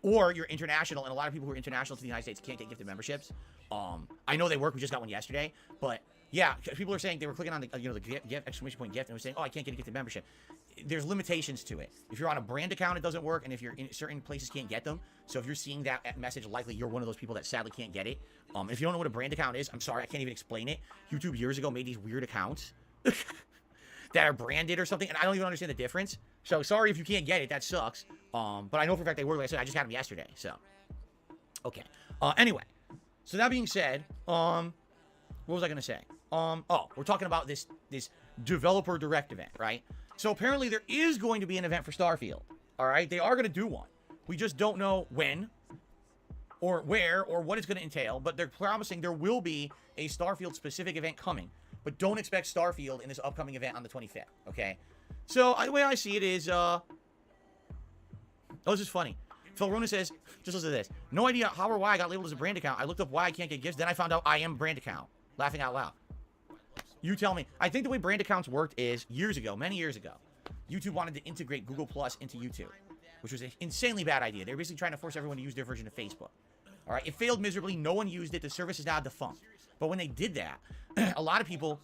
or you're international, and a lot of people who are international to the United States can't get gifted memberships. I know they work. We just got one yesterday, but yeah, people are saying they were clicking on the the gift exclamation point gift and were saying, oh, I can't get a gifted membership. There's limitations to it. If you're on a brand account, it doesn't work, and if you're in certain places, can't get them. So if you're seeing that message, likely you're one of those people that sadly can't get it. If you don't know what a brand account is, I'm sorry, I can't even explain it. YouTube years ago made these weird accounts that are branded or something, and I don't even understand the difference. So sorry if you can't get it. That sucks. But I know for a fact they work. Like I said, I just got them yesterday. So okay. Anyway, so that being said, what was I gonna say? Oh, we're talking about this developer direct event, right? So apparently there is going to be an event for Starfield. All right, they are going to do one. We just don't know when, or where, or what it's going to entail. But they're promising there will be a Starfield specific event coming. But don't expect Starfield in this upcoming event on the 25th. Okay. So the way I see it is, oh, this is funny. Phil Rona says, just listen to this. No idea how or why I got labeled as a brand account. I looked up why I can't get gifts. Then I found out I am brand account. Laughing out loud. You tell me. I think the way brand accounts worked is years ago, many years ago, YouTube wanted to integrate Google Plus into YouTube, which was an insanely bad idea. They were basically trying to force everyone to use their version of Facebook. All right. It failed miserably. No one used it. The service is now defunct. But when they did that, a lot of people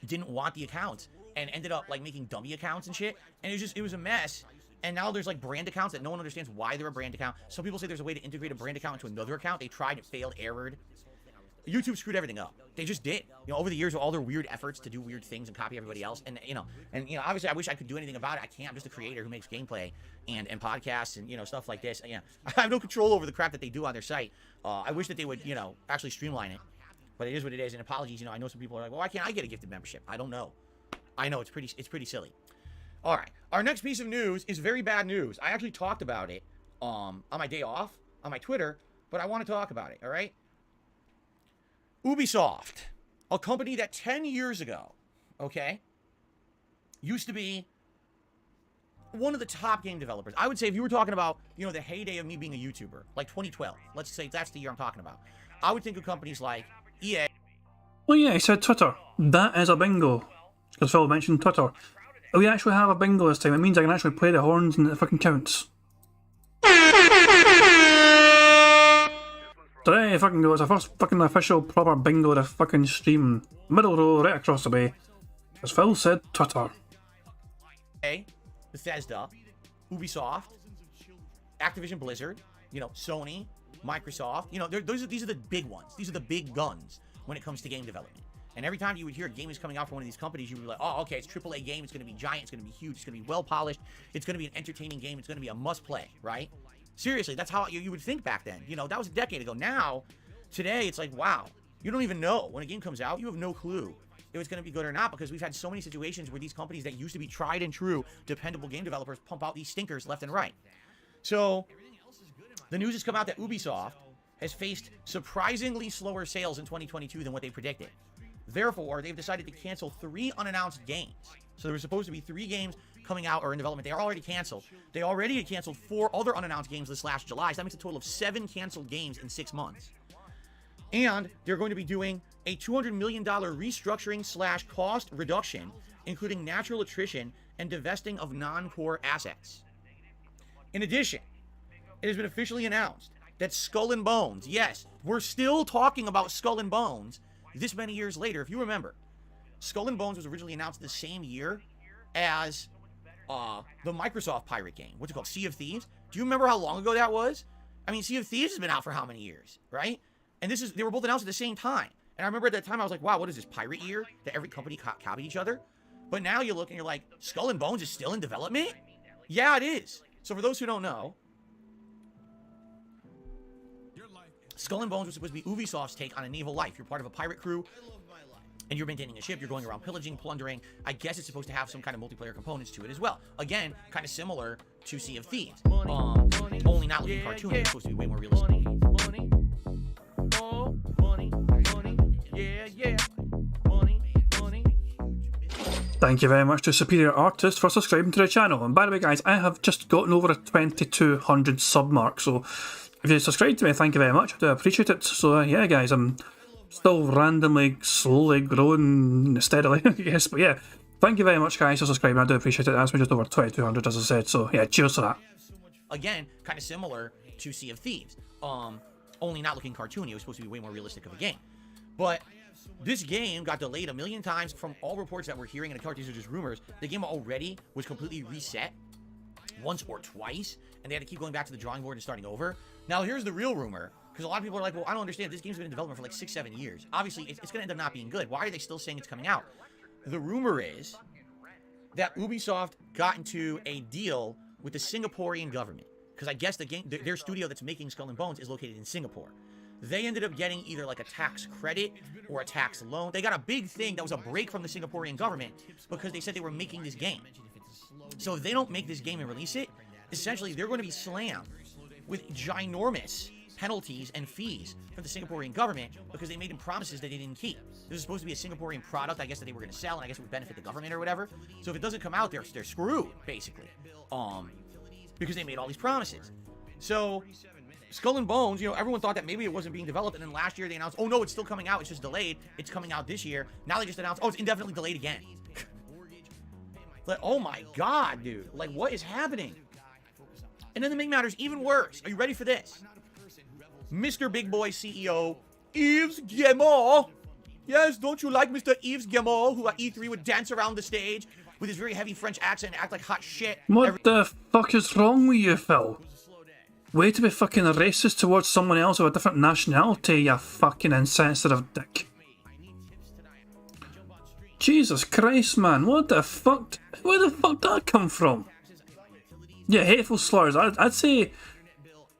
didn't want the accounts and ended up like making dummy accounts and shit. And it was a mess. And now there's like brand accounts that no one understands why they're a brand account. Some people say there's a way to integrate a brand account into another account. They tried, it failed, errored. YouTube screwed everything up. They just did. You know, over the years, with all their weird efforts to do weird things and copy everybody else, and obviously, I wish I could do anything about it. I can't. I'm just a creator who makes gameplay and podcasts and stuff like this. And, I have no control over the crap that they do on their site. I wish that they would actually streamline it, but it is what it is. And apologies. I know some people are like, well, why can't I get a gifted membership? I don't know. I know it's pretty silly. All right, our next piece of news is very bad news. I actually talked about it on my day off on my Twitter, but I want to talk about it. All right. Ubisoft, a company that 10 years ago, okay, used to be one of the top game developers. I would say if you were talking about, the heyday of me being a YouTuber, like 2012, let's say that's the year I'm talking about, I would think of companies like EA. Oh yeah, he said Twitter. That is a bingo. Because Phil mentioned Twitter. We actually have a bingo this time. It means I can actually play the horns and it fucking counts. Today fucking goes the first fucking official proper bingo of the fucking stream. Middle row right across the bay. As Phil said, Twitter. Bethesda, Ubisoft, Activision Blizzard, Sony, Microsoft, these are the big ones. These are the big guns when it comes to game development. And every time you would hear a game is coming out from one of these companies, you would be like, oh, okay, it's a AAA game, it's going to be giant, it's going to be huge, it's going to be well polished, it's going to be an entertaining game, it's going to be a must play, right? Seriously, that's how you would think back then. That was a decade ago. Now, today, it's like, wow, you don't even know. When a game comes out, you have no clue if it's going to be good or not, because we've had so many situations where these companies that used to be tried and true, dependable game developers pump out these stinkers left and right. So, the news has come out that Ubisoft has faced surprisingly slower sales in 2022 than what they predicted. Therefore, they've decided to cancel 3 unannounced games. So there were supposed to be 3 games coming out or in development. They are already canceled. They already had canceled 4 other unannounced games this last July. So that makes a total of 7 canceled games in 6 months. And they're going to be doing a $200 million restructuring / cost reduction, including natural attrition and divesting of non-core assets. In addition, it has been officially announced that Skull and Bones, yes, we're still talking about Skull and Bones this many years later. If you remember, Skull and Bones was originally announced the same year as the Microsoft pirate game. What's it called? Sea of Thieves? Do you remember how long ago that was? I mean, Sea of Thieves has been out for how many years, right? And they were both announced at the same time. And I remember at that time, I was like, wow, what is this, pirate year? That every company copied each other? But now you look and you're like, Skull and Bones is still in development? Yeah, it is. So for those who don't know, Skull and Bones was supposed to be Ubisoft's take on a naval life. You're part of a pirate crew, and you're maintaining a ship. You're going around pillaging, plundering. I guess it's supposed to have some kind of multiplayer components to it as well. Again, kind of similar to Sea of Thieves. Only not looking cartoony. It's supposed to be way more realistic. Thank you very much to Superior Artist for subscribing to the channel. And by the way, guys, I have just gotten over a 2200 sub mark. So if you subscribe to me, thank you very much. I do appreciate it. So yeah, guys, I'm still randomly, slowly growing steadily, I guess. But yeah, thank you very much, guys, for subscribing. I do appreciate it. That's me just over 2200, as I said. So yeah, cheers to that. Again, kind of similar to Sea of Thieves. Only not looking cartoony. It was supposed to be way more realistic of a game. But this game got delayed a million times from all reports that we're hearing, and these are just rumors. The game already was completely reset once or twice, and they had to keep going back to the drawing board and starting over. Now, here's the real rumor, because a lot of people are like, well, I don't understand. This game's been in development for like 6-7 years. Obviously, it's going to end up not being good. Why are they still saying it's coming out? The rumor is that Ubisoft got into a deal with the Singaporean government, because I guess their studio that's making Skull and Bones is located in Singapore. They ended up getting either like a tax credit or a tax loan. They got a big thing that was a break from the Singaporean government because they said they were making this game. So if they don't make this game and release it, essentially they're going to be slammed with ginormous penalties and fees from the Singaporean government because they made them promises that they didn't keep. This was supposed to be a Singaporean product, I guess, that they were going to sell, and I guess it would benefit the government or whatever. So if it doesn't come out, they're screwed, basically, because they made all these promises. So Skull and Bones, you know, everyone thought that maybe it wasn't being developed, and then last year they announced, oh no, it's still coming out, it's just delayed. It's coming out this year. Now they just announced, oh, it's indefinitely delayed again. Like, oh my god, dude. Like, what is happening? And then to make matters even worse, are you ready for this? Mr. Big Boy CEO, Yves Guillemot. Yes, don't you like Mr. Yves Guillemot, who at E3 would dance around the stage with his very heavy French accent and act like hot shit? What the fuck is wrong with you, Phil? Way to be fucking racist towards someone else of a different nationality, you fucking insensitive dick. Jesus Christ, man, what the fuck? Where the fuck did that come from? Yeah, hateful slurs. I'd say...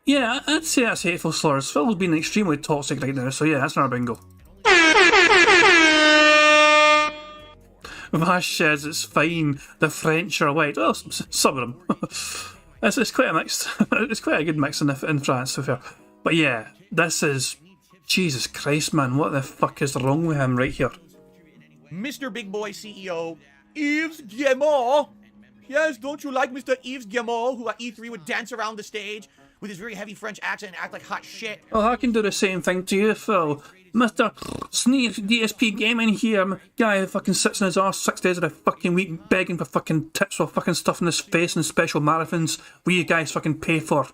Yeah, I'd say that's hateful slurs. Phil's being extremely toxic right now, so yeah, that's not a bingo. Vash says it's fine, the French are white. Well, some of them. It's quite a mix. It's quite a good mix in France, to be fair. But yeah, this is... Jesus Christ, man, what the fuck is wrong with him right here? Mr. Big Boy CEO, Yves Guillemot. Yes, don't you like Mr. Yves Guillemot, who at E3 would dance around the stage with his very heavy French accent and act like hot shit? Well, I can do the same thing to you, Phil. Mr. Sneak DSP Gaming here, guy who fucking sits in his arse 6 days of the fucking week begging for fucking tips for fucking stuff in his face and special marathons where you guys fucking pay for.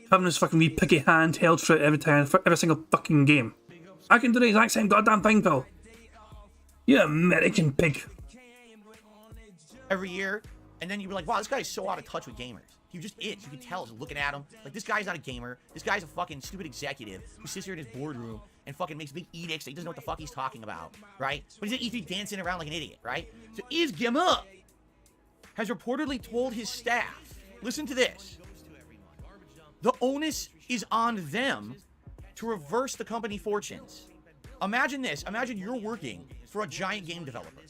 Having his fucking wee piggy hand held for it every time, for every single fucking game. I can do the exact same goddamn thing, Phil. You American pig. Every year, and then you'd be like, wow, this guy's so out of touch with gamers. He just is. You can tell, just looking at him. Like, this guy's not a gamer. This guy's a fucking stupid executive who sits here in his boardroom and fucking makes big edicts that he doesn't know what the fuck he's talking about, right? But he's at E3 dancing around like an idiot, right? So Yves Guillemot has reportedly told his staff, listen to this, the onus is on them to reverse the company fortunes. Imagine this. Imagine you're working for a giant game developer.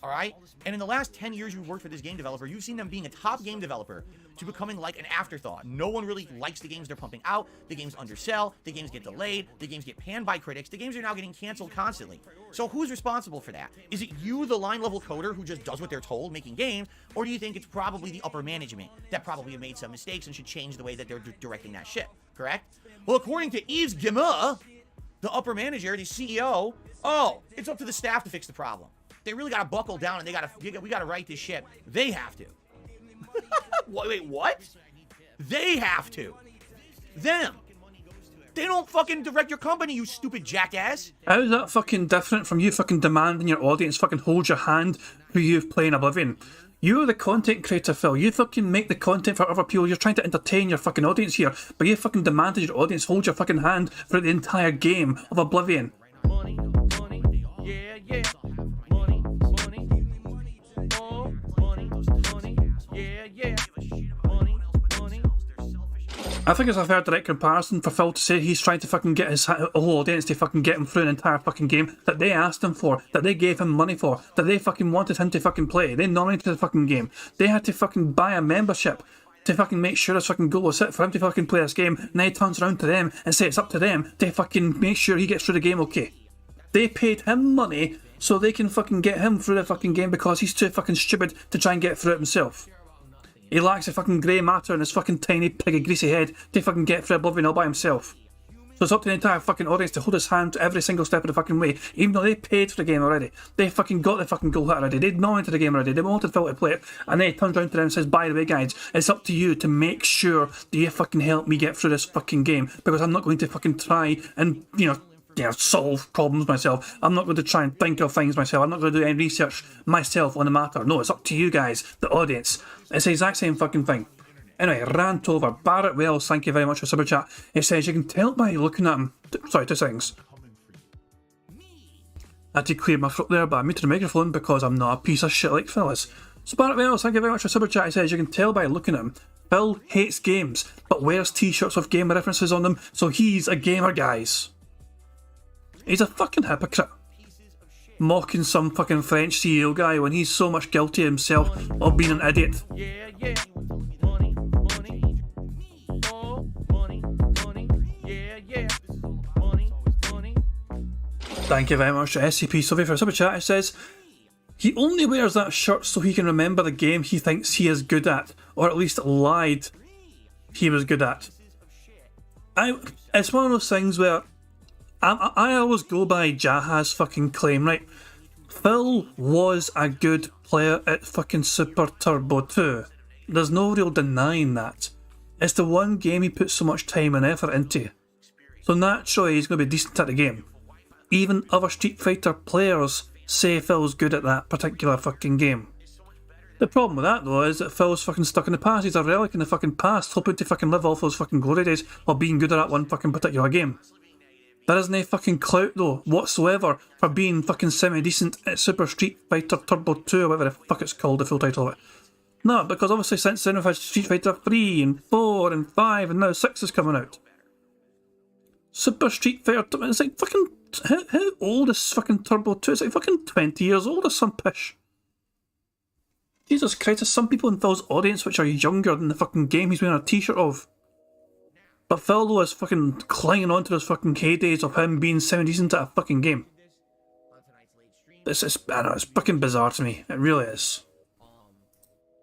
All right? And in the last 10 years you've worked for this game developer, you've seen them being a top game developer to becoming like an afterthought. No one really likes the games they're pumping out. The games undersell. The games get delayed. The games get panned by critics. The games are now getting canceled constantly. So who's responsible for that? Is it you, the line-level coder, who just does what they're told, making games? Or do you think it's probably the upper management that probably have made some mistakes and should change the way that they're directing that ship? Correct? Well, according to Yves Guillemot, the upper manager, the CEO, oh, it's up to the staff to fix the problem. They really got to buckle down and we got to right this ship. They have to. Wait, what? They have to. Them. They don't fucking direct your company, you stupid jackass. How is that fucking different from you fucking demanding your audience fucking hold your hand who you've playing Oblivion? You're the content creator, Phil. You fucking make the content for other people. You're trying to entertain your fucking audience here, but you fucking demanded your audience hold your fucking hand for the entire game of Oblivion. Money, yeah, yeah. I think it's a fair direct comparison for Phil to say he's trying to fucking get his whole audience to fucking get him through an entire fucking game that they asked him for, that they gave him money for, that they fucking wanted him to fucking play. They nominated the fucking game. They had to fucking buy a membership to fucking make sure his fucking goal was set for him to fucking play this game, and then he turns around to them and says it's up to them to fucking make sure he gets through the game okay. They paid him money so they can fucking get him through the fucking game because he's too fucking stupid to try and get through it himself. He lacks a fucking grey matter in his fucking tiny, piggy, greasy head to fucking get through Oblivion all by himself. So it's up to the entire fucking audience to hold his hand every single step of the fucking way, even though they paid for the game already. They fucking got the fucking goal hit already. They'd nominated the game already. They wanted Phil to play it. And then he turns around to them and says, by the way guys, it's up to you to make sure that you fucking help me get through this fucking game, because I'm not going to fucking try and, solve problems myself. I'm not going to try and think of things myself. I'm not going to do any research myself on the matter. No, it's up to you guys, the audience. It's the exact same fucking thing. Anyway, rant over. Barrett Wells, thank you very much for super chat. He says you can tell by looking at him. Sorry, 2 seconds. I had to clear my throat there, but I muted the microphone because I'm not a piece of shit like Phil is. So Barrett Wells, thank you very much for super chat. He says you can tell by looking at him. Phil hates games, but wears t-shirts with game references on them, so he's a gamer, guys. He's a fucking hypocrite. Mocking some fucking French CEO guy when he's so much guilty himself of being an idiot. Thank you very much to SCP Sylvie for super chat. It says, he only wears that shirt so he can remember the game he thinks he is good at, or at least lied he was good at. It's one of those things where I always go by Jaha's fucking claim, right? Phil was a good player at fucking Super Turbo 2. There's no real denying that. It's the one game he put so much time and effort into. So naturally he's going to be decent at the game. Even other Street Fighter players say Phil's good at that particular fucking game. The problem with that though is that Phil's fucking stuck in the past. He's a relic in the fucking past, hoping to fucking live off those fucking glory days while being good at that one fucking particular game. There isn't any fucking clout though, whatsoever, for being fucking semi-decent at Super Street Fighter Turbo 2 or whatever the fuck it's called, the full title of it. No, because obviously since then we've had Street Fighter 3 and 4 and 5 and now 6 is coming out. Super Street Fighter, it's like fucking, how old is fucking Turbo 2? It's like fucking 20 years old or some pish. Jesus Christ, there's some people in Phil's audience which are younger than the fucking game he's wearing a t-shirt of. But Phil though is fucking clinging on to those fucking heydays of him being semi-decent at a fucking game. I don't know, it's fucking bizarre to me. It really is.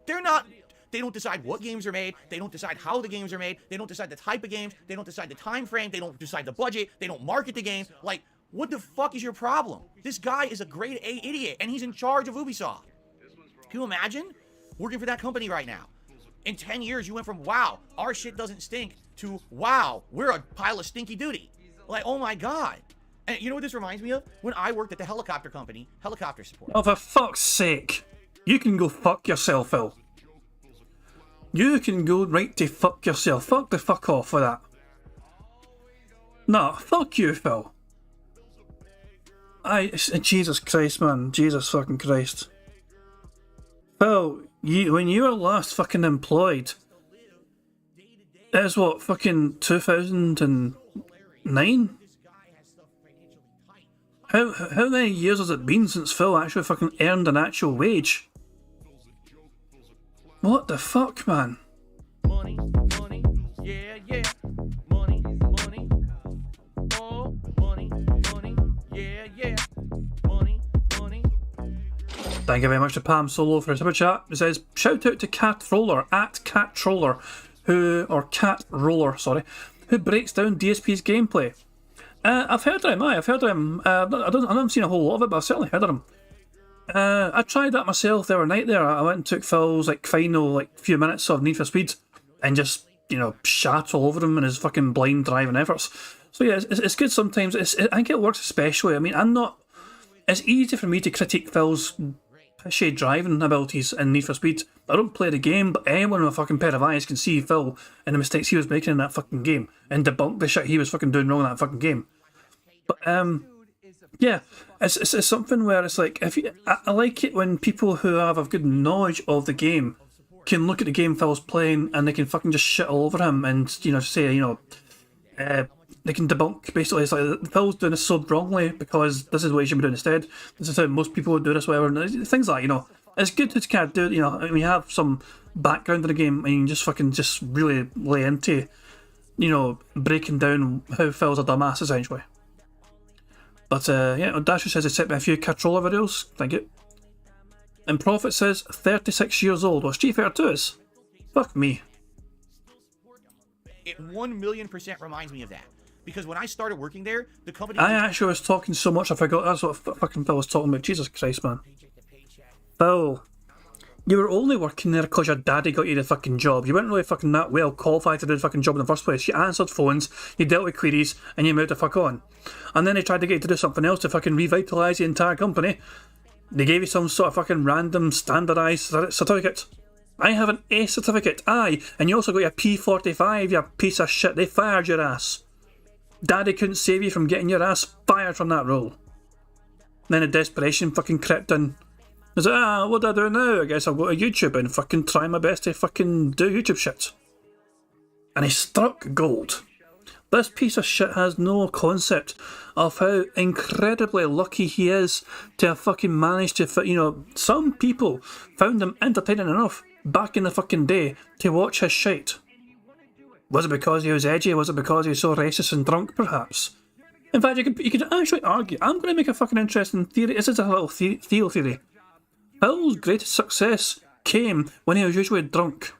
They don't decide what games are made, they don't decide how the games are made, they don't decide the type of games, they don't decide the time frame, they don't decide the budget, they don't market the game. Like, what the fuck is your problem? This guy is a grade A idiot, and he's in charge of Ubisoft. Can you imagine working for that company right now? In 10 years, you went from, wow, our shit doesn't stink, to, wow, we're a pile of stinky duty. Like, oh my god. And you know what this reminds me of? When I worked at the helicopter company, helicopter support. Oh, for fuck's sake. You can go fuck yourself, Phil. You can go right to fuck yourself. Fuck the fuck off with that. Nah, fuck you, Phil. Jesus Christ, man. Jesus fucking Christ. Phil, when you were last fucking employed, it was what, fucking 2009? How many years has it been since Phil actually fucking earned an actual wage? What the fuck, man? Money, money, yeah, yeah. Money, money, oh, money, money, yeah, yeah. Money, money. Thank you very much to Pam Solo for his super chat. It says, shout out to Cat Roller, at Cat Troller, who breaks down DSP's gameplay. I've heard of him, I've heard of him. I haven't seen a whole lot of it, but I've certainly heard of him. I tried that myself the other night there. I went and took Phil's final few minutes of Need for Speed and just, shat all over him in his fucking blind driving efforts. So yeah, it's good sometimes. I think it works especially. I mean, it's easy for me to critique Phil's pishy driving abilities in Need for Speed. I don't play the game, but anyone with a fucking pair of eyes can see Phil and the mistakes he was making in that fucking game and debunk the shit he was fucking doing wrong in that fucking game. But yeah, it's something where it's like, I like it when people who have a good knowledge of the game can look at the game Phil's playing and they can fucking just shit all over him and, you know, say, you know, they can debunk, basically, it's like, Phil's doing this so wrongly because this is what he should be doing instead. This is how most people would do this, whatever, and things like, you know, it's good to kind of do, you know, when you have some background in the game and you can just fucking just really lay into, you know, breaking down how Phil's a dumbass, essentially. But, yeah, Dasher says he sent me a few controller videos, thank you. And Prophet says, 36 years old. Well, Street Fighter 2 is. Fuck me. It 1,000,000% reminds me of that. Because when I started working there, the company... I actually was talking so much I forgot that's what fucking Phil was talking about. Jesus Christ, man. Phil, you were only working there because your daddy got you the fucking job. You weren't really fucking that well qualified to do the fucking job in the first place. You answered phones, you dealt with queries, and you moved the fuck on. And then they tried to get you to do something else to fucking revitalise the entire company. They gave you some sort of fucking random standardised certificate. I have an A certificate, aye, and you also got your P45, you piece of shit. They fired your ass. Daddy couldn't save you from getting your ass fired from that role. Then a desperation fucking crept in. I was like, what do I do now? I guess I'll go to YouTube and fucking try my best to fucking do YouTube shit. And he struck gold. This piece of shit has no concept of how incredibly lucky he is to have fucking managed to, you know, some people found him entertaining enough back in the fucking day to watch his shit. Was it because he was edgy? Was it because he was so racist and drunk, perhaps? In fact, you could actually argue. I'm going to make a fucking interesting theory. This is a little Theo theory. Phil's greatest success came when he was usually drunk.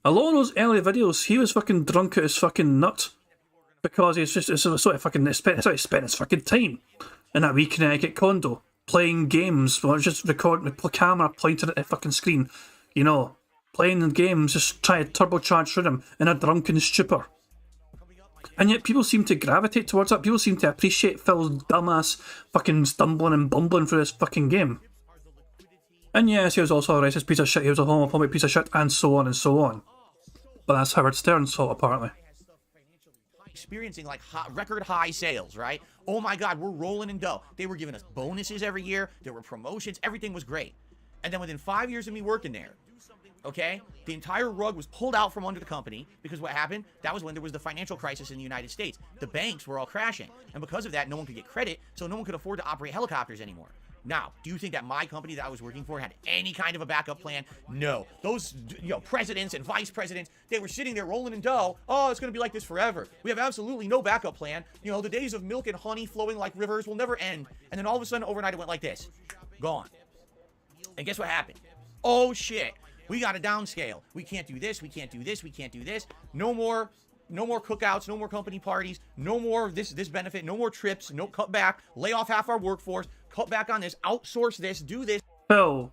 A lot of those early videos, he was fucking drunk at his fucking nut. Because he's just sort of fucking spent his fucking time in that wee Connecticut condo, playing games, or just recording with the camera pointing at the fucking screen, you know, playing the games, just trying to turbocharge through them in a drunken stupor. And yet people seem to gravitate towards that. People seem to appreciate Phil's dumbass fucking stumbling and bumbling through this fucking game. And yes, he was also a racist piece of shit, he was a homophobic piece of shit, and so on and so on. But that's Howard Stern's fault, apparently. Experiencing like record high sales, right? Oh my god, we're rolling in dough. They were giving us bonuses every year, there were promotions, everything was great. And then within 5 years of me working there, okay, the entire rug was pulled out from under the company because what happened? That was when there was the financial crisis in the United States. The banks were all crashing, and because of that, no one could get credit, so no one could afford to operate helicopters anymore. Now, do you think that my company that I was working for had any kind of a backup plan? No. Those, you know, presidents and vice presidents, they were sitting there rolling in dough. Oh, it's going to be like this forever. We have absolutely no backup plan. You know, the days of milk and honey flowing like rivers will never end. And then all of a sudden, overnight, it went like this. Gone. And guess what happened? Oh, shit. We got to downscale. We can't do this. We can't do this. We can't do this. No more cookouts, no more company parties, no more this benefit, no more trips, no cut back, lay off half our workforce, cut back on this, outsource this, do this. Phil,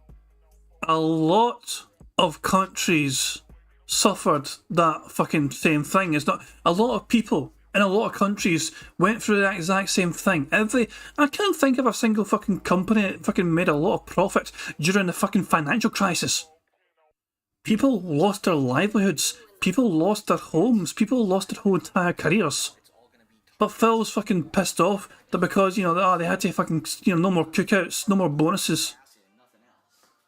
a lot of countries suffered that fucking same thing. It's not a lot of people in a lot of countries went through that exact same thing. I can't think of a single fucking company that fucking made a lot of profit during the fucking financial crisis. People lost their livelihoods. People lost their homes. People lost their whole entire careers. But Phil's fucking pissed off that because, you know, they had to fucking, you know, no more cookouts, no more bonuses.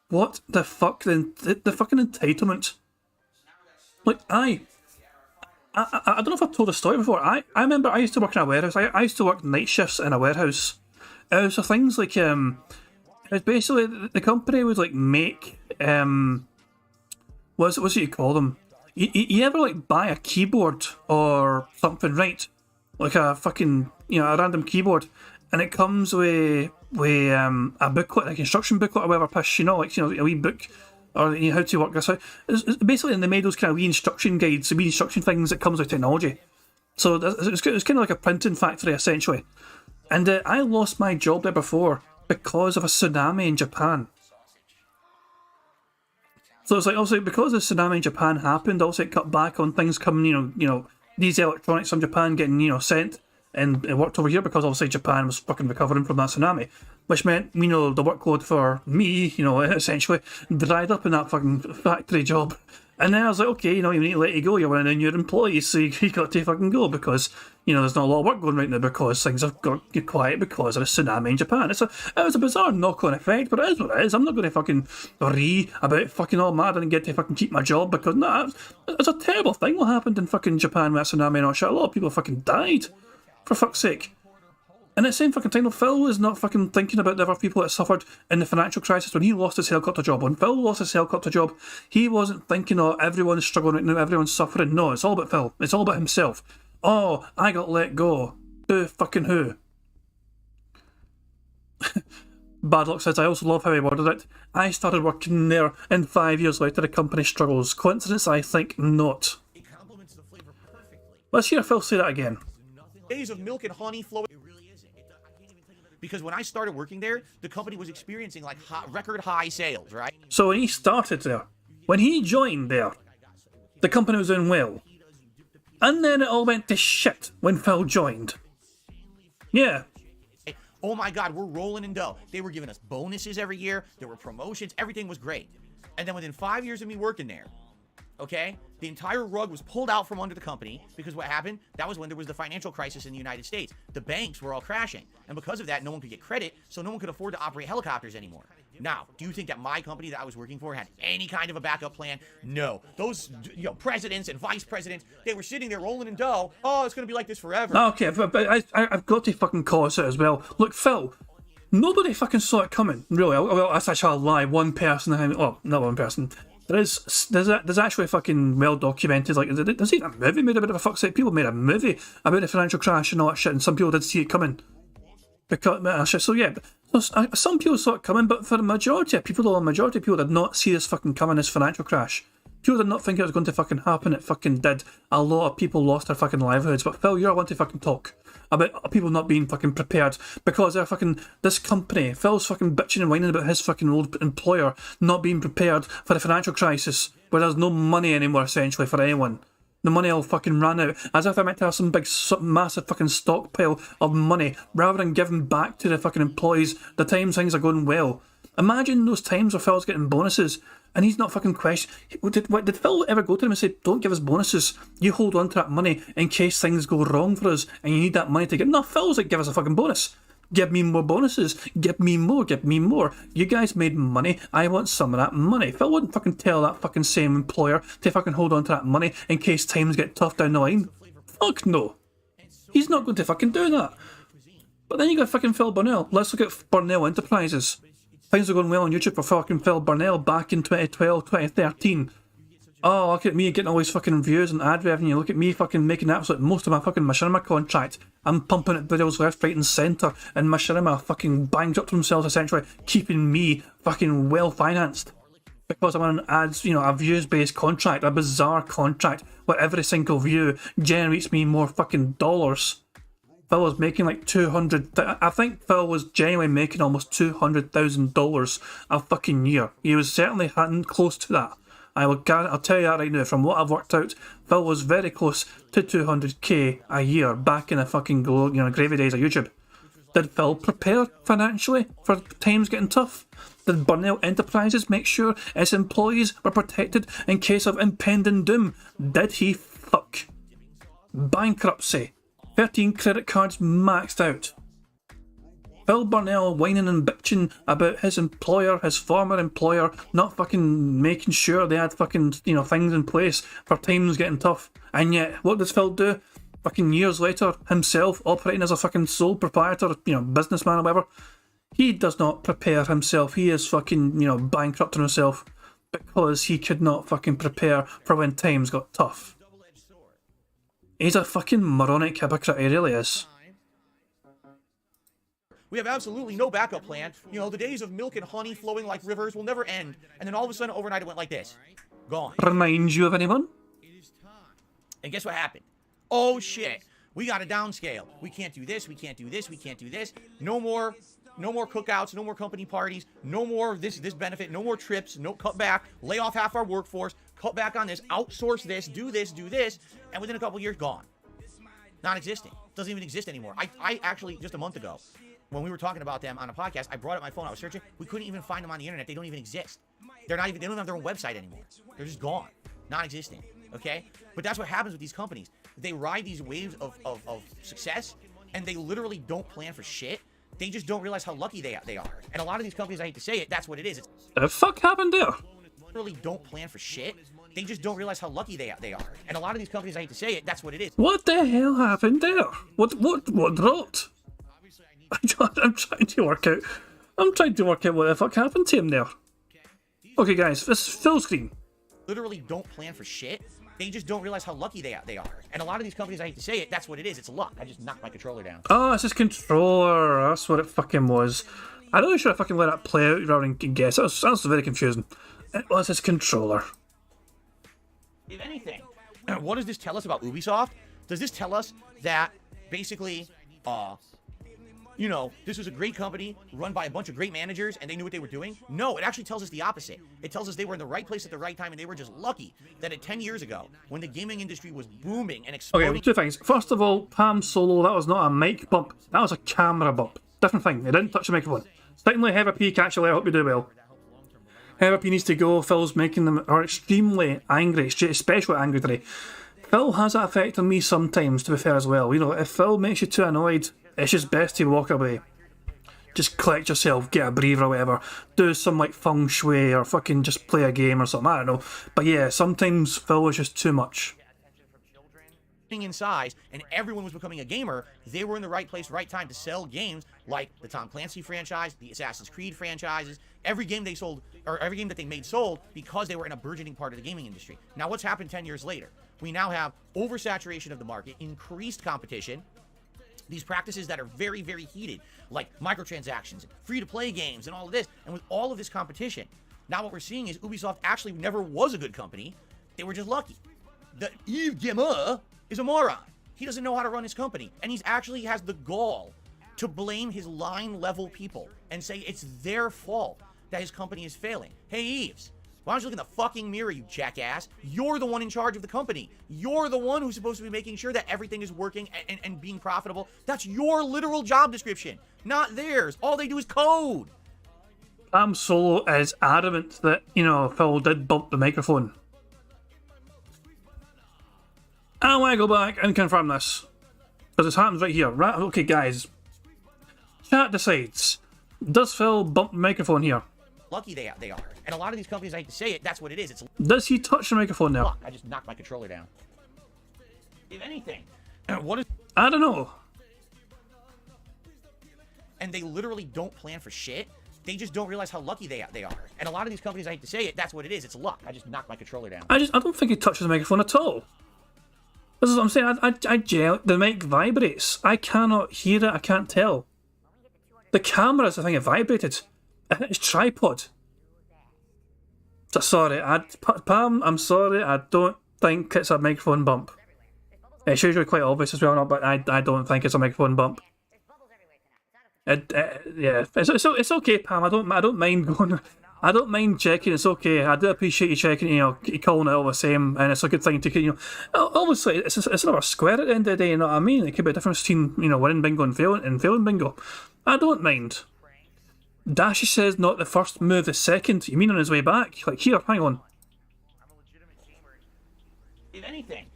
What the fuck? The fucking entitlement. Like, I don't know if I've told a story before. I remember I used to work in a warehouse. I used to work night shifts in a warehouse. So things like, it was basically, the company would like make, what's it you call them? You ever like buy a keyboard or something, right? Like a fucking, you know, a random keyboard, and it comes with a booklet, like instruction booklet or whatever pish, you know, like, you know, a wee book, or you know, how to work this out. It's basically, and they made those kind of wee instruction guides, the wee instruction things that comes with technology. So it's kind of like a printing factory essentially. And I lost my job there before because of a tsunami in Japan. So it's like, obviously, because the tsunami in Japan happened, also it cut back on things coming, you know, these electronics from Japan getting, you know, sent and it worked over here because obviously Japan was fucking recovering from that tsunami, which meant, you know, the workload for me, you know, essentially dried up in that fucking factory job. And then I was like, okay, you need to let you go. You're one of the new employees, so you got to fucking go because, there's not a lot of work going right now because things have got quiet because of the tsunami in Japan. It was a bizarre knock-on effect, but it is what it is. I'm not going to fucking about fucking all mad and get to fucking keep my job because, it's a terrible thing what happened in fucking Japan with that tsunami and all shit. A lot of people fucking died, for fuck's sake. And at the same fucking time, Phil is not fucking thinking about the other people that suffered in the financial crisis when he lost his helicopter job. When Phil lost his helicopter job, he wasn't thinking, oh, everyone's struggling right now, everyone's suffering. No, it's all about Phil. It's all about himself. Oh, I got let go. Who fucking who? Bad Luck says, I also love how he worded it. I started working there, and 5 years later the company struggles. Coincidence? I think not. Let's hear Phil say that again. Days of milk and honey flowing. Because when I started working there, the company was experiencing like record high sales, right? So when he started there, when he joined there, the company was doing well. And then it all went to shit when Phil joined. Yeah. Oh my God, we're rolling in dough. They were giving us bonuses every year. There were promotions. Everything was great. And then within 5 years of me working there, okay, the entire rug was pulled out from under the company because what happened, that was when there was the financial crisis in the United States. The banks were all crashing. And because of that, no one could get credit, so no one could afford to operate helicopters anymore. Now, do you think that my company that I was working for had any kind of a backup plan? No. Those, presidents and vice presidents, they were sitting there rolling in dough. Oh, it's going to be like this forever. Okay, but I've got to fucking call us out as well. Look, Phil, nobody fucking saw it coming, really. Well, that's actually a lie. One person, oh, not one person. There's actually fucking well documented, like, there's even a movie made about it, for fuck's sake. People made a movie about the financial crash and all that shit, and some people did see it coming. So yeah, some people saw it coming, but for the majority of people did not see this fucking coming, this financial crash. People did not think it was going to fucking happen, it fucking did. A lot of people lost their fucking livelihoods, but Phil, you're one to fucking talk about people not being fucking prepared because they're fucking, this company, Phil's fucking bitching and whining about his fucking old employer not being prepared for the financial crisis where there's no money anymore essentially for anyone. The money all fucking ran out, as if I meant to have some big massive fucking stockpile of money rather than giving back to the fucking employees the times things are going well. Imagine those times where Phil's getting bonuses and he's not fucking questioning. Did Phil ever go to him and say, don't give us bonuses, you hold on to that money in case things go wrong for us and you need that money to get... No, Phil's like, give us a fucking bonus. Give me more bonuses. Give me more. You guys made money. I want some of that money. Phil wouldn't fucking tell that fucking same employer to fucking hold on to that money in case times get tough down the line. Fuck no. He's not going to fucking do that. But then you got fucking Phil Burnell. Let's look at Burnell Enterprises. Things are going well on YouTube for fucking Phil Burnell back in 2012, 2013. Oh, look at me getting all these fucking views and ad revenue. Look at me fucking making absolute most of my fucking Machinima contract. I'm pumping at videos left, right and centre. And Machinima fucking bangs up to themselves essentially, keeping me fucking well financed. Because I'm on ads, a views-based contract, a bizarre contract where every single view generates me more fucking dollars. Phil was making like I think Phil was genuinely making almost $200,000 a fucking year. He was certainly hitting close to that. I'll tell you that right now, from what I've worked out, Phil was very close to 200k a year back in the fucking gravy days of YouTube. Did Phil prepare financially for times getting tough? Did Burnell Enterprises make sure its employees were protected in case of impending doom? Did he fuck? Bankruptcy. 13 credit cards maxed out. Phil Burnell whining and bitching about his employer, his former employer, not fucking making sure they had fucking, things in place for times getting tough. And yet, what does Phil do? Fucking years later, himself operating as a fucking sole proprietor, businessman or whatever. He does not prepare himself. He is fucking, bankrupting himself because he could not fucking prepare for when times got tough. He's a fucking moronic hypocrite, he really is. We have absolutely no backup plan. The days of milk and honey flowing like rivers will never end. And then all of a sudden, overnight, it went like this. Gone. Reminds you of anyone? And guess what happened? Oh, shit. We got to downscale. We can't do this. We can't do this. We can't do this. No more cookouts. No more company parties. No more this benefit. No more trips. No cut back. Lay off half our workforce. Cut back on this. Outsource this. Do this. Do this. And within a couple years, gone. Non-existent. Doesn't even exist anymore. I actually, just a month ago, when we were talking about them on a podcast, I brought up my phone. I was searching. We couldn't even find them on the internet. They don't even exist. They don't even have their own website anymore. They're just gone. non-existent, okay? But that's what happens with these companies. They ride these waves of success, and they literally don't plan for shit. They just don't realize how lucky they are. And a lot of these companies, I hate to say it, that's what it is. It's The fuck happened there? literally don't plan for shit. They just don't realize how lucky they are. And a lot of these companies, I hate to say it, that's what it is. What the hell happened there? What dropped? I'm trying to work out. what the fuck happened to him there. Okay, guys, this is full screen. Literally don't plan for shit. They just don't realize how lucky they are. And a lot of these companies, I hate to say it, that's what it is. It's luck. I just knocked my controller down. Oh, it's his controller. That's what it fucking was. I really should have fucking let it play out rather than guess. That was very confusing. It was his controller. If anything, what does this tell us about Ubisoft? Does this tell us that basically, you know, this was a great company run by a bunch of great managers and they knew what they were doing? No, it actually tells us the opposite. It tells us they were in the right place at the right time and they were just lucky that at 10 years ago, when the gaming industry was booming and exploding... Okay, two things. First of all, Pam Solo, that was not a mic bump. That was a camera bump. Different thing. It didn't touch the microphone. Secondly, Heather Peak, actually, I hope you do well. Heather P needs to go. Phil's making them are extremely angry, especially angry today. Phil has that effect on me sometimes, to be fair as well. You know, if Phil makes you too annoyed, it's just best to walk away. Just collect yourself, get a breather or whatever, do some like feng shui or fucking just play a game or something, I don't know. But yeah, sometimes Phil was just too much. in size, and everyone was becoming a gamer. They were in the right place, right time to sell games like the Tom Clancy franchise, the Assassin's Creed franchises. Every game they sold, or every game that they made sold, because they were in a burgeoning part of the gaming industry. Now, what's happened 10 years later? We now have oversaturation of the market, increased competition, these practices that are very, very heated, like microtransactions, free-to-play games, and all of this. And with all of this competition, now what we're seeing is Ubisoft actually never was a good company. They were just lucky. The Yves Guillemot is a moron. He doesn't know how to run his company. And he's actually has the gall to blame his line-level people and say it's their fault that his company is failing. Hey, Yves, why don't you look in the fucking mirror, you jackass? You're the one in charge of the company. You're the one who's supposed to be making sure that everything is working and being profitable. That's your literal job description, not theirs. All they do is code. Pam Solo is adamant that, you know, Phil did bump the microphone. I want to go back and confirm this, because it happens right here. Right, okay, guys. Chat decides. Does Phil bump the microphone here? Lucky they are. And a lot of these companies, I hate to say it, that's what it is. It's Does he touch the microphone there? luck. I just knocked my controller down. If anything, what is... I don't know. And they literally don't plan for shit. They just don't realize how lucky they are. And a lot of these companies, I hate to say it, that's what it is. It's luck. I just knocked my controller down. I don't think he touches the microphone at all. This is what I'm saying. The mic vibrates. I cannot hear it. I can't tell. The camera is the thing it vibrated. It hit his tripod. So sorry, Pam, I'm sorry. I don't think it's a microphone bump. It's usually quite obvious as well, but I don't think it's a microphone bump. Yeah, it's okay, Pam. I don't mind going. I don't mind checking. It's okay. I do appreciate you checking. You know, calling it all the same, and it's a good thing to, you know. Obviously, it's not a square at the end of the day. You know what I mean? It could be a difference between, you know, winning bingo and failing bingo. I don't mind. Dashy says not the first move, the second. You mean on his way back? Like here, hang on. If anything,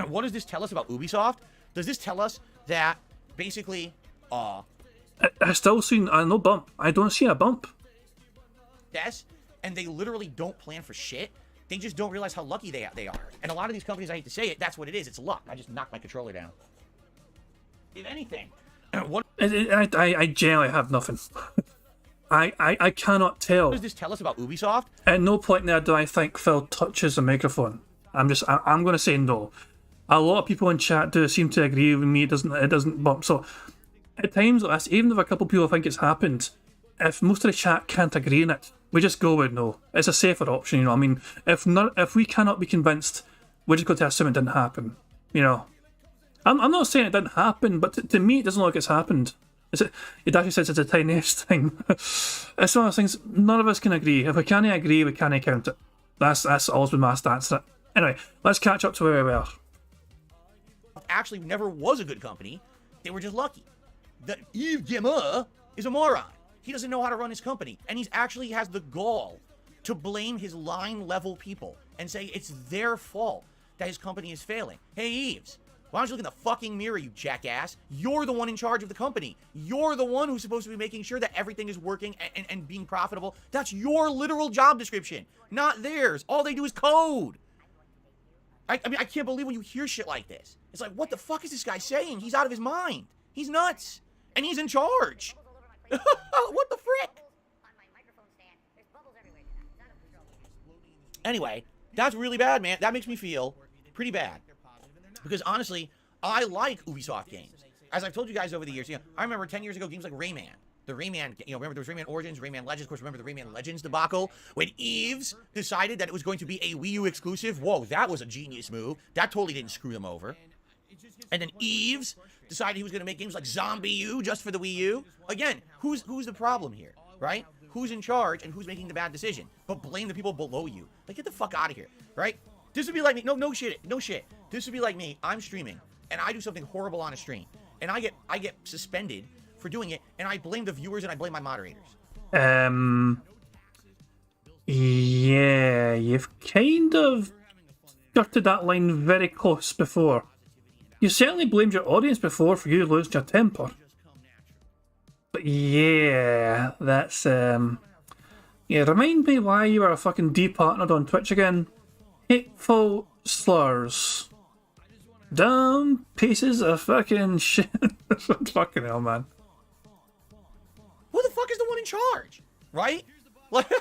what does this tell us about Ubisoft? Does this tell us that basically, I still seen no bump. I don't see a bump. yes, and they literally don't plan for shit. They just don't realize how lucky they are. And a lot of these companies, I hate to say it, that's what it is. It's luck. I just knocked my controller down. If anything, what... I generally have nothing. I cannot tell. What does this tell us about Ubisoft? At no point there do I think Phil touches the microphone. I'm going to say no. A lot of people in chat do seem to agree with me. It doesn't bump. So at times like this, even if a couple of people think it's happened, if most of the chat can't agree on it, we just go with no. It's a safer option, you know. I mean, if we cannot be convinced, we're just going to assume it didn't happen. You know, I'm not saying it didn't happen, but to me, it doesn't look like it's happened. It actually says it's the tiniest thing. It's one of those things. None of us can agree. If we can't agree, we can't count it. That's always been my stance. Anyway, let's catch up to where we were. Actually, never was a good company. They were just lucky. The Yves Guillemot is a moron. He doesn't know how to run his company, and he's actually has the gall to blame his line-level people and say it's their fault that his company is failing. Hey, Eves, why don't you look in the fucking mirror, you jackass? You're the one in charge of the company. You're the one who's supposed to be making sure that everything is working and being profitable. That's your literal job description, not theirs. All they do is code. I mean, I can't believe when you hear shit like this. It's like, what the fuck is this guy saying? He's out of his mind. He's nuts. And he's in charge. What the frick? Anyway, that's really bad, man. That makes me feel pretty bad. Because honestly, I like Ubisoft games. As I've told you guys over the years, I remember 10 years ago, games like Rayman. The Rayman, remember there was Rayman Origins, Rayman Legends. Of course, remember the Rayman Legends debacle? When Eves decided that it was going to be a Wii U exclusive. Whoa, that was a genius move. That totally didn't screw them over. And then Eves decided he was going to make games like Zombie U just for the Wii U. Again, who's the problem here, right? Who's in charge and who's making the bad decision? But blame the people below you. Like, get the fuck out of here, right? This would be like me. No shit. This would be like me. I'm streaming, and I do something horrible on a stream, and I get suspended for doing it, and I blame the viewers and I blame my moderators. Yeah, you've kind of skirted that line very close before. You certainly blamed your audience before for you losing your temper. But yeah, that's, yeah, remind me why you were a fucking departnered on Twitch again. Hateful slurs. Dumb pieces of fucking shit. Fucking hell, man. Who the fuck is the one in charge? Right? Like,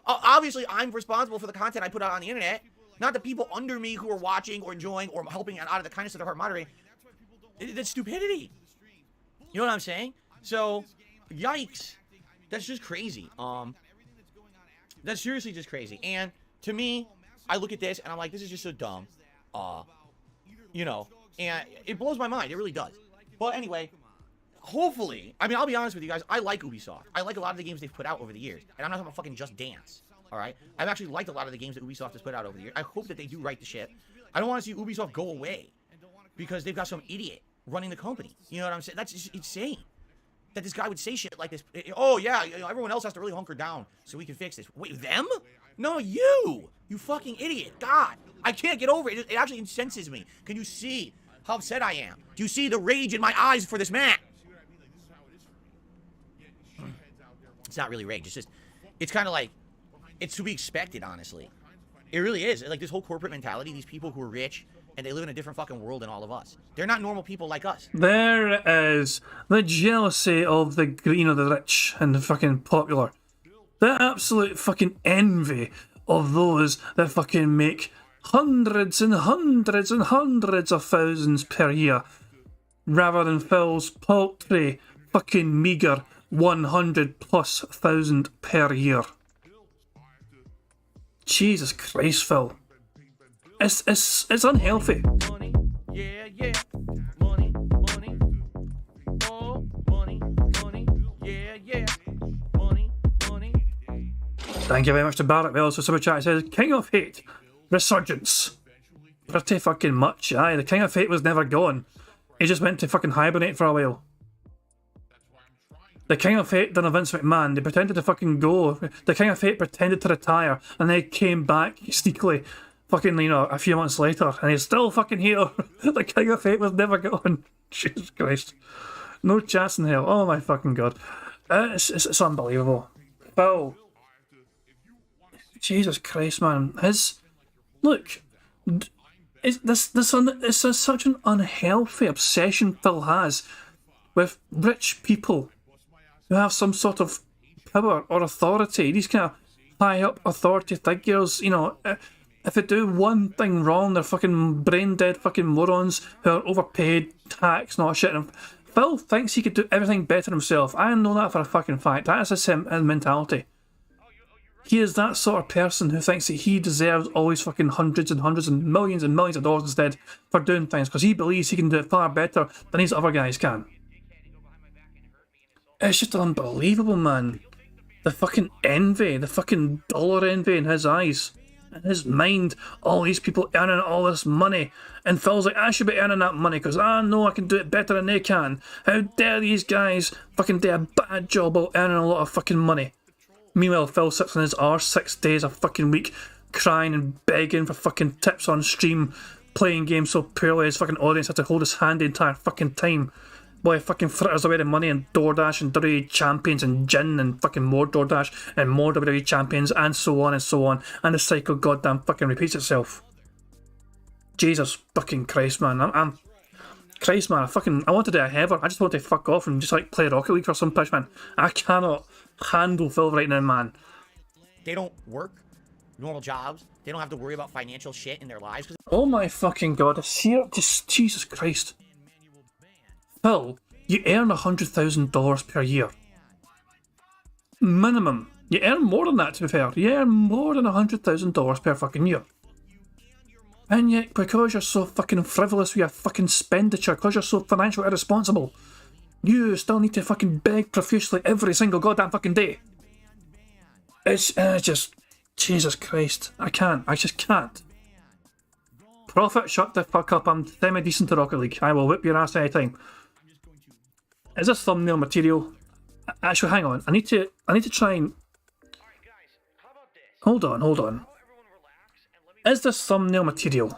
obviously, I'm responsible for the content I put out on the internet. Not the people under me who are watching or enjoying or helping out of the kindness of their heart moderating. That's stupidity. You know what I'm saying? So, yikes. That's just crazy. That's seriously just crazy. And to me, I look at this and I'm like, this is just so dumb. And it blows my mind. It really does. But anyway, hopefully, I mean, I'll be honest with you guys. I like Ubisoft. I like a lot of the games they've put out over the years. And I'm not talking about fucking Just Dance. All right? I've actually liked a lot of the games that Ubisoft has put out over the years. I hope that they do right the ship. I don't want to see Ubisoft go away because they've got some idiot running the company. You know what I'm saying? That's just insane. That this guy would say shit like this. Oh, yeah, everyone else has to really hunker down so we can fix this. Wait, them? No, you! You fucking idiot. God, I can't get over it. It actually incenses me. Can you see how upset I am? Do you see the rage in my eyes for this man? It's not really rage. It's just, it's kind of like, it's to be expected, honestly. It really is. Like, this whole corporate mentality, these people who are rich, and they live in a different fucking world than all of us. They're not normal people like us. There is the jealousy of the the rich and the fucking popular. The absolute fucking envy of those that fucking make hundreds and hundreds and hundreds of thousands per year, rather than Phil's paltry fucking meager 100,000+ per year. Jesus Christ, Phil. It's unhealthy. Money, yeah, yeah. Money, money. Oh, money, money. Yeah, yeah. Money, money. Thank you very much to Barrett Wells for Super Chat. It says, King of Hate, Resurgence. Pretty fucking much, aye. The King of Hate was never gone. He just went to fucking hibernate for a while. The King of Hate done a Vince McMahon. They pretended to fucking go. The King of Hate pretended to retire, and then came back sneakily, fucking, a few months later, and he's still fucking here. The King of Hate was never gone. Jesus Christ. No chance in hell. Oh my fucking god. It's unbelievable. Phil. Jesus Christ, man. Look. It's such an unhealthy obsession Phil has with rich people who have some sort of power or authority. These kind of high up authority figures, if they do one thing wrong, they're fucking brain dead fucking morons who are overpaid, taxed, and all that shit. And Phil thinks he could do everything better himself. I know that for a fucking fact. That is his mentality. He is that sort of person who thinks that he deserves all these fucking hundreds and hundreds and millions of dollars instead for doing things, because he believes he can do it far better than these other guys can. It's just unbelievable, man. The fucking envy, the fucking dollar envy in his eyes. In his mind, all these people earning all this money. And Phil's like, I should be earning that money because I know I can do it better than they can. How dare these guys fucking do a bad job of earning a lot of fucking money. Meanwhile, Phil sits on his arse 6 days a fucking week, crying and begging for fucking tips on stream, playing games so poorly his fucking audience had to hold his hand the entire fucking time. Boy, fucking fritters away the money and DoorDash and WWE Champions and gin and fucking more DoorDash and more WWE Champions and so on and so on. And the cycle goddamn fucking repeats itself. Jesus fucking Christ, man. Christ, man. I wanted to heaver. I just want to fuck off and just like play Rocket League for some pitch, man. I cannot handle Phil right now, man. They don't work normal jobs. They don't have to worry about financial shit in their lives. Oh my fucking god. It's here. Just Jesus Christ. Phil, you earn $100,000 per year. Minimum. You earn more than that, to be fair. You earn more than $100,000 per fucking year. And yet, because you're so fucking frivolous with your fucking expenditure, because you're so financially irresponsible, you still need to fucking beg profusely every single goddamn fucking day. It's just... Jesus Christ. I just can't. Profit, shut the fuck up. I'm semi-decent to Rocket League. I will whip your ass anytime. Is this thumbnail material? Actually, hang on. I need to try and... Hold on. Is this thumbnail material?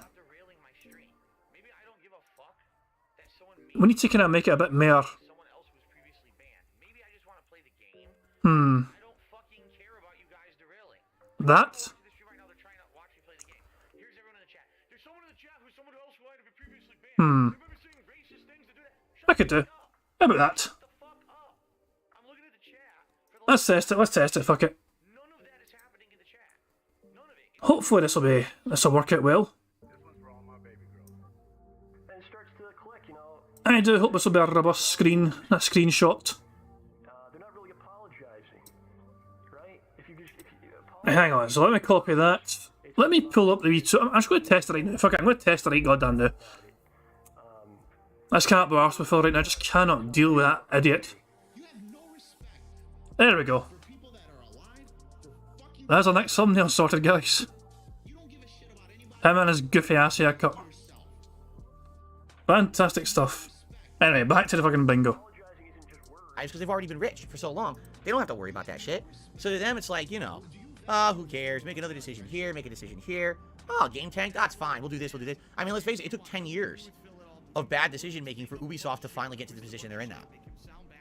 We need to kind of make it a bit more... That? I could do. How about that? Let's test it, fuck it. Hopefully this'll work out well. I do hope this will be a robust screenshot. Hang on, so let me copy that. Let me pull up the YouTube. I'm just going to test it right now. Fuck it, I'm going to test it right goddamn now. I just can't be arsed with Phil right now. I just cannot deal with that idiot. There we go. There's our next thumbnail sorted, guys. Him and his goofy ass haircut. Fantastic stuff. Anyway, back to the fucking bingo. Because they've already been rich for so long, they don't have to worry about that shit. So to them, it's like, you know, who cares? Make another decision here, make a decision here. Oh, game tank, that's fine. We'll do this, we'll do this. I mean, let's face it, it took 10 years of bad decision making for Ubisoft to finally get to the position they're in now.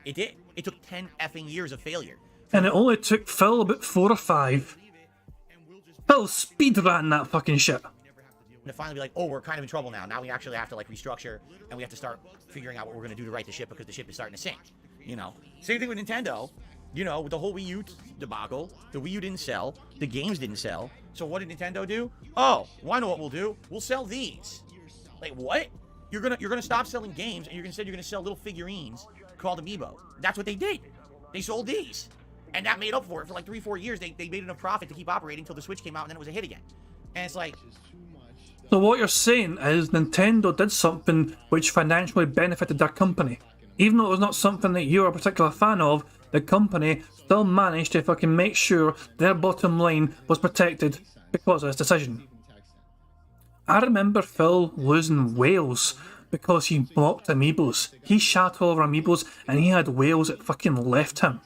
It did. It took 10 effing years of failure. And it only took Phil about 4 or 5. Phil speedran that fucking shit. To finally be like, oh, we're kind of in trouble now. Now we actually have to like restructure and we have to start figuring out what we're going to do to right the ship because the ship is starting to sink. You know, same thing with Nintendo. You know, with the whole Wii U debacle, the Wii U didn't sell, the games didn't sell. So what did Nintendo do? Oh, well, I know what we'll do. We'll sell these. Like what? You're gonna stop selling games and you're gonna sell little figurines called Amiibo. That's what they did. They sold these, and that made up for it for like 3-4 years. They made enough profit to keep operating until the Switch came out, and then it was a hit again. And it's like. So what you're saying is Nintendo did something which financially benefited their company. Even though it was not something that you're a particular fan of, the company still managed to fucking make sure their bottom line was protected because of this decision. I remember Phil losing whales because he blocked Amiibos. He shat all over Amiibos and he had whales that fucking left him.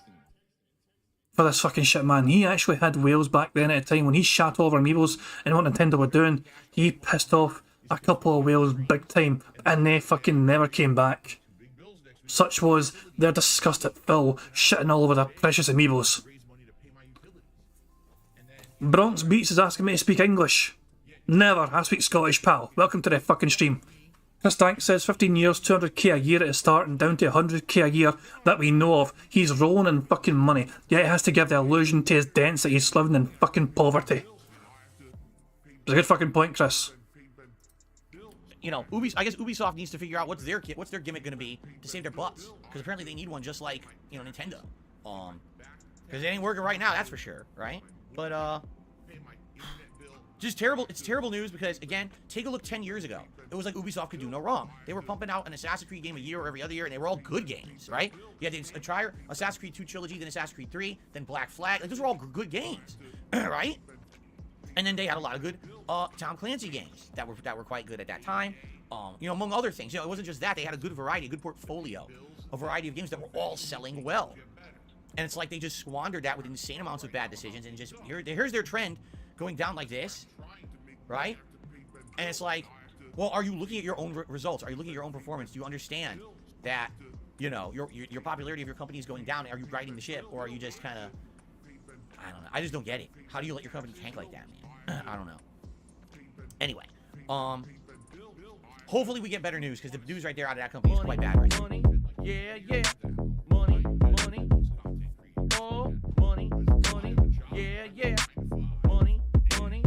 For this fucking shit, man. He actually had whales back then at a time when he shat all over Amiibos and what Nintendo were doing. He pissed off a couple of whales big time and they fucking never came back. Such was their disgust at Phil shitting all over their precious Amiibos. Bronx Beats is asking me to speak English. Never, I speak Scottish, pal. Welcome to the fucking stream. Chris Dank says 15 years, 200k a year at the start and down to 100k a year that we know of. He's rolling in fucking money, yet he has to give the illusion to his dents that he's living in fucking poverty. It's a good fucking point, Chris. You know, I guess Ubisoft needs to figure out what's their gimmick going to be to save their butts. Because apparently they need one just like, you know, Nintendo. Because it ain't working right now, that's for sure, right? But, just terrible. It's terrible news because, again, take a look 10 years ago. It was like Ubisoft could do no wrong. They were pumping out an Assassin's Creed game a year or every other year, and they were all good games, right? You had the Assassin's Creed 2 trilogy, then Assassin's Creed 3, then Black Flag. Like, those were all good games, right? And then they had a lot of good Tom Clancy games that were quite good at that time. You know, among other things. You know, it wasn't just that. They had a good variety, a good portfolio, a variety of games that were all selling well. And it's like they just squandered that with insane amounts of bad decisions, and just here's their trend going down like this, right? And it's like, well, are you looking at your own results? Are you looking at your own performance? Do you understand that, you know, your popularity of your company is going down? Are you riding the ship, or are you just kind of, I don't know. I just don't get it. How do you let your company tank like that, man? I don't know. Anyway, hopefully we get better news, because the news right there out of that company is quite bad right now. Money, yeah, yeah. Money, money. Oh, money, money. Yeah, yeah. Money, money.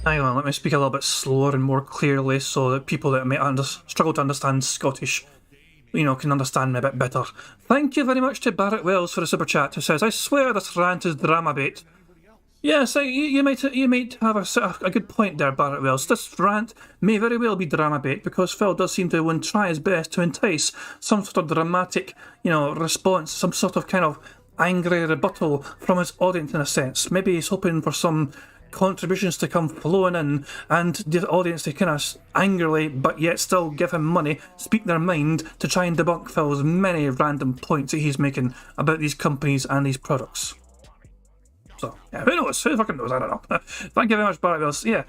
Hang on, let me speak a little bit slower and more clearly so that people that may struggle to understand Scottish, you know, can understand me a bit better. Thank you very much to Barrett Wells for the super chat, who says, I swear this rant is drama bait. Yes, you might have a good point there, Barrett Wells. This rant may very well be drama bait, because Phil does seem to try his best to entice some sort of dramatic, you know, response, some sort of kind of angry rebuttal from his audience in a sense. Maybe he's hoping for some contributions to come flowing in, and the audience to kind of angrily, but yet still give him money, speak their mind to try and debunk Phil's many random points that he's making about these companies and these products. So, yeah, who knows? Who fucking knows? I don't know. Thank you very much, Barry Wells. Yeah,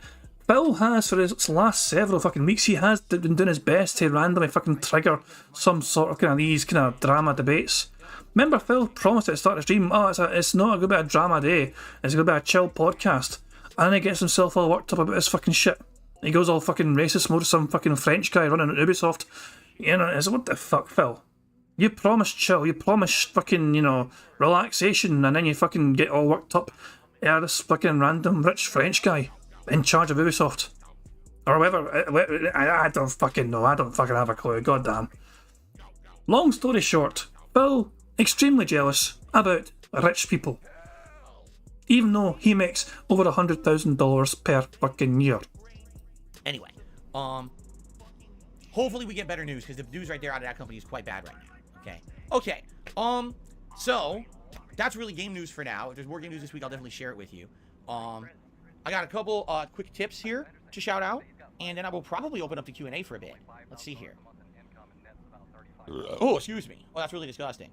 Phil has, for his last several fucking weeks, he has been doing his best to randomly fucking trigger some sort of kind of these kind of drama debates. Remember, Phil promised at the start of the stream, oh, it's not going to be a drama day, it's going to be a chill podcast. And then he gets himself all worked up about his fucking shit. He goes all fucking racist mode to some fucking French guy running at Ubisoft. You know, it's what the fuck, Phil? You promised chill, you promised fucking, you know, relaxation, and then you fucking get all worked up. Yeah, this fucking random rich French guy in charge of Ubisoft. Or whatever. I don't fucking know. I don't fucking have a clue. Goddamn. Long story short, Phil extremely jealous about rich people. Even though he makes over $100,000 per fucking year. Anyway, hopefully we get better news, because the news right there out of that company is quite bad right now. Okay. So that's really game news for now. If there's more game news this week, I'll definitely share it with you. I got a couple quick tips here to shout out, and then I will probably open up the Q&A for a bit. Let's see here. Oh, excuse me. Oh, that's really disgusting.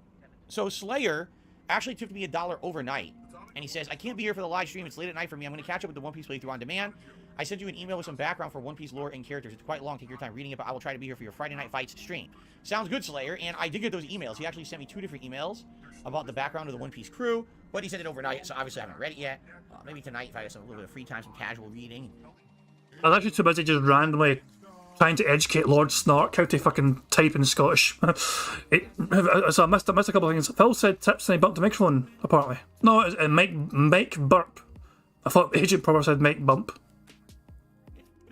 So Slayer actually took me $1 overnight, and he says, I can't be here for the live stream. It's late at night for me. I'm going to catch up with the One Piece playthrough on demand. I sent you an email with some background for One Piece lore and characters. It's quite long. Take your time reading it, but I will try to be here for your Friday Night Fights stream. Sounds good, Slayer. And I did get those emails. He actually sent me 2 different emails about the background of the One Piece crew, but he sent it overnight, so obviously I haven't read it yet. Maybe tonight, if I have a little bit of free time, some casual reading. I was actually too busy just randomly trying to educate Lord Snark how to fucking type in Scottish. So I missed a couple of things. Phil said tips and he bumped the microphone, apparently. No, it's Mike Burp. I thought Agent Proper said Mike Bump.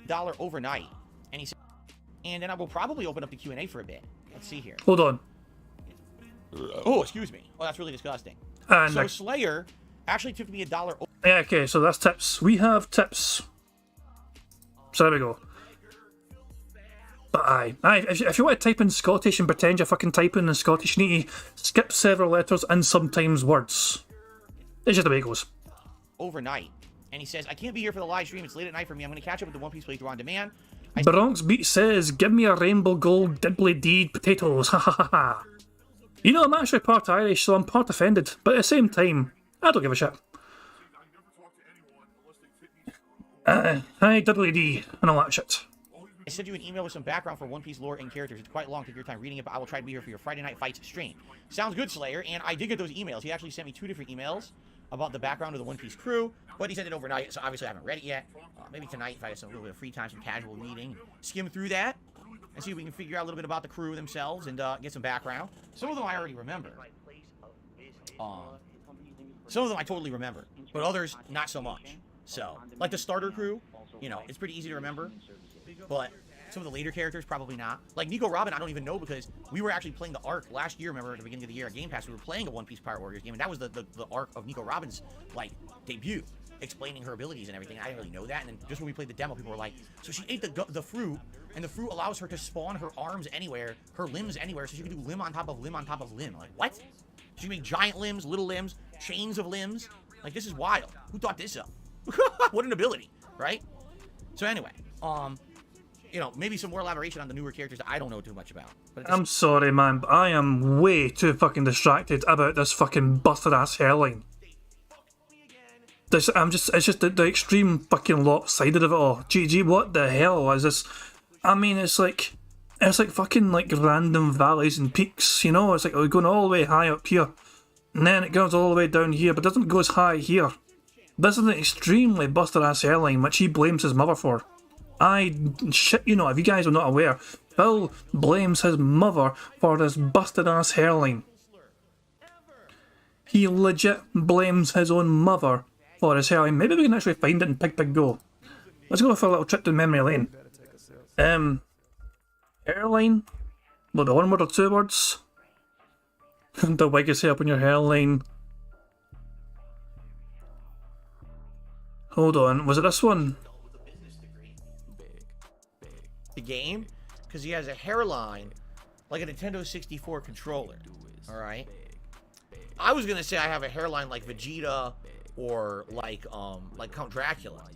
$1 overnight, and he said, and then I will probably open up the Q&A for a bit. Let's see here. Hold on. Oh, excuse me. Oh, that's really disgusting. And so Slayer actually took me $1. Yeah, okay, so that's tips. We have tips. So there we go. But aye, if you want to type in Scottish and pretend you're fucking typing in Scottish, you need to skip several letters and sometimes words. It's just the way it goes. Overnight. And he says, I can't be here for the live stream. It's late at night for me. I'm going to catch up with the One Piece playthrough on demand. Bronx Beat says, give me a rainbow gold diddly deed potatoes. Ha ha ha ha. You know, I'm actually part Irish, so I'm part offended. But at the same time, I don't give a shit. Hi, diddly dee, and all that shit. I sent you an email with some background for One Piece lore and characters. It's quite long. Take your time reading it, but I will try to be here for your Friday Night Fights stream. Sounds good, Slayer. And I did get those emails. He actually sent me 2 different emails about the background of the One Piece crew, but he sent it overnight, so obviously I haven't read it yet. Maybe tonight, if I have a little bit of free time, some casual reading, skim through that, and see if we can figure out a little bit about the crew themselves and get some background. Some of them I already remember. Some of them I totally remember, but others not so much. So, like the starter crew, you know, it's pretty easy to remember, but some of the later characters, probably not. Like Nico Robin, I don't even know, because we were actually playing the arc last year, remember, at the beginning of the year at Game Pass, we were playing a One Piece Pirate Warriors game, and that was the arc of Nico Robin's, like, debut, explaining her abilities and everything. I didn't really know that, and then just when we played the demo, people were like, so she ate the fruit, and the fruit allows her to spawn her arms anywhere, her limbs anywhere, so she can do limb on top of limb on top of limb. Like, what? She can make giant limbs, little limbs, chains of limbs. Like, this is wild. Who thought this up? What an ability, right? So anyway, you know, maybe some more elaboration on the newer characters that I don't know too much about. But I'm sorry, man, but I am way too fucking distracted about this fucking busted ass hairline. It's just the extreme fucking lopsided of it all. GG, what the hell is this? I mean, it's like fucking like random valleys and peaks, you know? It's like we're going all the way high up here, and then it goes all the way down here, but doesn't go as high here. This is an extremely busted ass hairline, which he blames his mother for. You know, if you guys are not aware, Phil blames his mother for this busted ass hairline. He legit blames his own mother for his hairline. Maybe we can actually find it in Pig Go. Let's go for a little trip to memory lane. Hairline? Will it be one word or two words? The wig is up on your hairline. Hold on, was it this one? the game, because he has a hairline like a Nintendo 64 controller. All right. I was gonna say I have a hairline like Vegeta or like Count Dracula.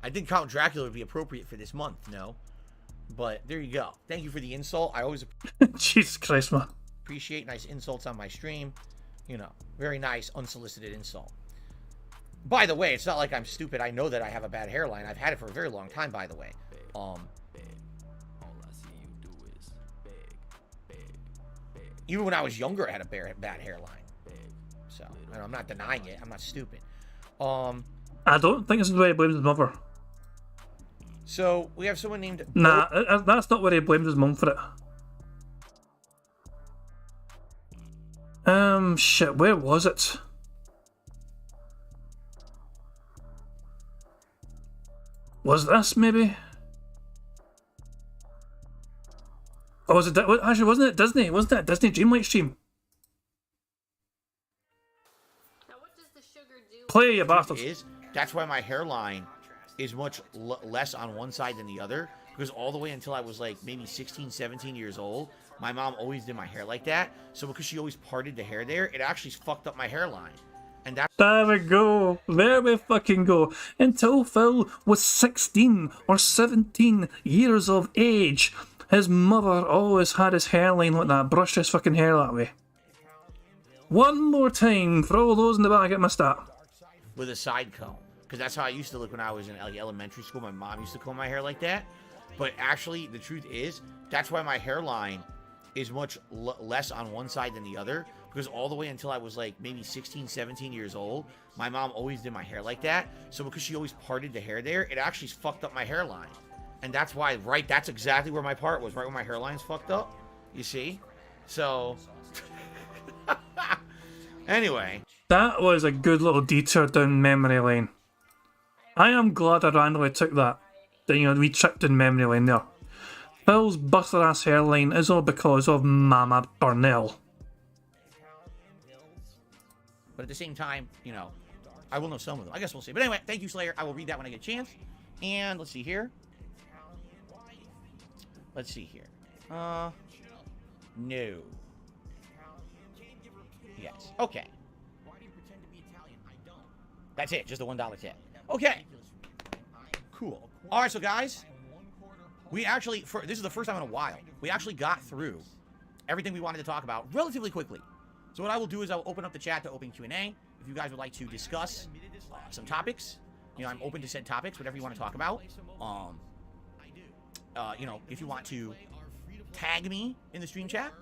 I think Count Dracula would be appropriate for this month, no? But there you go. Thank you for the insult. I always Jesus Christ, man. appreciate nice insults on my stream. You know, very nice, unsolicited insult. By the way, it's not like I'm stupid. I know that I have a bad hairline. I've had it for a very long time, by the way. Even when I was younger, I had a bad hairline. So, I'm not denying it. I'm not stupid. I don't think this is where he blames his mother. So, we have someone named... Nah, that's not where he blames his mum for it. Shit, where was it? Was this, maybe? Oh, was it... Actually, wasn't it Disney? Wasn't that Disney Dreamlight stream? Now what does the sugar do? Play, you bastards. That's why my hairline is much less on one side than the other, because all the way until I was like maybe 16, 17 years old, my mom always did my hair like that. So because she always parted the hair there, it actually fucked up my hairline. And that's... There we go. There we fucking go. Until Phil was 16 or 17 years of age, his mother always had his hairline like that, brushed his fucking hair that way. One more time for all those in the back that missed that. With a side comb. Because that's how I used to look when I was in like elementary school. My mom used to comb my hair like that. But actually, the truth is, that's why my hairline is much less on one side than the other. Because all the way until I was like maybe 16, 17 years old, my mom always did my hair like that. So because she always parted the hair there, it actually fucked up my hairline. And that's why, right, that's exactly where my part was, right where my hairline's fucked up. You see? So, anyway. That was a good little detour down memory lane. I am glad I randomly took that. You know, we tripped in memory lane there. Phil's busted ass hairline is all because of Mama Burnell. But at the same time, you know, I will know some of them. I guess we'll see. But anyway, thank you, Slayer. I will read that when I get a chance. And let's see here. Let's see here. No. Yes. Okay. That's it. Just a $1 tip. Okay. Cool. All right, so guys, we actually, this is the first time in a while, we actually got through everything we wanted to talk about relatively quickly. So what I will do is I will open up the chat to open Q&A. If you guys would like to discuss some topics, you know, I'm open to said topics, whatever you want to talk about. You know, if you want to tag me in the stream chat,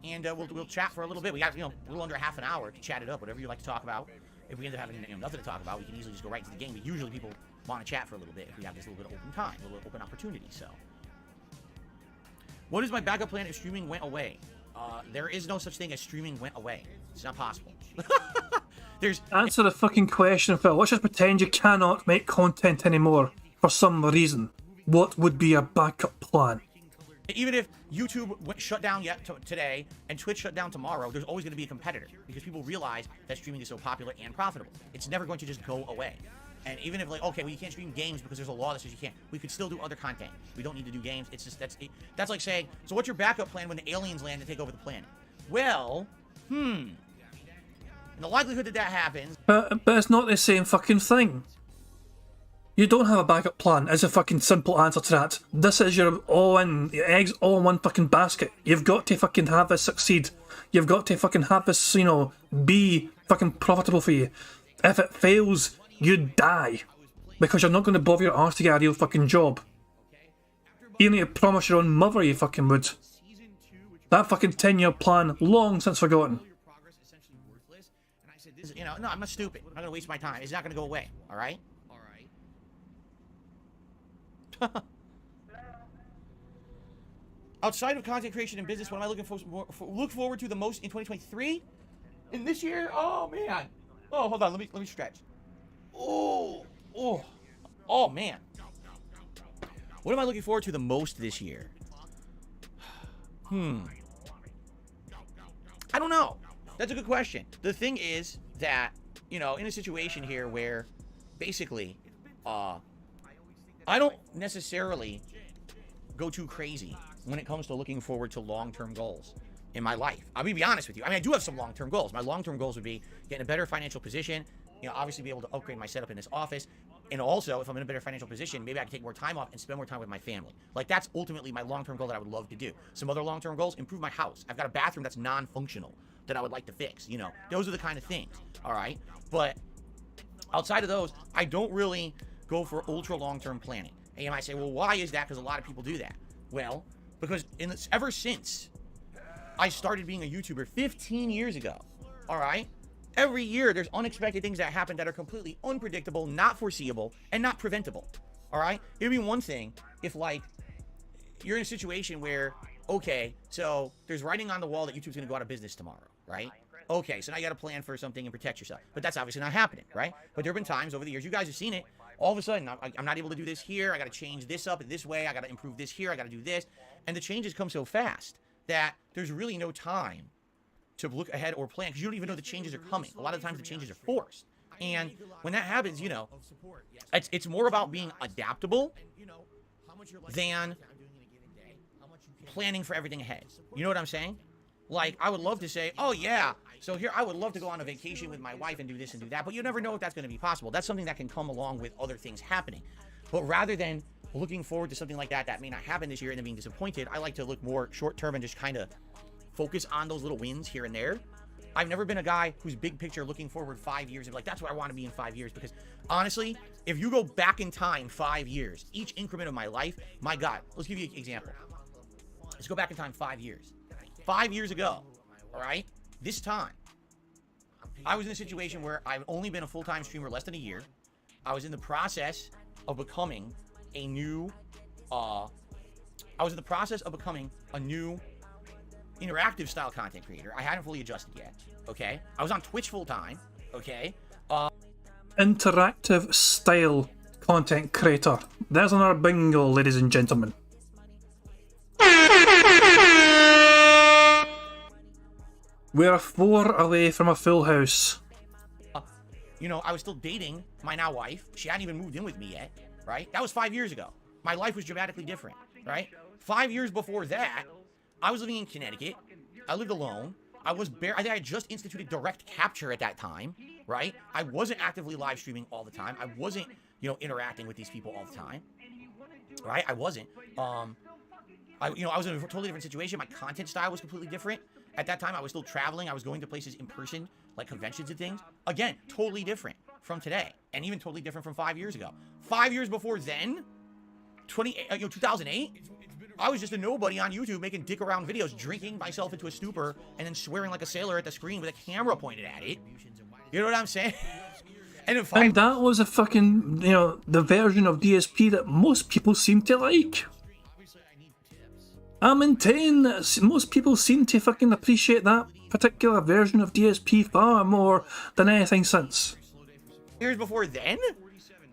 and we'll chat for a little bit. We got, you know, a little under half an hour to chat it up, whatever you like to talk about. If we end up having, you know, nothing to talk about, we can easily just go right into the game. But usually people want to chat for a little bit if we have this little bit of open time, a little open opportunity. So, what is my backup plan if streaming went away? There is no such thing as streaming went away. It's not possible. Answer the fucking question, Phil. Let's just pretend you cannot make content anymore for some reason. What would be a backup plan? Even if YouTube shut down today and Twitch shut down tomorrow, there's always going to be a competitor because people realize that streaming is so popular and profitable. It's never going to just go away. And even if, like, okay, well, you can't stream games because there's a law that says you can't, we could still do other content. We don't need to do games. It's just, that's like saying, so what's your backup plan when the aliens land and take over the planet? Well, and the likelihood that that happens... But it's not the same fucking thing. You don't have a backup plan is a fucking simple answer to that. This is your all-in, your eggs all in one fucking basket. You've got to fucking have this succeed. You've got to fucking have this, you know, be fucking profitable for you. If it fails, you die. Because you're not going to bother your arse to get a real fucking job. You need to promise your own mother you fucking would. That fucking 10-year plan, long since forgotten. You know, no, I'm not stupid. I'm not gonna waste my time. It's not gonna go away. All right. Outside of content creation and business, what am I looking look forward to the most in 2023? In this year? Oh man. Oh, hold on. Let me stretch. Oh man. What am I looking forward to the most this year? I don't know. That's a good question. The thing is that, you know, in a situation here where basically, I don't necessarily go too crazy when it comes to looking forward to long-term goals in my life. I'm gonna be honest with you. I mean, I do have some long-term goals. My long-term goals would be get in a better financial position, you know, obviously be able to upgrade my setup in this office. And also, if I'm in a better financial position, maybe I can take more time off and spend more time with my family. Like, that's ultimately my long-term goal that I would love to do. Some other long-term goals, improve my house. I've got a bathroom that's non-functional that I would like to fix, you know. Those are the kind of things, all right? But outside of those, I don't really go for ultra long-term planning. And you might say, well, why is that? Because a lot of people do that. Well, because ever since I started being a YouTuber 15 years ago, all right? Every year, there's unexpected things that happen that are completely unpredictable, not foreseeable, and not preventable, all right? It would be one thing if, like, you're in a situation where, okay, so there's writing on the wall that YouTube's going to go out of business tomorrow, right? Okay, so now you got to plan for something and protect yourself. But that's obviously not happening, right? But there have been times over the years, you guys have seen it, all of a sudden, I'm not able to do this here, I got to change this up in this way, I got to improve this here, I got to do this, and the changes come so fast that there's really no time to look ahead or plan, because you don't even know the changes are coming. A lot of times the changes are forced. And when that happens, you know, it's more about being adaptable than planning for everything ahead. You know what I'm saying? Like, I would love to say, oh yeah, so here I would love to go on a vacation with my wife and do this and do that, but you never know if that's going to be possible. That's something that can come along with other things happening. But rather than looking forward to something like that may not happen this year and then being disappointed, I like to look more short-term and just kind of focus on those little wins here and there. I've never been a guy who's big picture looking forward 5 years and be like, that's what I want to be in 5 years. Because honestly, if you go back in time 5 years, each increment of my life, my God, let's give you an example. Let's go back in time 5 years. 5 years ago, all right, this time, I was in a situation where I've only been a full-time streamer less than a year. I was in the process of becoming a new, interactive style content creator. I hadn't fully adjusted yet, okay? I was on Twitch full-time, okay? Interactive style content creator. There's another bingo, ladies and gentlemen. We're 4 away from a full house. You know, I was still dating my now wife. She hadn't even moved in with me yet, right? That was 5 years ago. My life was dramatically different, right? 5 years before that, I was living in Connecticut. I lived alone. I think I had just instituted direct capture at that time, right? I wasn't actively live streaming all the time. I wasn't, you know, interacting with these people all the time, right? I wasn't. I was in a totally different situation. My content style was completely different. At that time, I was still traveling. I was going to places in person, like conventions and things. Again, totally different from today, and even totally different from 5 years ago. 5 years before then, 2008, I was just a nobody on YouTube making dick around videos, drinking myself into a stupor, and then swearing like a sailor at the screen with a camera pointed at it. You know what I'm saying? And that was a fucking, you know, the version of DSP that most people seem to like. I maintain that most people seem to fucking appreciate that particular version of DSP far more than anything since. Years before then?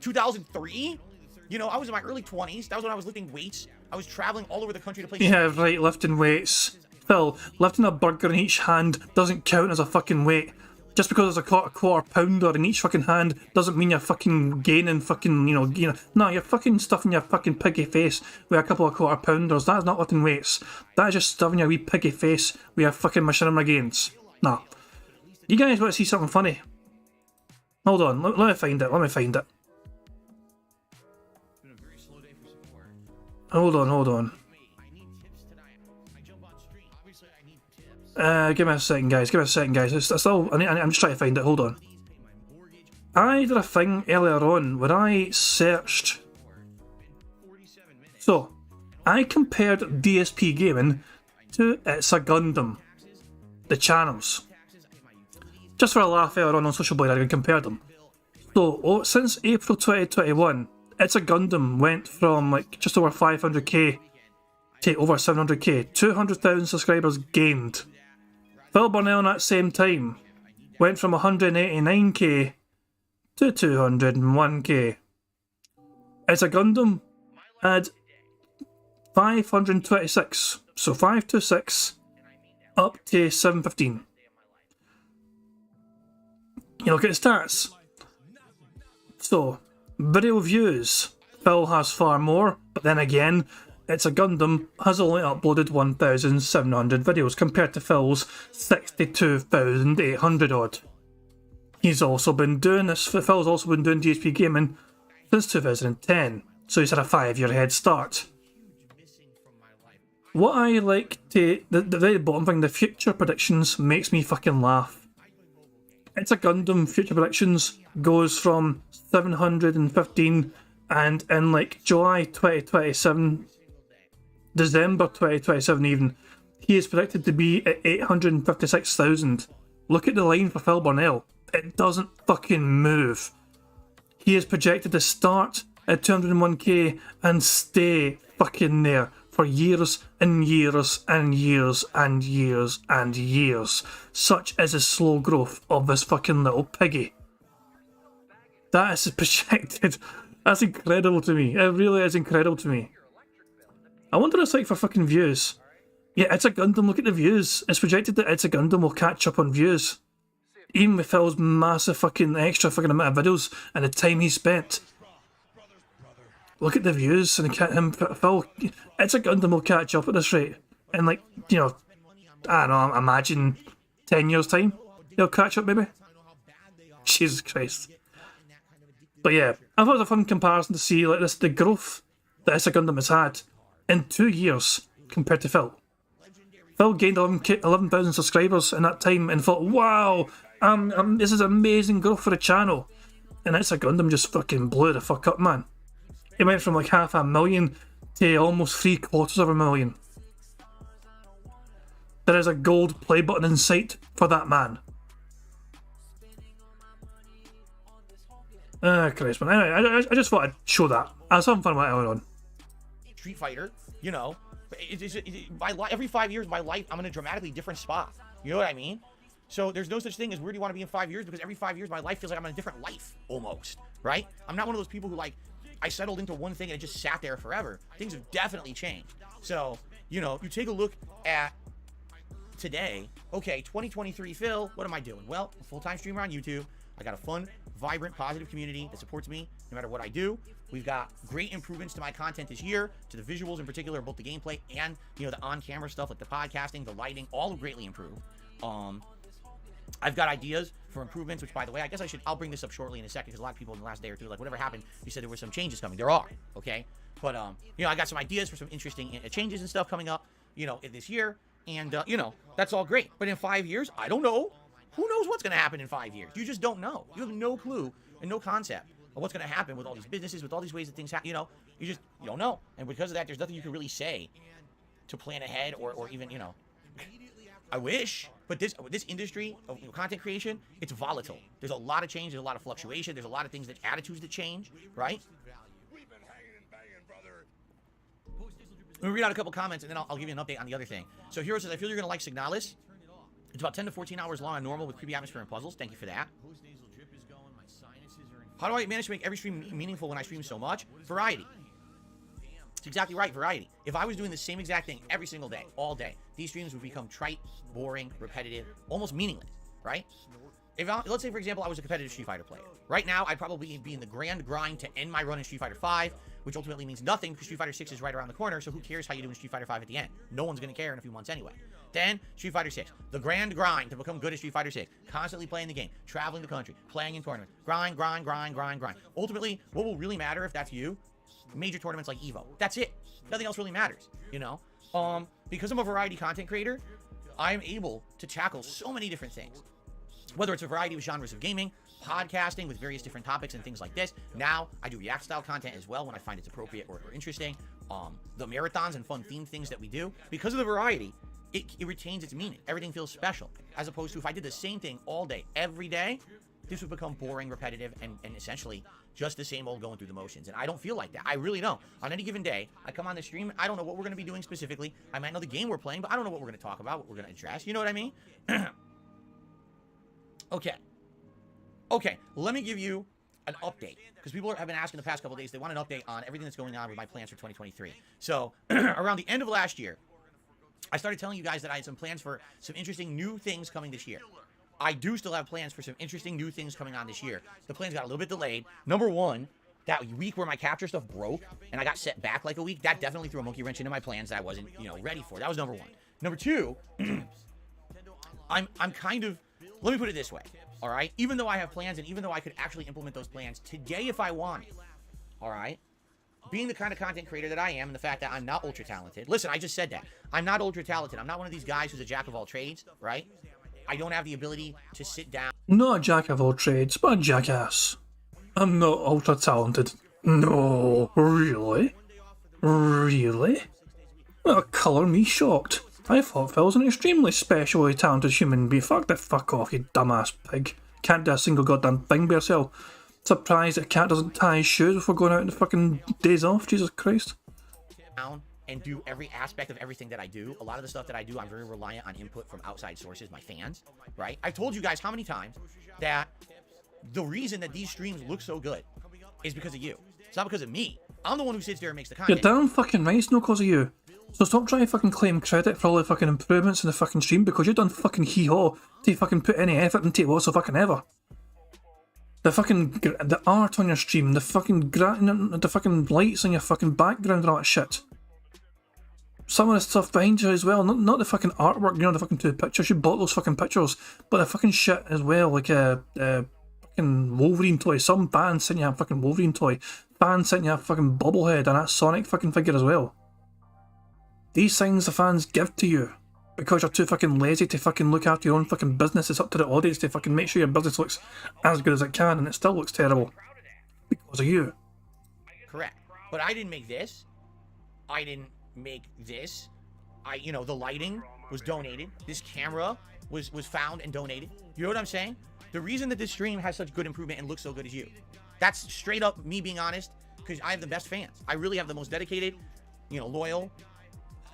2003? You know, I was in my early 20s. That was when I was lifting weights. I was traveling all over the country to play. Yeah, right, lifting weights. Phil, lifting a burger in each hand doesn't count as a fucking weight. Just because there's a quarter pounder in each fucking hand doesn't mean you're fucking gaining fucking, you know. No, you're fucking stuffing your fucking piggy face with a couple of quarter pounders. That's not lifting weights. That is just stuffing your wee piggy face with your fucking machinima gains. Nah. You guys want to see something funny? Hold on, let me find it. Hold on. Give me a second, guys. I'm just trying to find it. Hold on. I did a thing earlier on where I searched. So, I compared DSP Gaming to It's a Gundam. The channels. Just for a laugh earlier on Social Blade, I compared them. So, since April 2021, It's a Gundam went from like just over 500k to over 700k. 200,000 subscribers gained. Phil Burnell in that same time went from 189k to 201k. It's a Gundam had 526, so 526 up to 715. You look at the stats. So, video views, Phil has far more, but then again, It's a Gundam has only uploaded 1,700 videos compared to Phil's 62,800 odd. He's also been doing this, Phil's also been doing DSP Gaming since 2010, so he's had a 5-year head start. What I like to, the very bottom thing, the future predictions makes me fucking laugh. It's a Gundam future predictions goes from 715 and in like July 2027, December 2027 even, he is predicted to be at 856,000. Look at the line for Phil Burnell. It doesn't fucking move. He is projected to start at 201k and stay fucking there for years and years and years and years and years. Such is the slow growth of this fucking little piggy. That is projected. That's incredible to me. It really is incredible to me. I wonder what it's like for fucking views. Yeah, It's a Gundam, look at the views. It's projected that It's a Gundam will catch up on views. Even with Phil's massive fucking extra fucking amount of videos and the time he spent. Look at the views and Phil. It's a Gundam will catch up at this rate. And like, you know, I don't know, imagine 10 years time he'll catch up maybe. Jesus Christ. But yeah, I thought it was a fun comparison to see like this, the growth that It's a Gundam has had in 2 years compared to Phil. Phil gained 11,000 subscribers in that time and thought, wow, this is amazing growth for the channel. And It's a Gundam just fucking blew the fuck up, man. It went from like 500,000 to almost 750,000. There is a gold play button in sight for that man. Christ, man. Anyway, I just thought I'd show that. I was having fun with it earlier on. Street Fighter, you know, every 5 years, my life, I'm in a dramatically different spot. You know what I mean? So there's no such thing as where do you want to be in 5 years, because every 5 years, my life feels like I'm in a different life, almost, right? I'm not one of those people who, like, I settled into one thing and it just sat there forever. Things have definitely changed. So, you know, you take a look at today, okay, 2023 Phil, what am I doing? Well, I'm a full-time streamer on YouTube. I got a fun, vibrant, positive community that supports me no matter what I do. We've got great improvements to my content this year, to the visuals in particular, both the gameplay and, you know, the on-camera stuff like the podcasting, the lighting, all greatly improved. I've got ideas for improvements, which, by the way, I guess I'll bring this up shortly in a second, because a lot of people in the last day or two, like, whatever happened, you said there were some changes coming. There are, okay? But, you know, I got some ideas for some interesting changes and stuff coming up, you know, this year, and, you know, that's all great. But in 5 years, I don't know. Who knows what's going to happen in 5 years? You just don't know. You have no clue and no concept of what's going to happen with all these businesses, with all these ways that things happen. You know, you don't know. And because of that, there's nothing you can really say to plan ahead or even, you know, I wish. But this industry of content creation, it's volatile. There's a lot of change. There's a lot of fluctuation. There's a lot of things, attitudes that change, right? Let me read out a couple comments, and then I'll give you an update on the other thing. So Hero says, I feel you're going to like Signalis. It's about 10 to 14 hours long on normal with creepy atmosphere and puzzles. Thank you for that. How do I manage to make every stream meaningful when I stream so much? Variety. It's exactly right, variety. If I was doing the same exact thing every single day, all day, these streams would become trite, boring, repetitive, almost meaningless, right? Let's say, for example, I was a competitive Street Fighter player. Right now, I'd probably be in the grand grind to end my run in Street Fighter 5, which ultimately means nothing because Street Fighter 6 is right around the corner, so who cares how you do in Street Fighter 5 at the end? No one's going to care in a few months anyway. Then, Street Fighter 6. The grand grind to become good at Street Fighter 6. Constantly playing the game, traveling the country, playing in tournaments. Grind, grind, grind, grind, grind. Ultimately, what will really matter if that's you major tournaments like Evo. That's it. Nothing else really matters, you know? Because I'm a variety content creator, I'm able to tackle so many different things. Whether it's a variety of genres of gaming, podcasting with various different topics and things like this. Now, I do React style content as well when I find it's appropriate or interesting. The marathons and fun themed things that we do. Because of the variety, it retains its meaning. Everything feels special. As opposed to if I did the same thing all day, every day, this would become boring, repetitive, and essentially just the same old going through the motions. And I don't feel like that. I really don't. On any given day, I come on the stream, I don't know what we're going to be doing specifically. I might know the game we're playing, but I don't know what we're going to talk about, what we're going to address. You know what I mean? Okay, let me give you an update. Because people have been asking the past couple of days, they want an update on everything that's going on with my plans for 2023. So, around the end of last year, I started telling you guys that I had some plans for some interesting new things coming this year. I do still have plans for some interesting new things coming on this year. The plans got a little bit delayed. Number one, that week where my capture stuff broke and I got set back like a week, that definitely threw a monkey wrench into my plans that I wasn't, ready for. That was number one. Number two, I'm kind of, let me put it this way, all right? Even though I have plans and even though I could actually implement those plans today if I wanted, all right? Being the kind of content creator that I am and the fact that I'm not ultra talented. Listen, I just said that. I'm not ultra talented. I'm not one of these guys who's a jack of all trades, right? I don't have the ability to sit down. Not a jack of all trades, but a jackass. I'm not ultra talented. No, really? Really? Well, colour me shocked. I thought Phil was an extremely specially talented human being. Fuck off, you dumbass pig. Can't do a single goddamn thing by yourself. Surprised that a cat doesn't tie his shoes before going out on the fucking days off, Jesus Christ. Down and do every aspect of everything that I do. A lot of the stuff that I do, I'm very reliant on input from outside sources, my fans, right? I've told you guys how many times that the reason that these streams look so good is because of you. It's not because of me. I'm the one who sits there and makes the content. You're damn fucking right, it's not because of you. So stop trying to fucking claim credit for all the fucking improvements in the fucking stream because you've done fucking hee-haw to fucking put any effort into it whatsoever. The art on your stream, the fucking lights on your fucking background and all that shit. Some of the stuff behind you as well, not the fucking artwork, the fucking two pictures, you bought those fucking pictures, but the fucking shit as well, like a fucking Wolverine toy, some band sent you a fucking Wolverine toy, band sent you a fucking bobblehead and that Sonic fucking figure as well. These things the fans give to you because you're too fucking lazy to fucking look after your own fucking business. It's up to the audience to fucking make sure your business looks as good as it can, and it still looks terrible because of you. Correct. But I didn't make this. I didn't make this. The lighting was donated. This camera was found and donated. You know what I'm saying? The reason that this stream has such good improvement and looks so good is you. That's straight up me being honest, because I have the best fans. I really have the most dedicated, loyal,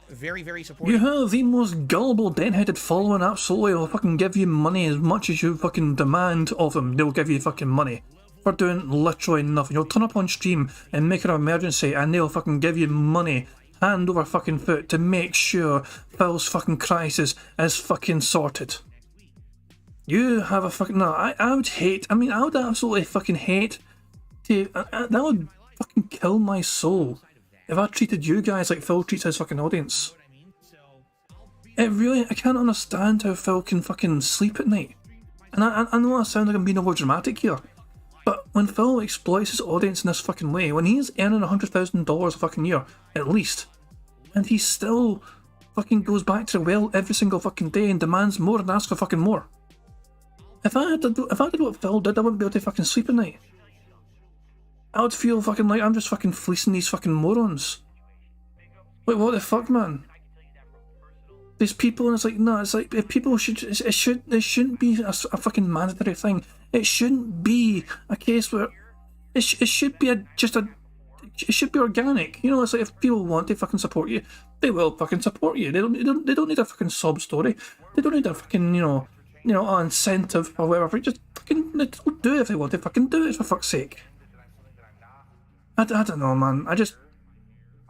very, very supportive. You have the most gullible, den-headed following, absolutely. They'll fucking give you money as much as you fucking demand of them. They'll give you fucking money for doing literally nothing. You'll turn up on stream and make an emergency and they'll fucking give you money hand over fucking foot to make sure Phil's fucking crisis is fucking sorted. You have a fucking... No, I would hate... I would absolutely fucking hate to... that would fucking kill my soul if I treated you guys like Phil treats his fucking audience. I can't understand how Phil can fucking sleep at night. And I know I sound like I'm being over dramatic here, but when Phil exploits his audience in this fucking way, when he's earning $100,000 a fucking year, at least, and he still fucking goes back to the well every single fucking day and demands more and asks for fucking more. If I did what Phil did, I wouldn't be able to fucking sleep at night. I would feel fucking like I'm just fucking fleecing these fucking morons. Like, what the fuck, man? These people, and it's like, no, it's like, if people it shouldn't be a fucking mandatory thing. It shouldn't be a case where, it should be it should be organic. It's like, if people want to fucking support you, they will fucking support you. They don't need a fucking sob story. They don't need a fucking, incentive or whatever. Just fucking do it if they want to fucking do it, for fuck's sake. I don't know, man.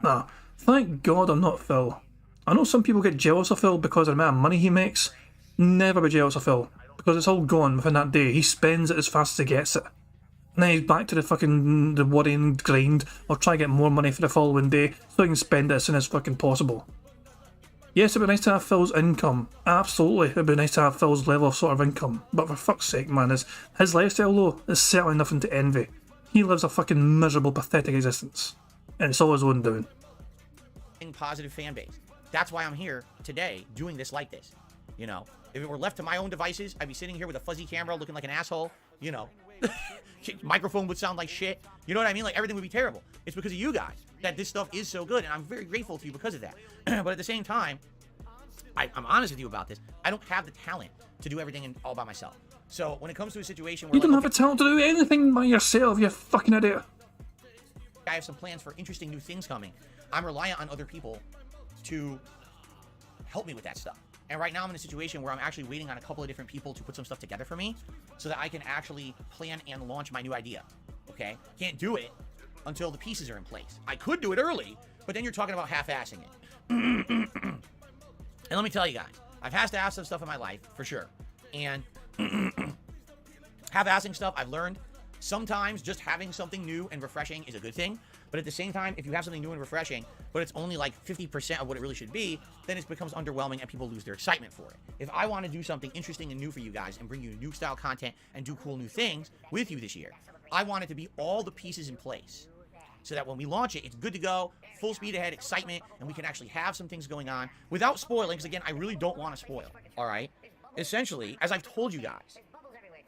Nah. Thank God I'm not Phil. I know some people get jealous of Phil because of the amount of money he makes. Never be jealous of Phil, because it's all gone within that day. He spends it as fast as he gets it. And then he's back to the worry and grind, or try to get more money for the following day so he can spend it as soon as fucking possible. Yes, it'd be nice to have Phil's income. Absolutely, it'd be nice to have Phil's level of sort of income. But for fuck's sake, man, his lifestyle, though, is certainly nothing to envy. He lives a fucking miserable, pathetic existence. And it's all his own doing. Positive fan base. That's why I'm here today doing this like this. You know, if it were left to my own devices, I'd be sitting here with a fuzzy camera looking like an asshole. You know, microphone would sound like shit. You know what I mean? Like everything would be terrible. It's because of you guys that this stuff is so good, and I'm very grateful to you because of that. But at the same time, I'm honest with you about this. I don't have the talent to do everything all by myself. So when it comes to a situation where you don't have the talent to do anything by yourself, you fucking idiot. I have some plans for interesting new things coming. I'm reliant on other people to help me with that stuff. And right now I'm in a situation where I'm actually waiting on a couple of different people to put some stuff together for me so that I can actually plan and launch my new idea. Okay? Can't do it until the pieces are in place. I could do it early, but then you're talking about half-assing it. And let me tell you guys, I've half-assed some stuff in my life, for sure. And half-assing stuff, I've learned sometimes just having something new and refreshing is a good thing. But at the same time, if you have something new and refreshing, but it's only like 50% of what it really should be, then it becomes underwhelming and people lose their excitement for it. If I want to do something interesting and new for you guys and bring you new style content and do cool new things with you this year, I want it to be all the pieces in place so that when we launch it, it's good to go, full speed ahead, excitement, and we can actually have some things going on without spoiling, because again, I really don't want to spoil, all right? Essentially, as I've told you guys,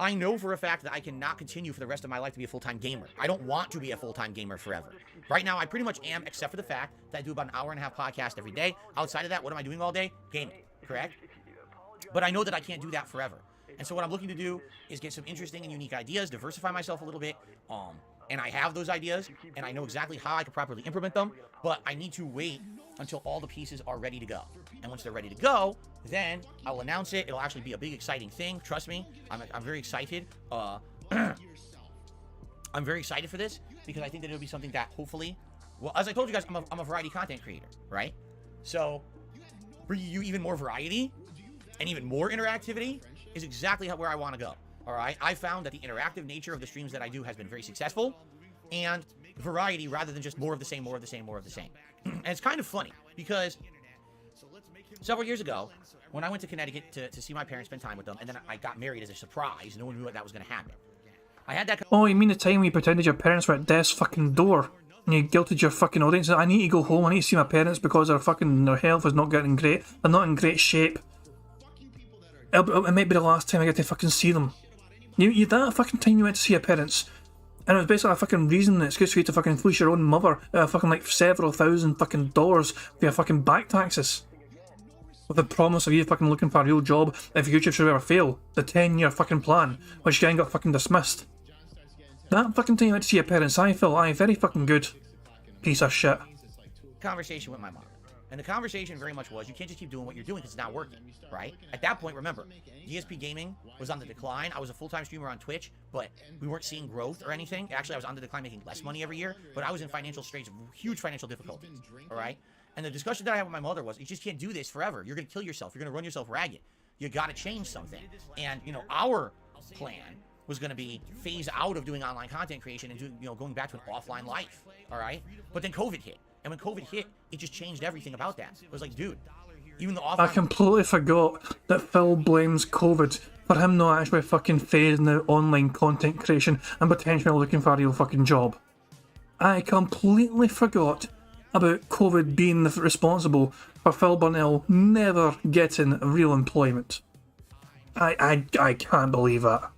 I know for a fact that I cannot continue for the rest of my life to be a full-time gamer. I don't want to be a full-time gamer forever. Right now, I pretty much am, except for the fact that I do about an hour-and-a-half podcast every day. Outside of that, what am I doing all day? Gaming, correct? But I know that I can't do that forever. And so what I'm looking to do is get some interesting and unique ideas, diversify myself a little bit, and I have those ideas, and I know exactly how I can properly implement them, but I need to wait until all the pieces are ready to go. And once they're ready to go, then I'll announce it. It'll actually be a big, exciting thing. Trust me, I'm very excited. I'm very excited for this because I think that it'll be something that hopefully, well, as I told you guys, I'm a variety content creator, right? So bringing you even more variety and even more interactivity is exactly where I want to go. All right, I found that the interactive nature of the streams that I do has been very successful, and variety rather than just more of the same, more of the same, more of the same. And it's kind of funny because several years ago, when I went to Connecticut to see my parents, spend time with them, and then I got married as a surprise, no one knew that was going to happen. I had that. Oh, you mean the time when you pretended your parents were at death's fucking door and you guilted your fucking audience? I need to go home. I need to see my parents because their health is not getting great. They're not in great shape. It might be the last time I get to fucking see them. You that fucking time you went to see your parents, and it was basically a fucking reason, an excuse for you to fucking fleece your own mother fucking like several thousand fucking dollars for your fucking back taxes. With the promise of you fucking looking for a real job if YouTube should ever fail. The 10-year fucking plan, which again got fucking dismissed. That fucking time you went to see your parents, I felt very fucking good. Piece of shit. Conversation with my mom. And the conversation very much was, you can't just keep doing what you're doing because it's not working, right? At that point, remember, DSP Gaming was on the decline. I was a full-time streamer on Twitch, but we weren't seeing growth or anything. Actually, I was on the decline making less money every year, but I was in financial straits, huge financial difficulties, all right? And the discussion that I had with my mother was, you just can't do this forever. You're going to kill yourself. You're going to run yourself ragged. You got to change something. And, you know, our plan was going to be phase out of doing online content creation and going back to an offline life, all right? But then COVID hit. And when COVID hit, it just changed everything about that. It was like, dude, even the offline... I completely forgot that Phil blames COVID for him not actually fucking phasing out online content creation and potentially looking for a real fucking job. I completely forgot about COVID being responsible for Phil Burnell never getting real employment. I can't believe that.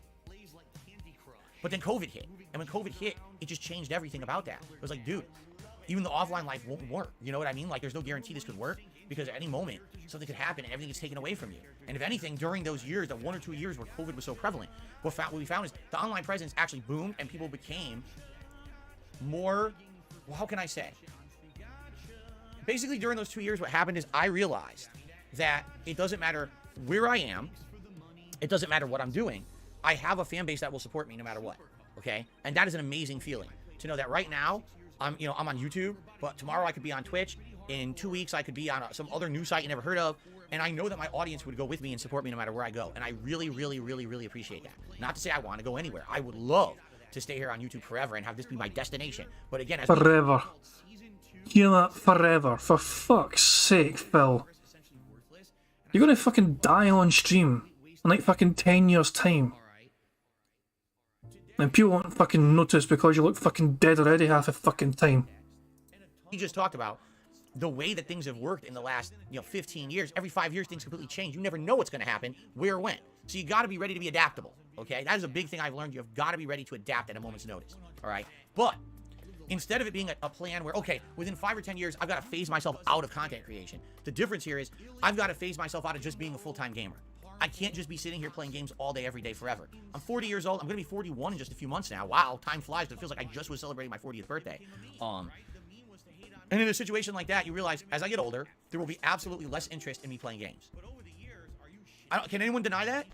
But then COVID hit. And when COVID hit, it just changed everything about that. It was like, dude, even the offline life won't work. You know what I mean? Like, there's no guarantee this could work because at any moment, something could happen and everything gets taken away from you. And if anything, during those years, the 1 or 2 years where COVID was so prevalent, what we found is the online presence actually boomed and people became more, well, how can I say? Basically, during those 2 years, what happened is I realized that it doesn't matter where I am. It doesn't matter what I'm doing. I have a fan base that will support me no matter what. Okay? And that is an amazing feeling to know that right now, I'm on YouTube, but tomorrow I could be on Twitch. In 2 weeks, I could be on some other new site you never heard of. And I know that my audience would go with me and support me no matter where I go. And I really, really, really, really appreciate that. Not to say I want to go anywhere. I would love to stay here on YouTube forever and have this be my destination. But again, as forever. Hear that? Forever. For fuck's sake, Phil. You're gonna fucking die on stream in like fucking 10 years' time. And people won't fucking notice because you look fucking dead already half the fucking time. he just talked about, the way that things have worked in the last 15 years, every 5 years things completely change. You never know what's going to happen, where, when. So you got to be ready to be adaptable, okay? That is a big thing I've learned. You've got to be ready to adapt at a moment's notice, all right? But instead of it being a plan where, okay, within 5 or 10 years, I've got to phase myself out of content creation. The difference here is I've got to phase myself out of just being a full-time gamer. I can't just be sitting here playing games all day, every day, forever. I'm 40 years old. I'm going to be 41 in just a few months now. Wow, time flies, but it feels like I just was celebrating my 40th birthday. And in a situation like that, you realize, as I get older, there will be absolutely less interest in me playing games. Can anyone deny that?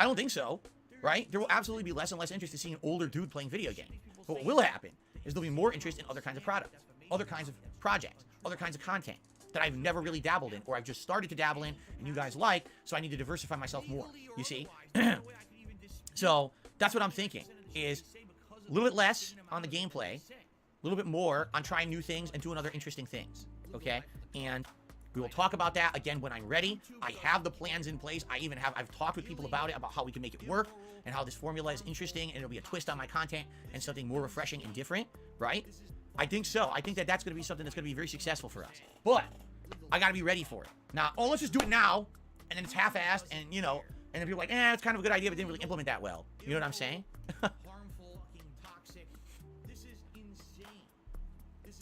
I don't think so, right? There will absolutely be less and less interest in seeing an older dude playing video games. But what will happen is there'll be more interest in other kinds of products, other kinds of projects, other kinds of content that I've never really dabbled in, or I've just started to dabble in, and you guys like, so I need to diversify myself more, you see? So that's what I'm thinking, is a little bit less on the gameplay, a little bit more on trying new things and doing other interesting things, okay? And we will talk about that again when I'm ready. I have the plans in place. I've talked with people about it, about how we can make it work, and how this formula is interesting, and it'll be a twist on my content and something more refreshing and different, right? I think so. I think that that's going to be something that's going to be very successful for us. But I got to be ready for it. Now, let's just do it now, and then it's half-assed, and, and then people are like, it's kind of a good idea, but didn't really implement that well. You know what I'm saying?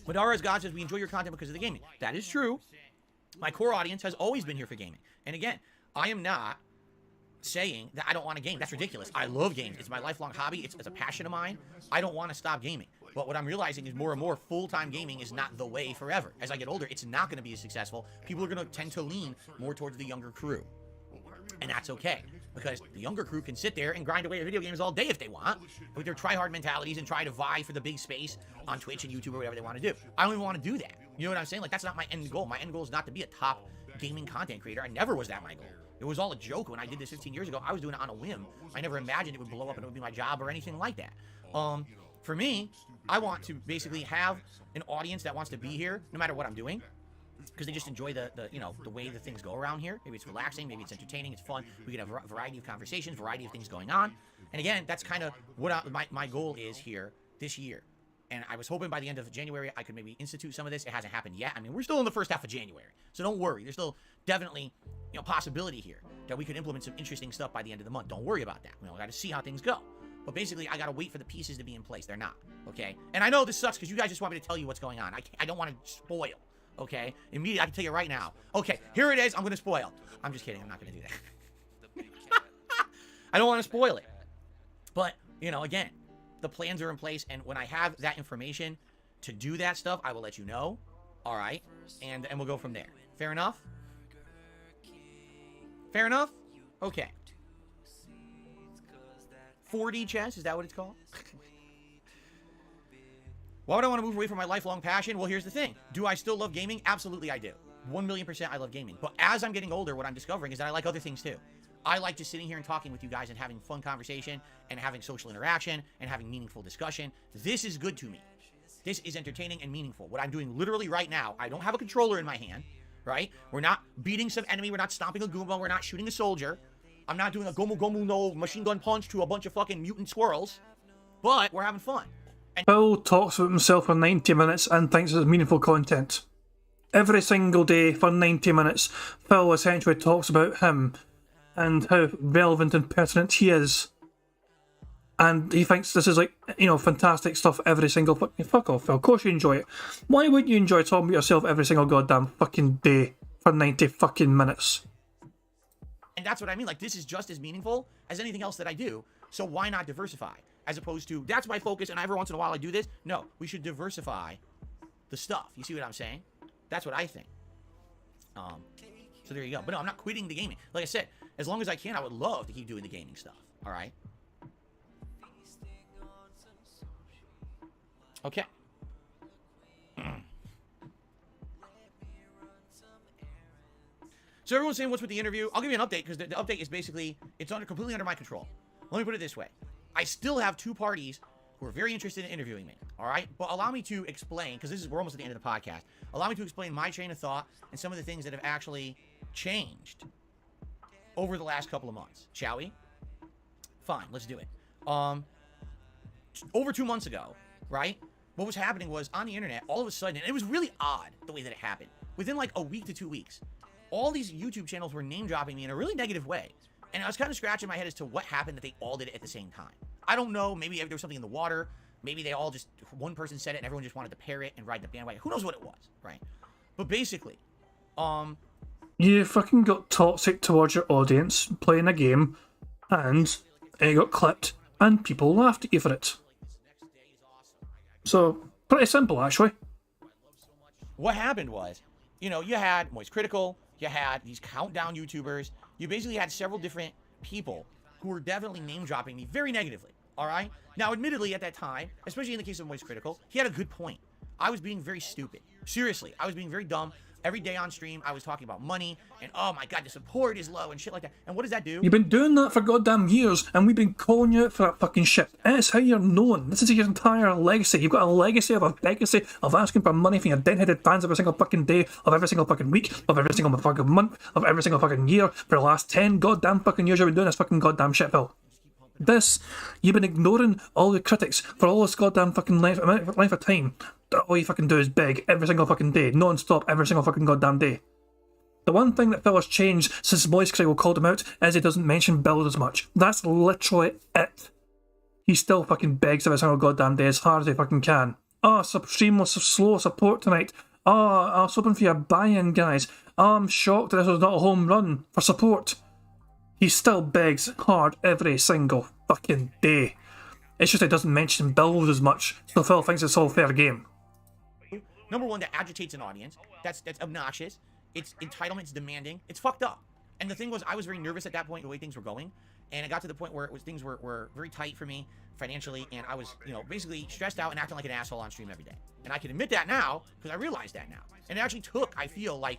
Madara's God says, we enjoy your content because of the gaming. That is true. My core audience has always been here for gaming. And again, I am not saying that I don't want to game. That's ridiculous. I love games. It's my lifelong hobby. It's a passion of mine. I don't want to stop gaming. But what I'm realizing is more and more full-time gaming is not the way forever. As I get older, it's not going to be as successful. People are going to tend to lean more towards the younger crew. And that's okay, because the younger crew can sit there and grind away at video games all day if they want, with their try-hard mentalities and try to vie for the big space on Twitch and YouTube or whatever they want to do. I don't even want to do that. You know what I'm saying? Like, that's not my end goal. My end goal is not to be a top gaming content creator. I never was that my goal. It was all a joke when I did this 15 years ago. I was doing it on a whim. I never imagined it would blow up and it would be my job or anything like that. For me, I want to basically have an audience that wants to be here no matter what I'm doing, because they just enjoy the way the things go around here. Maybe it's relaxing, maybe it's entertaining, it's fun. We can have a variety of conversations, variety of things going on. And again, that's kind of what my goal is here this year. And I was hoping by the end of January, I could maybe institute some of this. It hasn't happened yet. I mean, we're still in the first half of January, so don't worry. There's still definitely, possibility here that we could implement some interesting stuff by the end of the month. Don't worry about that. I got to see how things go. But basically, I got to wait for the pieces to be in place. They're not, okay? And I know this sucks because you guys just want me to tell you what's going on. I don't want to spoil, okay? Immediately, I can tell you right now. Okay, here it is. I'm going to spoil. I'm just kidding. I'm not going to do that. I don't want to spoil it. But, again, the plans are in place, and when I have that information to do that stuff, I will let you know, all right? And we'll go from there. Fair enough? Fair enough? Okay. 4D chess, is that what it's called? Why would I want to move away from my lifelong passion? Well, here's the thing. Do I still love gaming? Absolutely I do. 1,000,000% I love gaming. But as I'm getting older, what I'm discovering is that I like other things too. I like just sitting here and talking with you guys and having fun conversation and having social interaction and having meaningful discussion. This is good to me. This is entertaining and meaningful. What I'm doing literally right now, I don't have a controller in my hand, right? We're not beating some enemy. We're not stomping a Goomba. We're not shooting a soldier. I'm not doing a Gomu Gomu no machine gun punch to a bunch of fucking mutant squirrels. But we're having fun. And Phil talks about himself for 90 minutes and thinks it's meaningful content. Every single day for 90 minutes, Phil essentially talks about him and how relevant and pertinent he is. And he thinks this is fantastic stuff every single fuck off, Phil. Of course you enjoy it. Why wouldn't you enjoy talking about yourself every single goddamn fucking day for 90 fucking minutes? And that's what I mean. Like, this is just as meaningful as anything else that I do. So why not diversify? As opposed to, that's my focus, and every once in a while I do this. No, we should diversify the stuff. You see what I'm saying? That's what I think. So there you go. But no, I'm not quitting the gaming. Like I said, as long as I can, I would love to keep doing the gaming stuff. All right? Okay. So everyone's saying, what's with the interview? I'll give you an update, because the update is basically, it's completely under my control. Let me put it this way. I still have two parties who are very interested in interviewing me, all right? But allow me to explain, because we're almost at the end of the podcast. Allow me to explain my train of thought and some of the things that have actually changed over the last couple of months. Shall we? Fine, let's do it. Over 2 months ago, right? what was happening was on the internet, all of a sudden, and it was really odd the way that it happened. Within like a week to 2 weeks, all these YouTube channels were name dropping me in a really negative way. And I was kind of scratching my head as to what happened that they all did it at the same time. I don't know. Maybe there was something in the water. Maybe they all just, one person said it and everyone just wanted to parrot and ride the bandwagon. Who knows what it was, right? But basically, you fucking got toxic towards your audience playing a game, and it got clipped, and people laughed at you for it. So, pretty simple, actually. What happened was, you know, you had Moist Critical, you had these countdown YouTubers, you basically had several different people who were definitely name dropping me very negatively, all right? Now, admittedly, at that time, especially in the case of Moist Critical, he had a good point. I was being very stupid. Seriously, I was being very dumb. Every day on stream, I was talking about money, and oh my god, the support is low, and shit like that. And what does that do? You've been doing that for goddamn years, and we've been calling you out for that fucking shit. And it's how you're known. This is your entire legacy. You've got a legacy of a legacy of asking for money from your dead-headed fans every single fucking day, of every single fucking week, of every single fucking month, of every single fucking year. For the last 10 goddamn fucking years you've been doing this fucking goddamn shit, Phil. This, you've been ignoring all the critics for all this goddamn fucking length of time. All you fucking do is beg every single fucking day, non-stop, every single fucking goddamn day. The one thing that Phil has changed since Moist Critical called him out is he doesn't mention build as much. That's literally it. He still fucking begs every single goddamn day as hard as he fucking can. Oh, streamless, slow support tonight. Oh, I was hoping for your buy-in, guys. Oh, I'm shocked that this was not a home run for support. He still begs hard every single fucking day. It's just he doesn't mention build as much, so Phil thinks it's all fair game. Number one, that agitates an audience. That's obnoxious. It's entitlement, it's demanding. It's fucked up. And the thing was, I was very nervous at that point, the way things were going. And it got to the point where things were very tight for me financially. And I was, you know, basically stressed out and acting like an asshole on stream every day. And I can admit that now, because I realize that now. And it actually took, I feel like,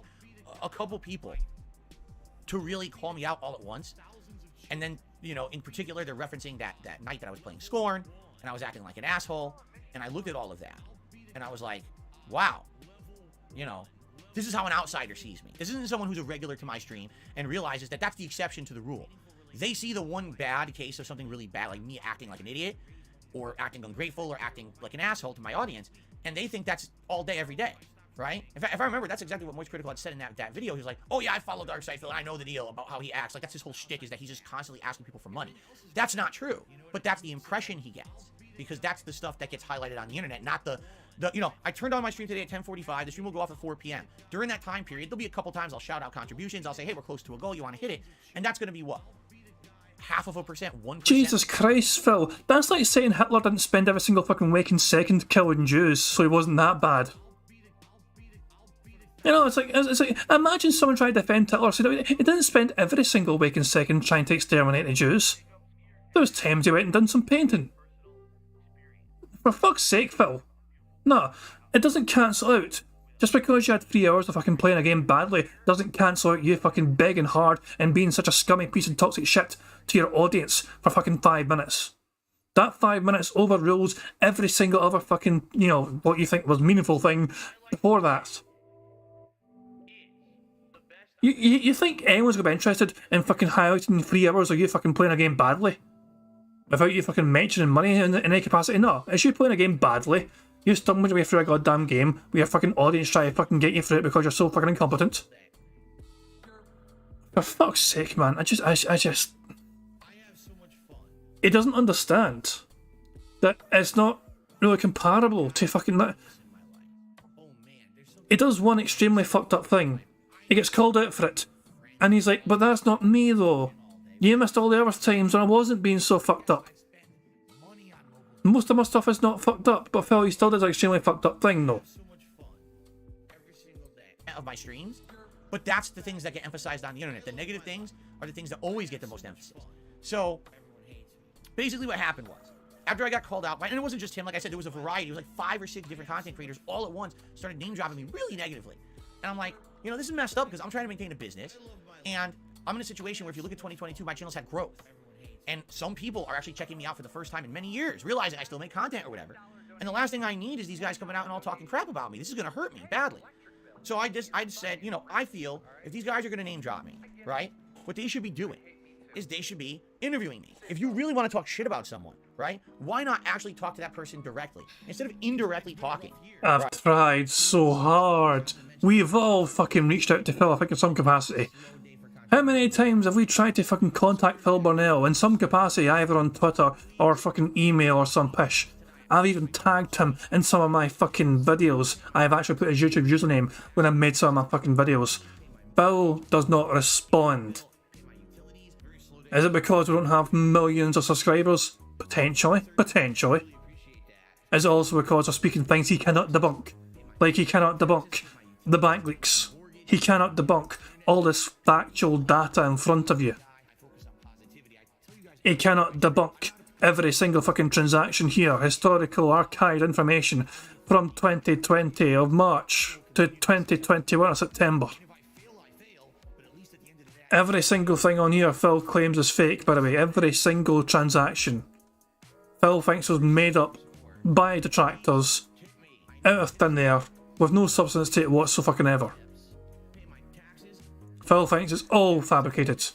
a couple people to really call me out all at once. And then, you know, in particular, they're referencing that night that I was playing Scorn, and I was acting like an asshole. And I looked at all of that, and I was like, wow, you know, this is how an outsider sees me. This isn't someone who's a regular to my stream and realizes that that's the exception to the rule. They see the one bad case of something really bad, like me acting like an idiot, or acting ungrateful, or acting like an asshole to my audience, and they think that's all day, every day, right? If I remember, that's exactly what Moist Critical had said in that video. He was like, oh yeah, I follow Darkseid Phil, and I know the deal about how he acts. Like, that's his whole shtick, is that he's just constantly asking people for money. That's not true, but that's the impression he gets, because that's the stuff that gets highlighted on the internet, not the you know, I turned on my stream today at 10:45. The stream will go off at 4 p.m. During that time period, there'll be a couple times I'll shout out contributions. I'll say, hey, we're close to a goal. You want to hit it? And that's going to be what? 0.5%, 1%? Jesus Christ, Phil. That's like saying Hitler didn't spend every single fucking waking second killing Jews, so he wasn't that bad. You know, it's like imagine someone trying to defend Hitler. So he didn't spend every single waking second trying to exterminate the Jews. There was times he went and done some painting. For fuck's sake, Phil. No, it doesn't cancel out. Just because you had 3 hours of fucking playing a game badly doesn't cancel out you fucking begging hard and being such a scummy piece of toxic shit to your audience for fucking 5 minutes. That 5 minutes overrules every single other fucking, you know, what you think was meaningful thing before that. You think anyone's gonna be interested in fucking highlighting 3 hours of you fucking playing a game badly? Without you fucking mentioning money in any capacity? No, it's you playing a game badly. You stumbled your way through a goddamn game with your fucking audience trying to fucking get you through it because you're so fucking incompetent. For fuck's sake, man, I just... It doesn't understand that it's not really comparable to fucking that. He does one extremely fucked up thing. He gets called out for it. And he's like, but that's not me though. You missed all the other times when I wasn't being so fucked up. Most of my stuff is not fucked up, but Phil, he still does an extremely fucked up thing though. Of my streams, but that's the things that get emphasized on the internet. The negative things are the things that always get the most emphasis. So basically what happened was, after I got called out, and it wasn't just him, like I said, there was a variety. It was like 5 or 6 different content creators all at once started name dropping me really negatively. And I'm like, you know, this is messed up because I'm trying to maintain a business, and I'm in a situation where if you look at 2022, my channel's had growth. And some people are actually checking me out for the first time in many years, realizing I still make content or whatever. And the last thing I need is these guys coming out and all talking crap about me. This is going to hurt me badly. So I just said, you know, I feel if these guys are going to name drop me, right, what they should be doing is they should be interviewing me. If you really want to talk shit about someone, right? Why not actually talk to that person directly instead of indirectly talking? I've tried so hard. We've all fucking reached out to Phil, I think, in some capacity. How many times have we tried to fucking contact Phil Burnell in some capacity, either on Twitter or fucking email or some pish? I've even tagged him in some of my fucking videos. I've actually put his YouTube username when I made some of my fucking videos. Phil does not respond. Is it because we don't have millions of subscribers? Potentially. Potentially. Is it also because of speaking things he cannot debunk? Like he cannot debunk the bank leaks. He cannot debunk all this factual data in front of you. He cannot debunk every single fucking transaction here, historical archived information from 2020 of March to 2021 of September. Every single thing on here Phil claims is fake, by the way. Every single transaction Phil thinks was made up by detractors out of thin air with no substance to it whatsoever. Phil thinks it's all fabricated.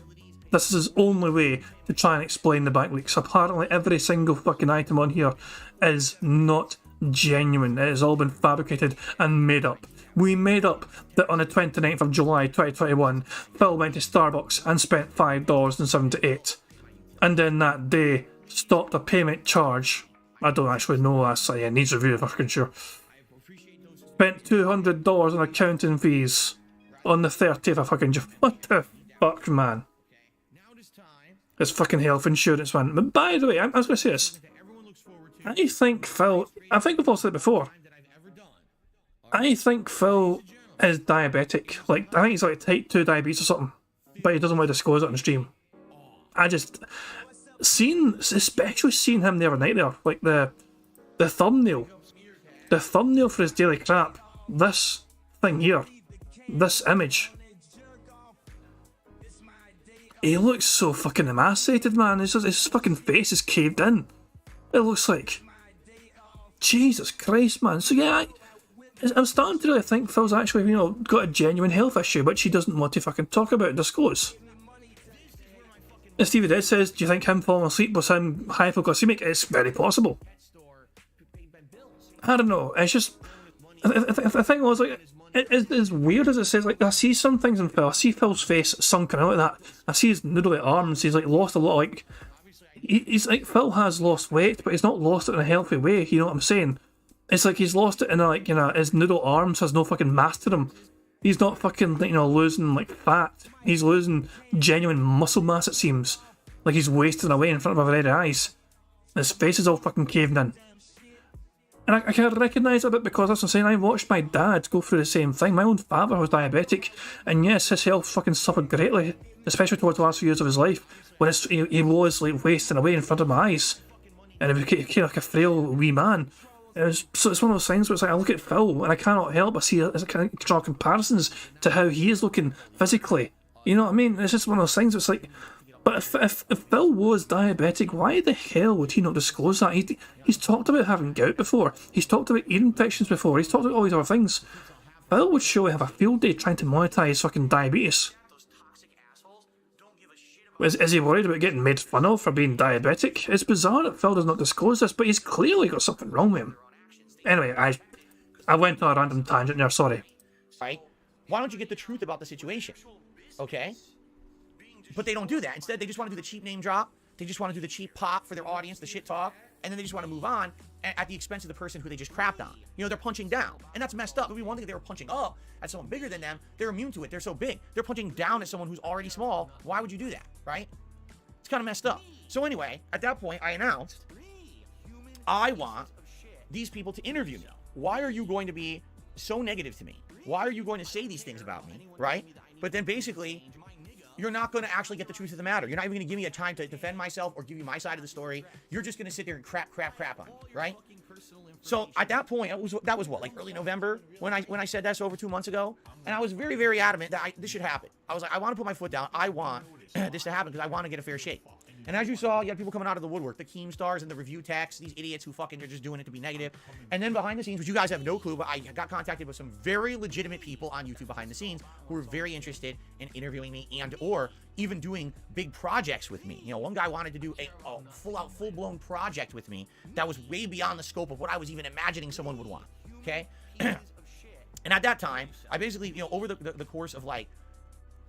This is his only way to try and explain the bank leaks. Apparently every single fucking item on here is not genuine. It has all been fabricated and made up. We made up that on the 29th of July 2021, Phil went to Starbucks and spent $5.78. And then that day stopped a payment charge. I don't actually know, it needs review if I'm fucking sure. Spent $200 on accounting fees on the 30th of fucking July. What the fuck, man? It's fucking health insurance, man. But by the way, I was going to say this. I think we've all said it before. I think Phil is diabetic. Like, I think he's like type 2 diabetes or something. But he doesn't want to disclose it on the stream. Especially seeing him the other night there, like the thumbnail. The thumbnail for his daily crap. This thing here. This image. He looks so fucking emaciated, man. His fucking face is caved in. It looks like... Jesus Christ, man. So yeah, I'm starting to really think Phil's actually, got a genuine health issue, which he doesn't want to fucking talk about and disclose. And Stevie Dead says, do you think him falling asleep was him hypoglycemic? It's very possible. I don't know. It's just... I think it was like... As weird as it says, like, I see some things in Phil. I see Phil's face sunken out like that. I see his noodly arms. He's like lost a lot. Like, he's like, Phil has lost weight, but he's not lost it in a healthy way. You know what I'm saying? It's like he's lost it in a, like, his noodle arms has no fucking mass to them. He's not fucking, losing like fat. He's losing genuine muscle mass. It seems like he's wasting away in front of our very eyes. His face is all fucking caved in. And I can recognise it a bit because, that's what I'm saying, I watched my dad go through the same thing. My own father was diabetic, and yes, his health fucking suffered greatly, especially towards the last few years of his life, when he was like wasting away in front of my eyes, and he became like a frail wee man. So it's one of those things where it's like I look at Phil and I cannot help but see kind of draw comparisons to how he is looking physically. You know what I mean? It's just one of those things. It's like, but if Phil was diabetic, why the hell would he not disclose that? He's talked about having gout before. He's talked about ear infections before. He's talked about all these other things. Phil would surely have a field day trying to monetize fucking diabetes. Is he worried about getting made fun of for being diabetic? It's bizarre that Phil does not disclose this, but he's clearly got something wrong with him. Anyway, I went on a random tangent there, sorry. Right? Why don't you get the truth about the situation? Okay? But they don't do that. Instead, they just want to do the cheap name drop. They just want to do the cheap pop for their audience, the shit talk, and then they just want to move on at the expense of the person who they just crapped on. They're punching down, and that's messed up. It would be one thing if they were punching up at someone bigger than them. They're immune to it. They're so big. They're punching down at someone who's already small. Why would you do that, right? It's kind of messed up. So anyway, at that point, I announced, I want these people to interview me. Why are you going to be so negative to me? Why are you going to say these things about me, right? But then basically, you're not going to actually get the truth of the matter. You're not even going to give me a time to defend myself or give you my side of the story. You're just going to sit there and crap on me, right? So at that point, that was what, like early November when I said that, so over 2 months ago, and I was very, very adamant that this should happen. I was like, I want to put my foot down. I want this to happen because I want to get a fair shake. And as you saw, you had people coming out of the woodwork, the Keemstars and the review techs, these idiots who fucking are just doing it to be negative. And then behind the scenes, which you guys have no clue, but I got contacted with some very legitimate people on YouTube behind the scenes who were very interested in interviewing me and or even doing big projects with me. You know, one guy wanted to do a full-blown project with me that was way beyond the scope of what I was even imagining someone would want, okay? And at that time, I basically, you know, over the course of like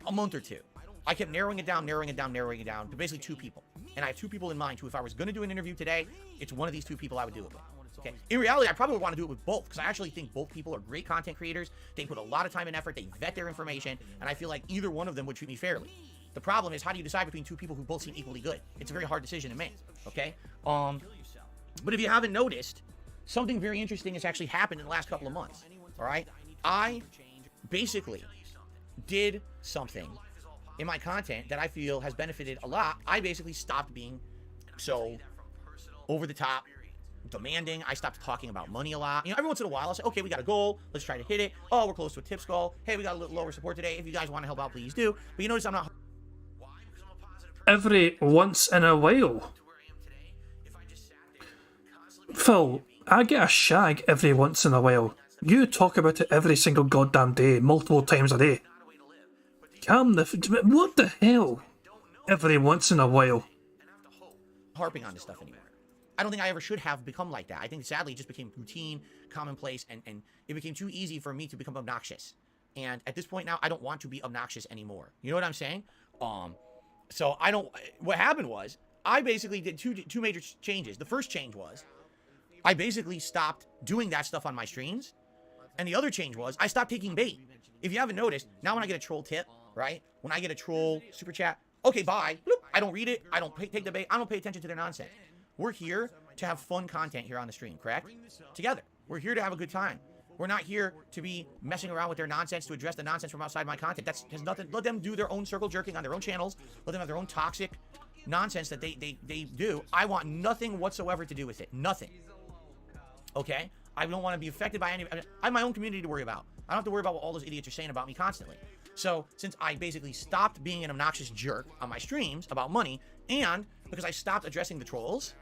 a month or two, I kept narrowing it down to basically 2 people. And I have 2 people in mind who, if I was going to do an interview today, it's one of these 2 people I would do it with. Okay. In reality, I probably would want to do it with both because I actually think both people are great content creators. They put a lot of time and effort. They vet their information. And I feel like either one of them would treat me fairly. The problem is, how do you decide between 2 people who both seem equally good? It's a very hard decision to make. Okay. But if you haven't noticed, something very interesting has actually happened in the last couple of months. All right. I basically did something in my content that I feel has benefited a lot. I basically stopped being so over the top, demanding. I stopped talking about money a lot. You know, every once in a while, I'll say, okay, we got a goal. Let's try to hit it. Oh, we're close to a tips goal. Hey, we got a little lower support today. If you guys want to help out, please do. But you notice I'm not... Every once in a while. Phil, I get a shag every once in a while. You talk about it every single goddamn day, multiple times a day. Calm the... What the hell? Every once in a while. Harping on this stuff anymore. I don't think I ever should have become like that. I think, sadly, it just became routine, commonplace, and it became too easy for me to become obnoxious. And at this point now, I don't want to be obnoxious anymore. You know what I'm saying? So I don't... What happened was, I basically did two major changes. The first change was, I basically stopped doing that stuff on my streams. And the other change was, I stopped taking bait. If you haven't noticed, now when I get a troll tip, right? When I get a troll super chat, okay, bye. Bloop. I don't read it. I don't take the bait. I don't pay attention to their nonsense. We're here to have fun content here on the stream, correct? Together. We're here to have a good time. We're not here to be messing around with their nonsense, to address the nonsense from outside my content. That's has nothing. Let them do their own circle jerking on their own channels. Let them have their own toxic nonsense that they do. I want nothing whatsoever to do with it. Nothing. Okay? I don't want to be affected by any... I have my own community to worry about. I don't have to worry about what all those idiots are saying about me constantly. So, since I basically stopped being an obnoxious jerk on my streams about money, and because I stopped addressing the trolls,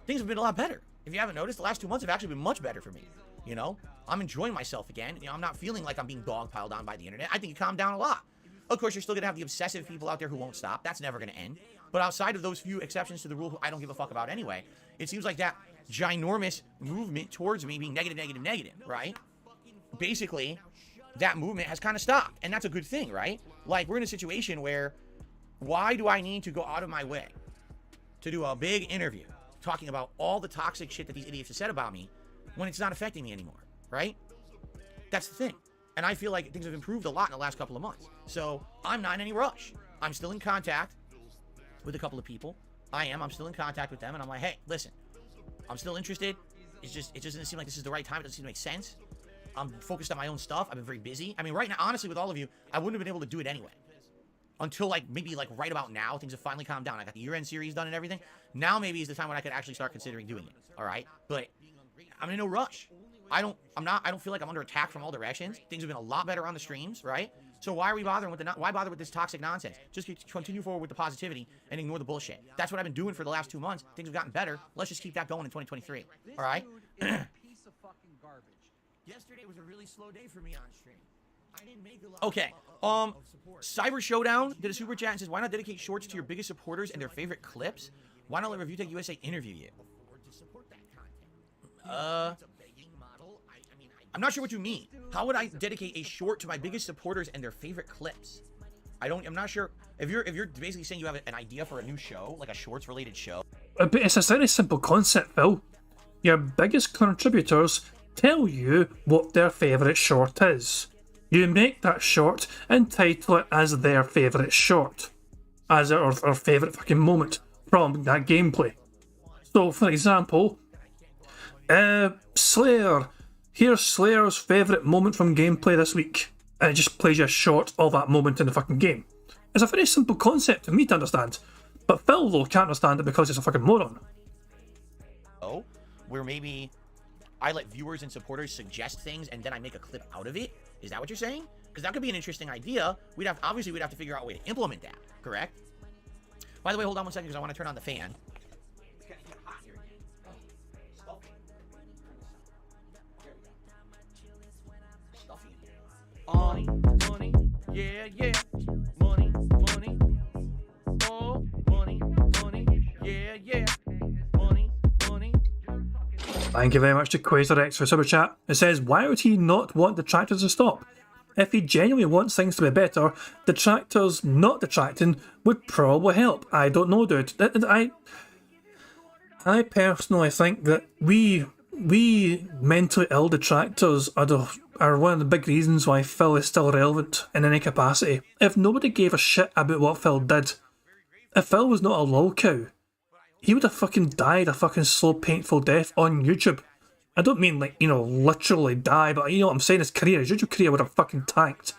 things have been a lot better. If you haven't noticed, the last 2 months have actually been much better for me. You know? I'm enjoying myself again. You know, I'm not feeling like I'm being dogpiled on by the internet. I think it calmed down a lot. Of course, you're still going to have the obsessive people out there who won't stop. That's never going to end. But outside of those few exceptions to the rule who I don't give a fuck about anyway, it seems like that ginormous movement towards me being negative, right? Basically, that movement has kind of stopped. And that's a good thing, right? Like, we're in a situation where, why do I need to go out of my way to do a big interview talking about all the toxic shit that these idiots have said about me when it's not affecting me anymore, right? That's the thing. And I feel like things have improved a lot in the last couple of months. So I'm not in any rush. I'm still in contact with a couple of people. I'm still in contact with them. And I'm like, hey, listen, I'm still interested. It just doesn't seem like this is the right time. It doesn't seem to make sense. I'm focused on my own stuff. I've been very busy. I mean, right now, honestly, with all of you, I wouldn't have been able to do it anyway. Until, like, maybe, like, right about now, things have finally calmed down. I got the year-end series done and everything. Now maybe is the time when I could actually start considering doing it. All right? But I'm in no rush. I don't feel like I'm under attack from all directions. Things have been a lot better on the streams, right? So why are we bothering with why bother with this toxic nonsense? Just continue forward with the positivity and ignore the bullshit. That's what I've been doing for the last 2 months. Things have gotten better. Let's just keep that going in 2023. All right? Piece of fucking garbage. Yesterday was a really slow day for me on stream. I didn't make a lot okay. Cyber Showdown did a super chat and says, why not dedicate shorts to your biggest supporters and their favorite clips? Why not let Review Tech USA interview you? I'm not sure what you mean. How would I dedicate a short to my biggest supporters and their favorite clips? I'm not sure. If you're basically saying you have an idea for a new show, like a shorts related show. But it's a very simple concept, Phil. Your biggest contributors tell you what their favourite short is. You make that short and title it as their favourite short. As our favourite fucking moment from that gameplay. So, for example, Slayer. Here's Slayer's favourite moment from gameplay this week. And it just plays you a short of that moment in the fucking game. It's a very simple concept for me to understand. But Phil, though, can't understand it because he's a fucking moron. Oh, where maybe I let viewers and supporters suggest things and then I make a clip out of it? Is that what you're saying? Because that could be an interesting idea. We'd have to figure out a way to implement that, correct? By the way, hold on one second because I want to turn on the fan. Money, money, yeah, yeah. Money, money, oh, money, money, yeah, yeah. Money, money. Thank you very much to QuasarX for Super Chat. It says, why would he not want detractors to stop? If he genuinely wants things to be better, detractors not detracting would probably help. I don't know, dude. I personally think that we mentally ill detractors are one of the big reasons why Phil is still relevant in any capacity. If nobody gave a shit about what Phil did, if Phil was not a lol cow, he would have fucking died a fucking slow, painful death on YouTube. I don't mean like, you know, literally die, but you know what I'm saying, his YouTube career would have fucking tanked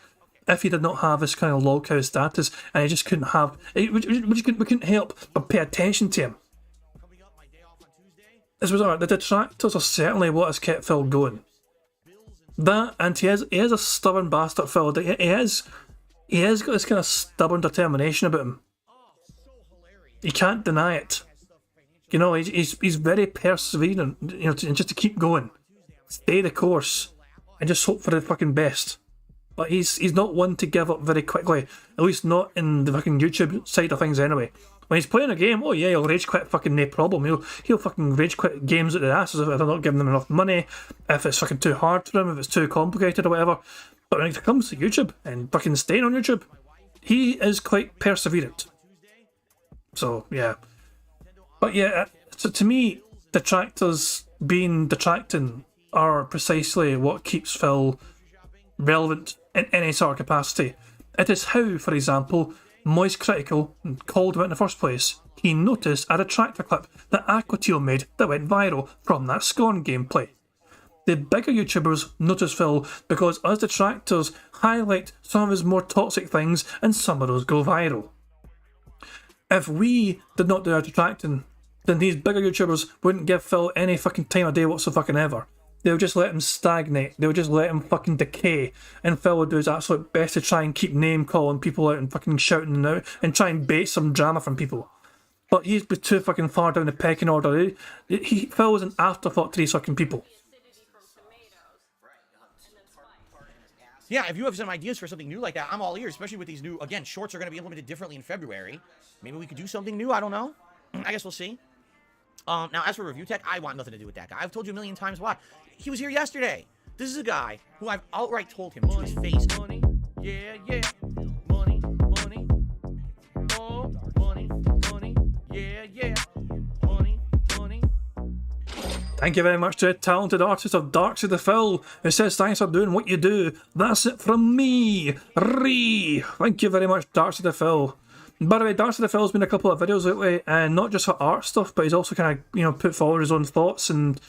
if he did not have this kind of lol cow status, and he just couldn't have, we couldn't help but pay attention to him. This was alright. The detractors are certainly what has kept Phil going. That, and he is a stubborn bastard, Phil. He has got this kind of stubborn determination about him. You can't deny it. You know, he's very persevering, you know, just to keep going, stay the course, and just hope for the fucking best. But he's not one to give up very quickly, at least not in the fucking YouTube side of things anyway. When he's playing a game, oh yeah, he'll rage quit fucking no problem. He'll fucking rage quit games at the ass if they're not giving him enough money, if it's fucking too hard for him, if it's too complicated or whatever. But when it comes to YouTube and fucking staying on YouTube, he is quite perseverant. So yeah. But yeah, so to me, detractors being detracting are precisely what keeps Phil relevant in any sort of capacity. It is how, for example, Moist Critical called him out in the first place. He noticed a retractor clip that Aquateal made that went viral from that Scorn gameplay. The bigger YouTubers notice Phil because us detractors highlight some of his more toxic things and some of those go viral. If we did not do our detracting, then these bigger YouTubers wouldn't give Phil any fucking time of day whatsoever. They would just let him stagnate, they would just let him fucking decay, and Phil would do his absolute best to try and keep name calling people out and fucking shouting them out and try and bait some drama from people. But he's been too fucking far down the pecking order. Phil was an afterthought to these fucking people. Yeah, if you have some ideas for something new like that, I'm all ears, especially with these new, again, shorts are going to be implemented differently in February. Maybe we could do something new, I don't know. I guess we'll see. Now, as for Review Tech, I want nothing to do with that guy. I've told you a million times why. He was here yesterday. This is a guy who I've outright told him to his face. Money, yeah, yeah. Money, money, oh, money, money, yeah, yeah. Money, money. Thank you very much to the talented artist of Darkside the Phil, who says thanks for doing what you do. That's it from me, Ree. Thank you very much, Darkside the Phil. By the way, Darkside the Phil's been in a couple of videos lately, and not just for art stuff, but he's also kind of, you know, put forward his own thoughts and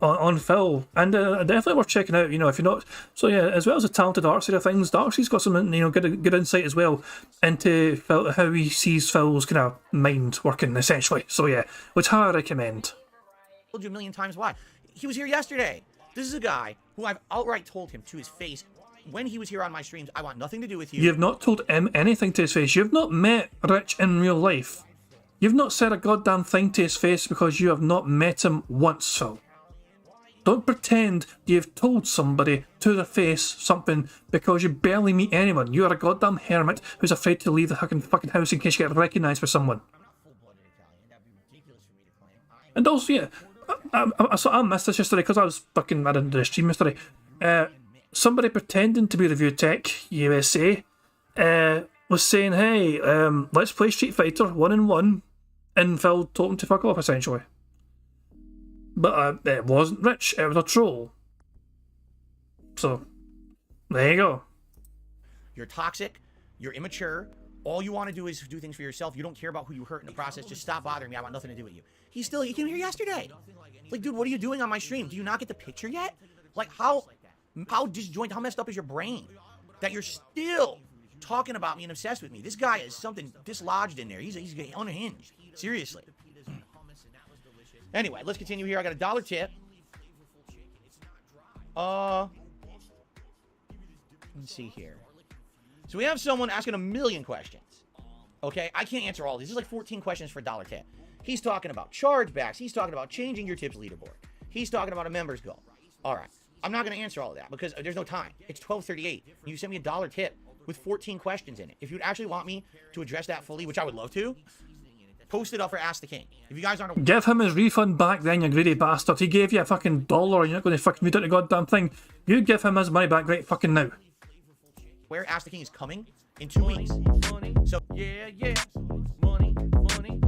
on Phil, and definitely worth checking out. You know, if you're not, so yeah, as well as the talented art side of things, Darksy's got some, you know, good insight as well into Phil, how he sees Phil's kind of mind working essentially. So yeah, which I recommend. I told you a million times why. He was here yesterday. This is a guy who I've outright told him to his face when he was here on my streams, I want nothing to do with you. You've not told him anything to his face. You've not met Rich in real life. You've not said a goddamn thing to his face because you have not met him once, Phil. Don't pretend you've told somebody to their face something because you barely meet anyone. You are a goddamn hermit who's afraid to leave the fucking house in case you get recognised for someone. And also, yeah, I missed this yesterday because I was fucking mad into the stream yesterday. Somebody pretending to be Review Tech USA was saying, hey, let's play Street Fighter 1-1, and Phil told him to fuck off, essentially. But it wasn't Rich, it was a troll. So, there you go. You're toxic, you're immature, all you want to do is do things for yourself, you don't care about who you hurt in the process, just stop bothering me, I want nothing to do with you. He came here yesterday. Like, dude, what are you doing on my stream? Do you not get the picture yet? Like, how disjointed, how messed up is your brain that you're still talking about me and obsessed with me? This guy is something dislodged in there. He's unhinged. Seriously. Anyway, let's continue here. I got a $1 tip. Let's see here. So we have someone asking a million questions. Okay, I can't answer all these. There's like 14 questions for a $1 tip. He's talking about chargebacks. He's talking about changing your tips leaderboard. He's talking about a members goal. All right, I'm not going to answer all of that because there's no time. It's 12:38. You sent me a $1 tip with 14 questions in it. If you'd actually want me to address that fully, which I would love to, post it up for Ask the King. If you guys aren't... Give him his refund back then, you greedy bastard. He gave you a fucking $1 and you're not going to fucking read out the goddamn thing. You give him his money back right fucking now. Where Ask the King is coming in 2 weeks. So... Yeah, yeah. Money, money.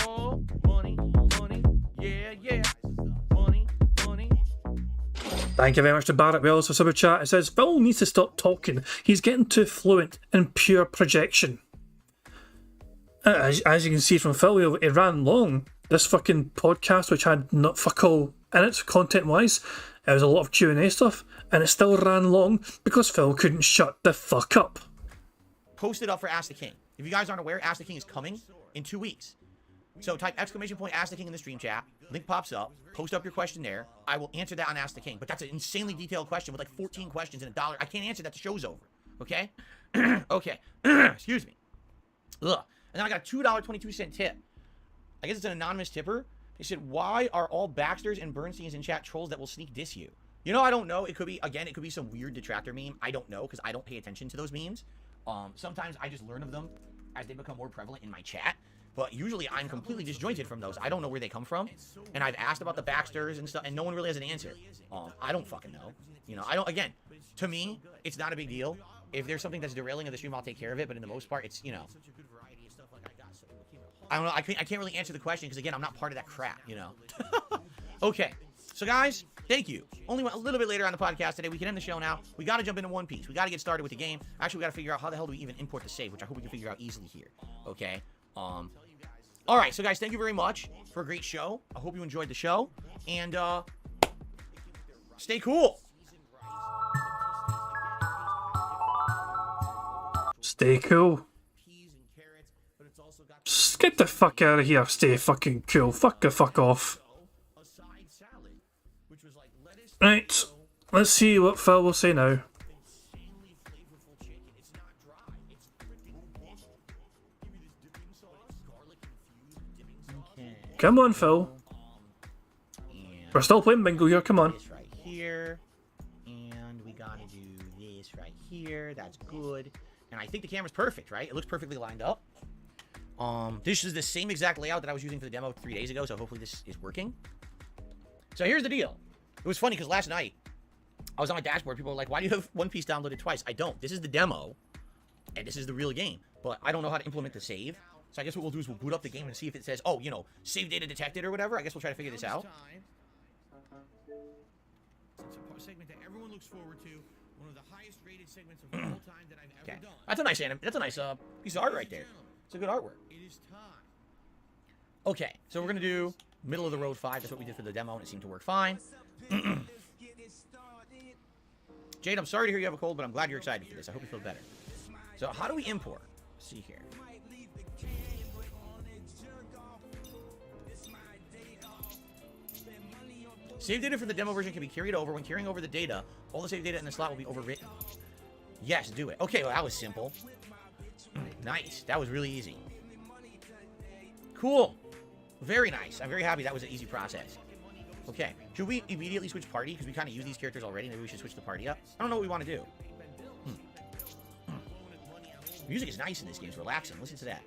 Oh, money, money. Yeah, yeah. Money, money. Thank you very much to Barrett Wells for super chat. It says, Phil needs to stop talking. He's getting too fluent in pure projection. As you can see from Phil, it ran long. This fucking podcast, which had not fuck all in it, content-wise, it was a lot of Q&A stuff, and it still ran long because Phil couldn't shut the fuck up. Post it up for Ask the King. If you guys aren't aware, Ask the King is coming in 2 weeks. So type !Ask the King in the stream chat. Link pops up. Post up your question there. I will answer that on Ask the King. But that's an insanely detailed question with like 14 questions and $1. I can't answer that. The show's over. Okay? Okay. Excuse me. Ugh. And then I got a $2.22 tip. I guess it's an anonymous tipper. They said, why are all Baxters and Bernsteins in chat trolls that will sneak diss you? You know, I don't know. It could be, again, it could be some weird detractor meme. I don't know because I don't pay attention to those memes. Sometimes I just learn of them as they become more prevalent in my chat. But usually I'm completely disjointed from those. I don't know where they come from. And I've asked about the Baxters and stuff, and no one really has an answer. I don't fucking know. You know, I don't, again, to me, it's not a big deal. If there's something that's derailing of the stream, I'll take care of it. But in the most part, it's, you know, I don't know. I can't really answer the question because, again, I'm not part of that crap, you know. Okay. So, guys, thank you. Only a little bit later on the podcast today. We can end the show now. We got to jump into One Piece. We got to get started with the game. Actually, we got to figure out how the hell do we even import the save, which I hope we can figure out easily here. Okay. All right. So, guys, thank you very much for a great show. I hope you enjoyed the show. And stay cool. Stay cool. Just get the fuck out of here. Stay fucking cool. Fuck the fuck off. Right. Let's see what Phil will say now. Come on, Phil. We're still playing bingo here. Come on. This right here, and we gotta do this right here. That's good. And I think the camera's perfect, right? It looks perfectly lined up. This is the same exact layout that I was using for the demo 3 days ago, so hopefully this is working. So here's the deal. It was funny because last night I was on my dashboard. People were like, "Why do you have One Piece downloaded twice?" I don't. This is the demo, and this is the real game. But I don't know how to implement the save. So I guess what we'll do is we'll boot up the game and see if it says, "Oh, you know, save data detected" or whatever. I guess we'll try to figure this out. It's a segment that everyone looks forward to. One of the highest rated segments of all time that I've ever done. That's a nice piece of art right there. It's a good artwork. It is time. Okay, so we're gonna do middle of the road 5. That's what we did for the demo, and it seemed to work fine. Jade, I'm sorry to hear you have a cold, but I'm glad you're excited for this. I hope you feel better. So how do we import? Let's see here. Save data for the demo version can be carried over. When carrying over the data, all the save data in the slot will be overwritten. Yes, do it. Okay, well, that was simple. Nice. That was really easy. Cool. Very nice. I'm very happy that was an easy process. Okay. Should we immediately switch party? Because we kind of use these characters already. Maybe we should switch the party up. I don't know what we want to do. Music is nice in this game. It's relaxing. Listen to that.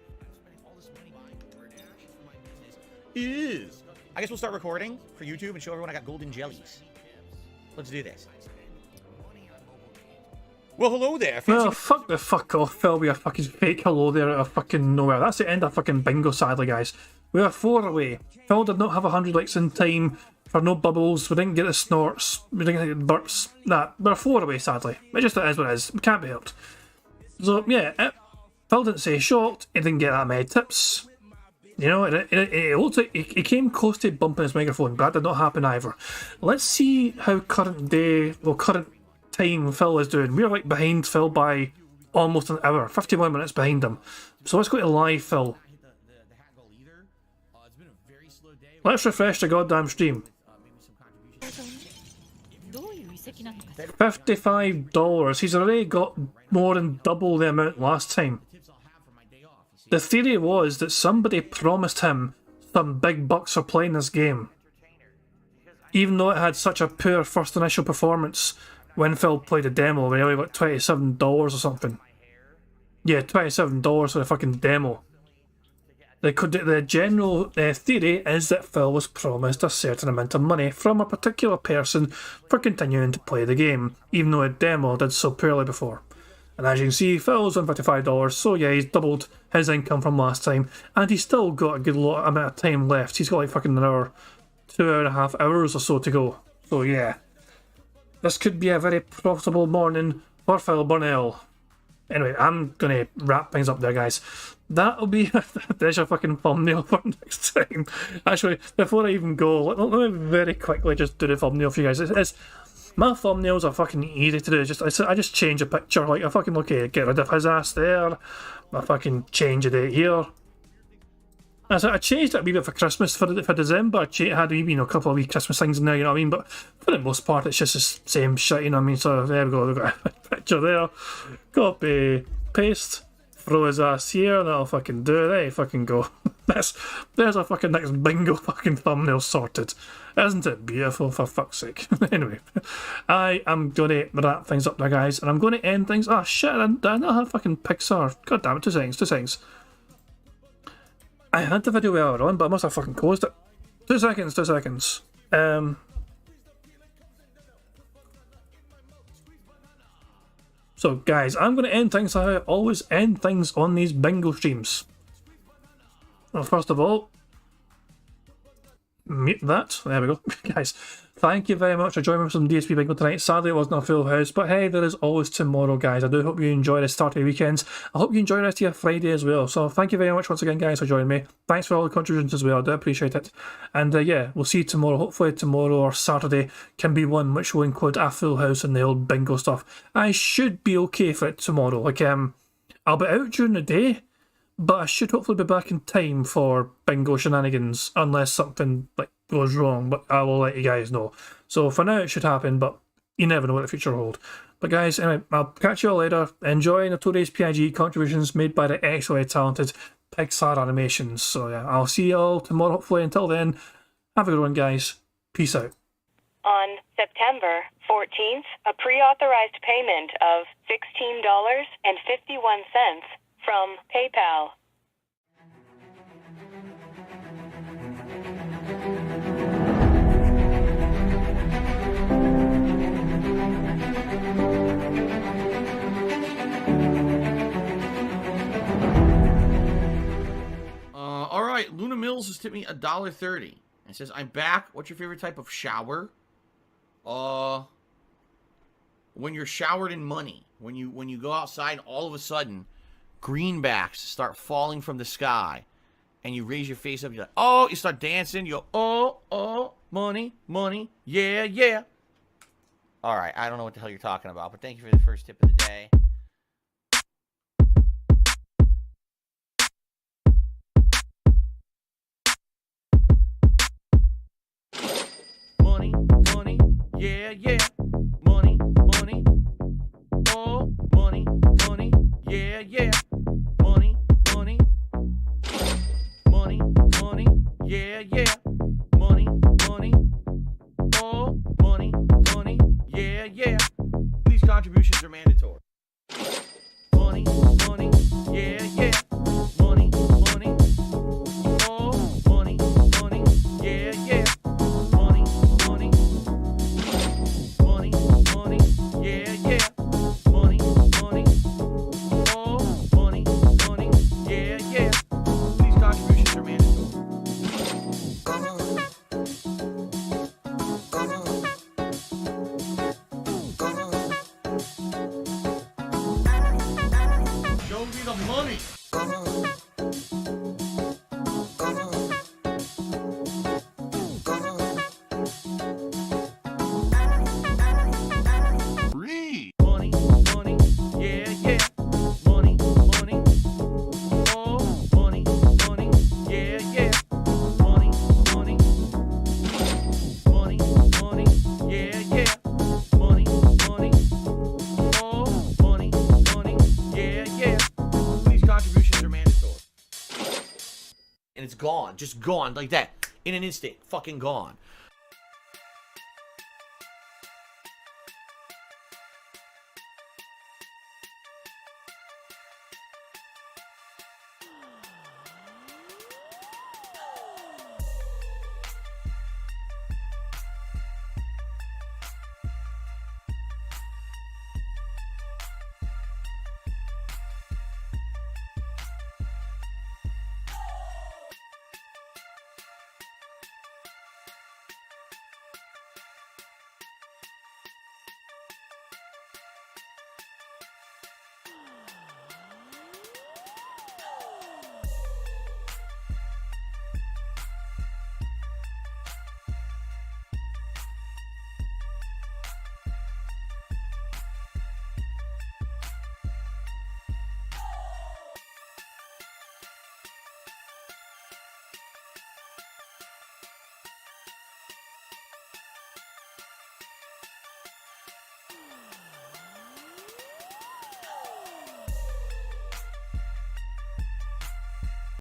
Ew. I guess we'll start recording for YouTube and show everyone I got golden jellies. Let's do this. Well, hello there. Well, fuck the fuck off, Phil, with a fucking fake hello there out of fucking nowhere. That's the end of fucking bingo, sadly, guys. We are 4 away. Phil did not have 100 likes in time for no bubbles. We didn't get the snorts. We didn't get the burps. Nah, we're 4 away, sadly. It just is what it is. It can't be helped. So, yeah, Phil didn't say shocked. He didn't get that many tips. You know, it looked like he came close to bumping his microphone, but that did not happen either. Let's see how current time Phil is doing. We're like behind Phil by almost an hour, 51 minutes behind him. So let's go to live Phil. Let's refresh the goddamn stream. $55. He's already got more than double the amount last time. The theory was that somebody promised him some big bucks for playing this game, even though it had such a poor first initial performance. When Phil played a demo, we only got $27 or something. Yeah, $27 for the fucking demo. The general theory is that Phil was promised a certain amount of money from a particular person for continuing to play the game, even though a demo did so poorly before. And as you can see, Phil's on $55, so yeah, he's doubled his income from last time, and he's still got a good amount of time left. He's got like fucking another 2.5 hours or so to go. So yeah, this could be a very profitable morning for Phil Burnell. Anyway, I'm gonna wrap things up there, guys. That'll be there's your fucking thumbnail for next time. Actually, before I even go, let me very quickly just do the thumbnail for you guys. My thumbnails are fucking easy to do. I just change a picture. Like, I fucking get rid of his ass there. I fucking change the date here. I changed it a wee bit for Christmas. For December, I had a couple of wee Christmas things in there, you know what I mean? But for the most part, it's just the same shit, you know what I mean? So there we go, we've got a picture there. Copy, paste, throw his ass here, and that'll fucking do it. There you fucking go. There's a fucking next bingo fucking thumbnail sorted. Isn't it beautiful, for fuck's sake? Anyway, I am going to wrap things up there, guys, and I'm going to end things. Oh shit, I don't have fucking Pixar. God damn it, 2 seconds. I had the video earlier on, but I must have fucking closed it. 2 seconds. So, guys, I'm going to end things how I always end things on these bingo streams. Well, first of all, mute that. There we go. Guys, thank you very much for joining me for some DSP Bingo tonight. Sadly, it wasn't a full house, but hey, there is always tomorrow, guys. I do hope you enjoy the start of your weekends. I hope you enjoy the rest of your Friday as well. So thank you very much once again, guys, for joining me. Thanks for all the contributions as well. I do appreciate it. And yeah, we'll see you tomorrow. Hopefully tomorrow or Saturday can be one which will include a full house and the old bingo stuff. I should be okay for it tomorrow. Like, I'll be out during the day, but I should hopefully be back in time for bingo shenanigans, unless something like goes wrong, but I will let you guys know. So for now it should happen, but you never know what the future will hold. But guys, anyway, I'll catch you all later. Enjoy Notorious PIG contributions made by the excellently talented Pixar Animations. So yeah, I'll see you all tomorrow hopefully. Until then, have a good one, guys. Peace out. On September 14th, a pre-authorized payment of $16.51 from PayPal. All right, Luna Mills has tipped me $1.30 and says, "I'm back. What's your favorite type of shower?" When you're showered in money. When you go outside, and all of a sudden, greenbacks start falling from the sky, and you raise your face up. You're like, oh, you start dancing. You go, oh, money, yeah. All right, I don't know what the hell you're talking about, but thank you for the first tip of the day. Money, yeah. Money, oh, money, yeah. Money, yeah. Money, oh, money, yeah. These contributions are mandatory. Money, yeah. Money, oh, money, yeah. Money, yeah. Money, oh, money, yeah. These contributions are mandatory. Show me the money. Free. Money, yeah. Money, oh, money, yeah. Money, yeah. Money, oh, money, yeah. These contributions are mandatory. and it's gone. Just gone like that. In an instant. Fucking gone.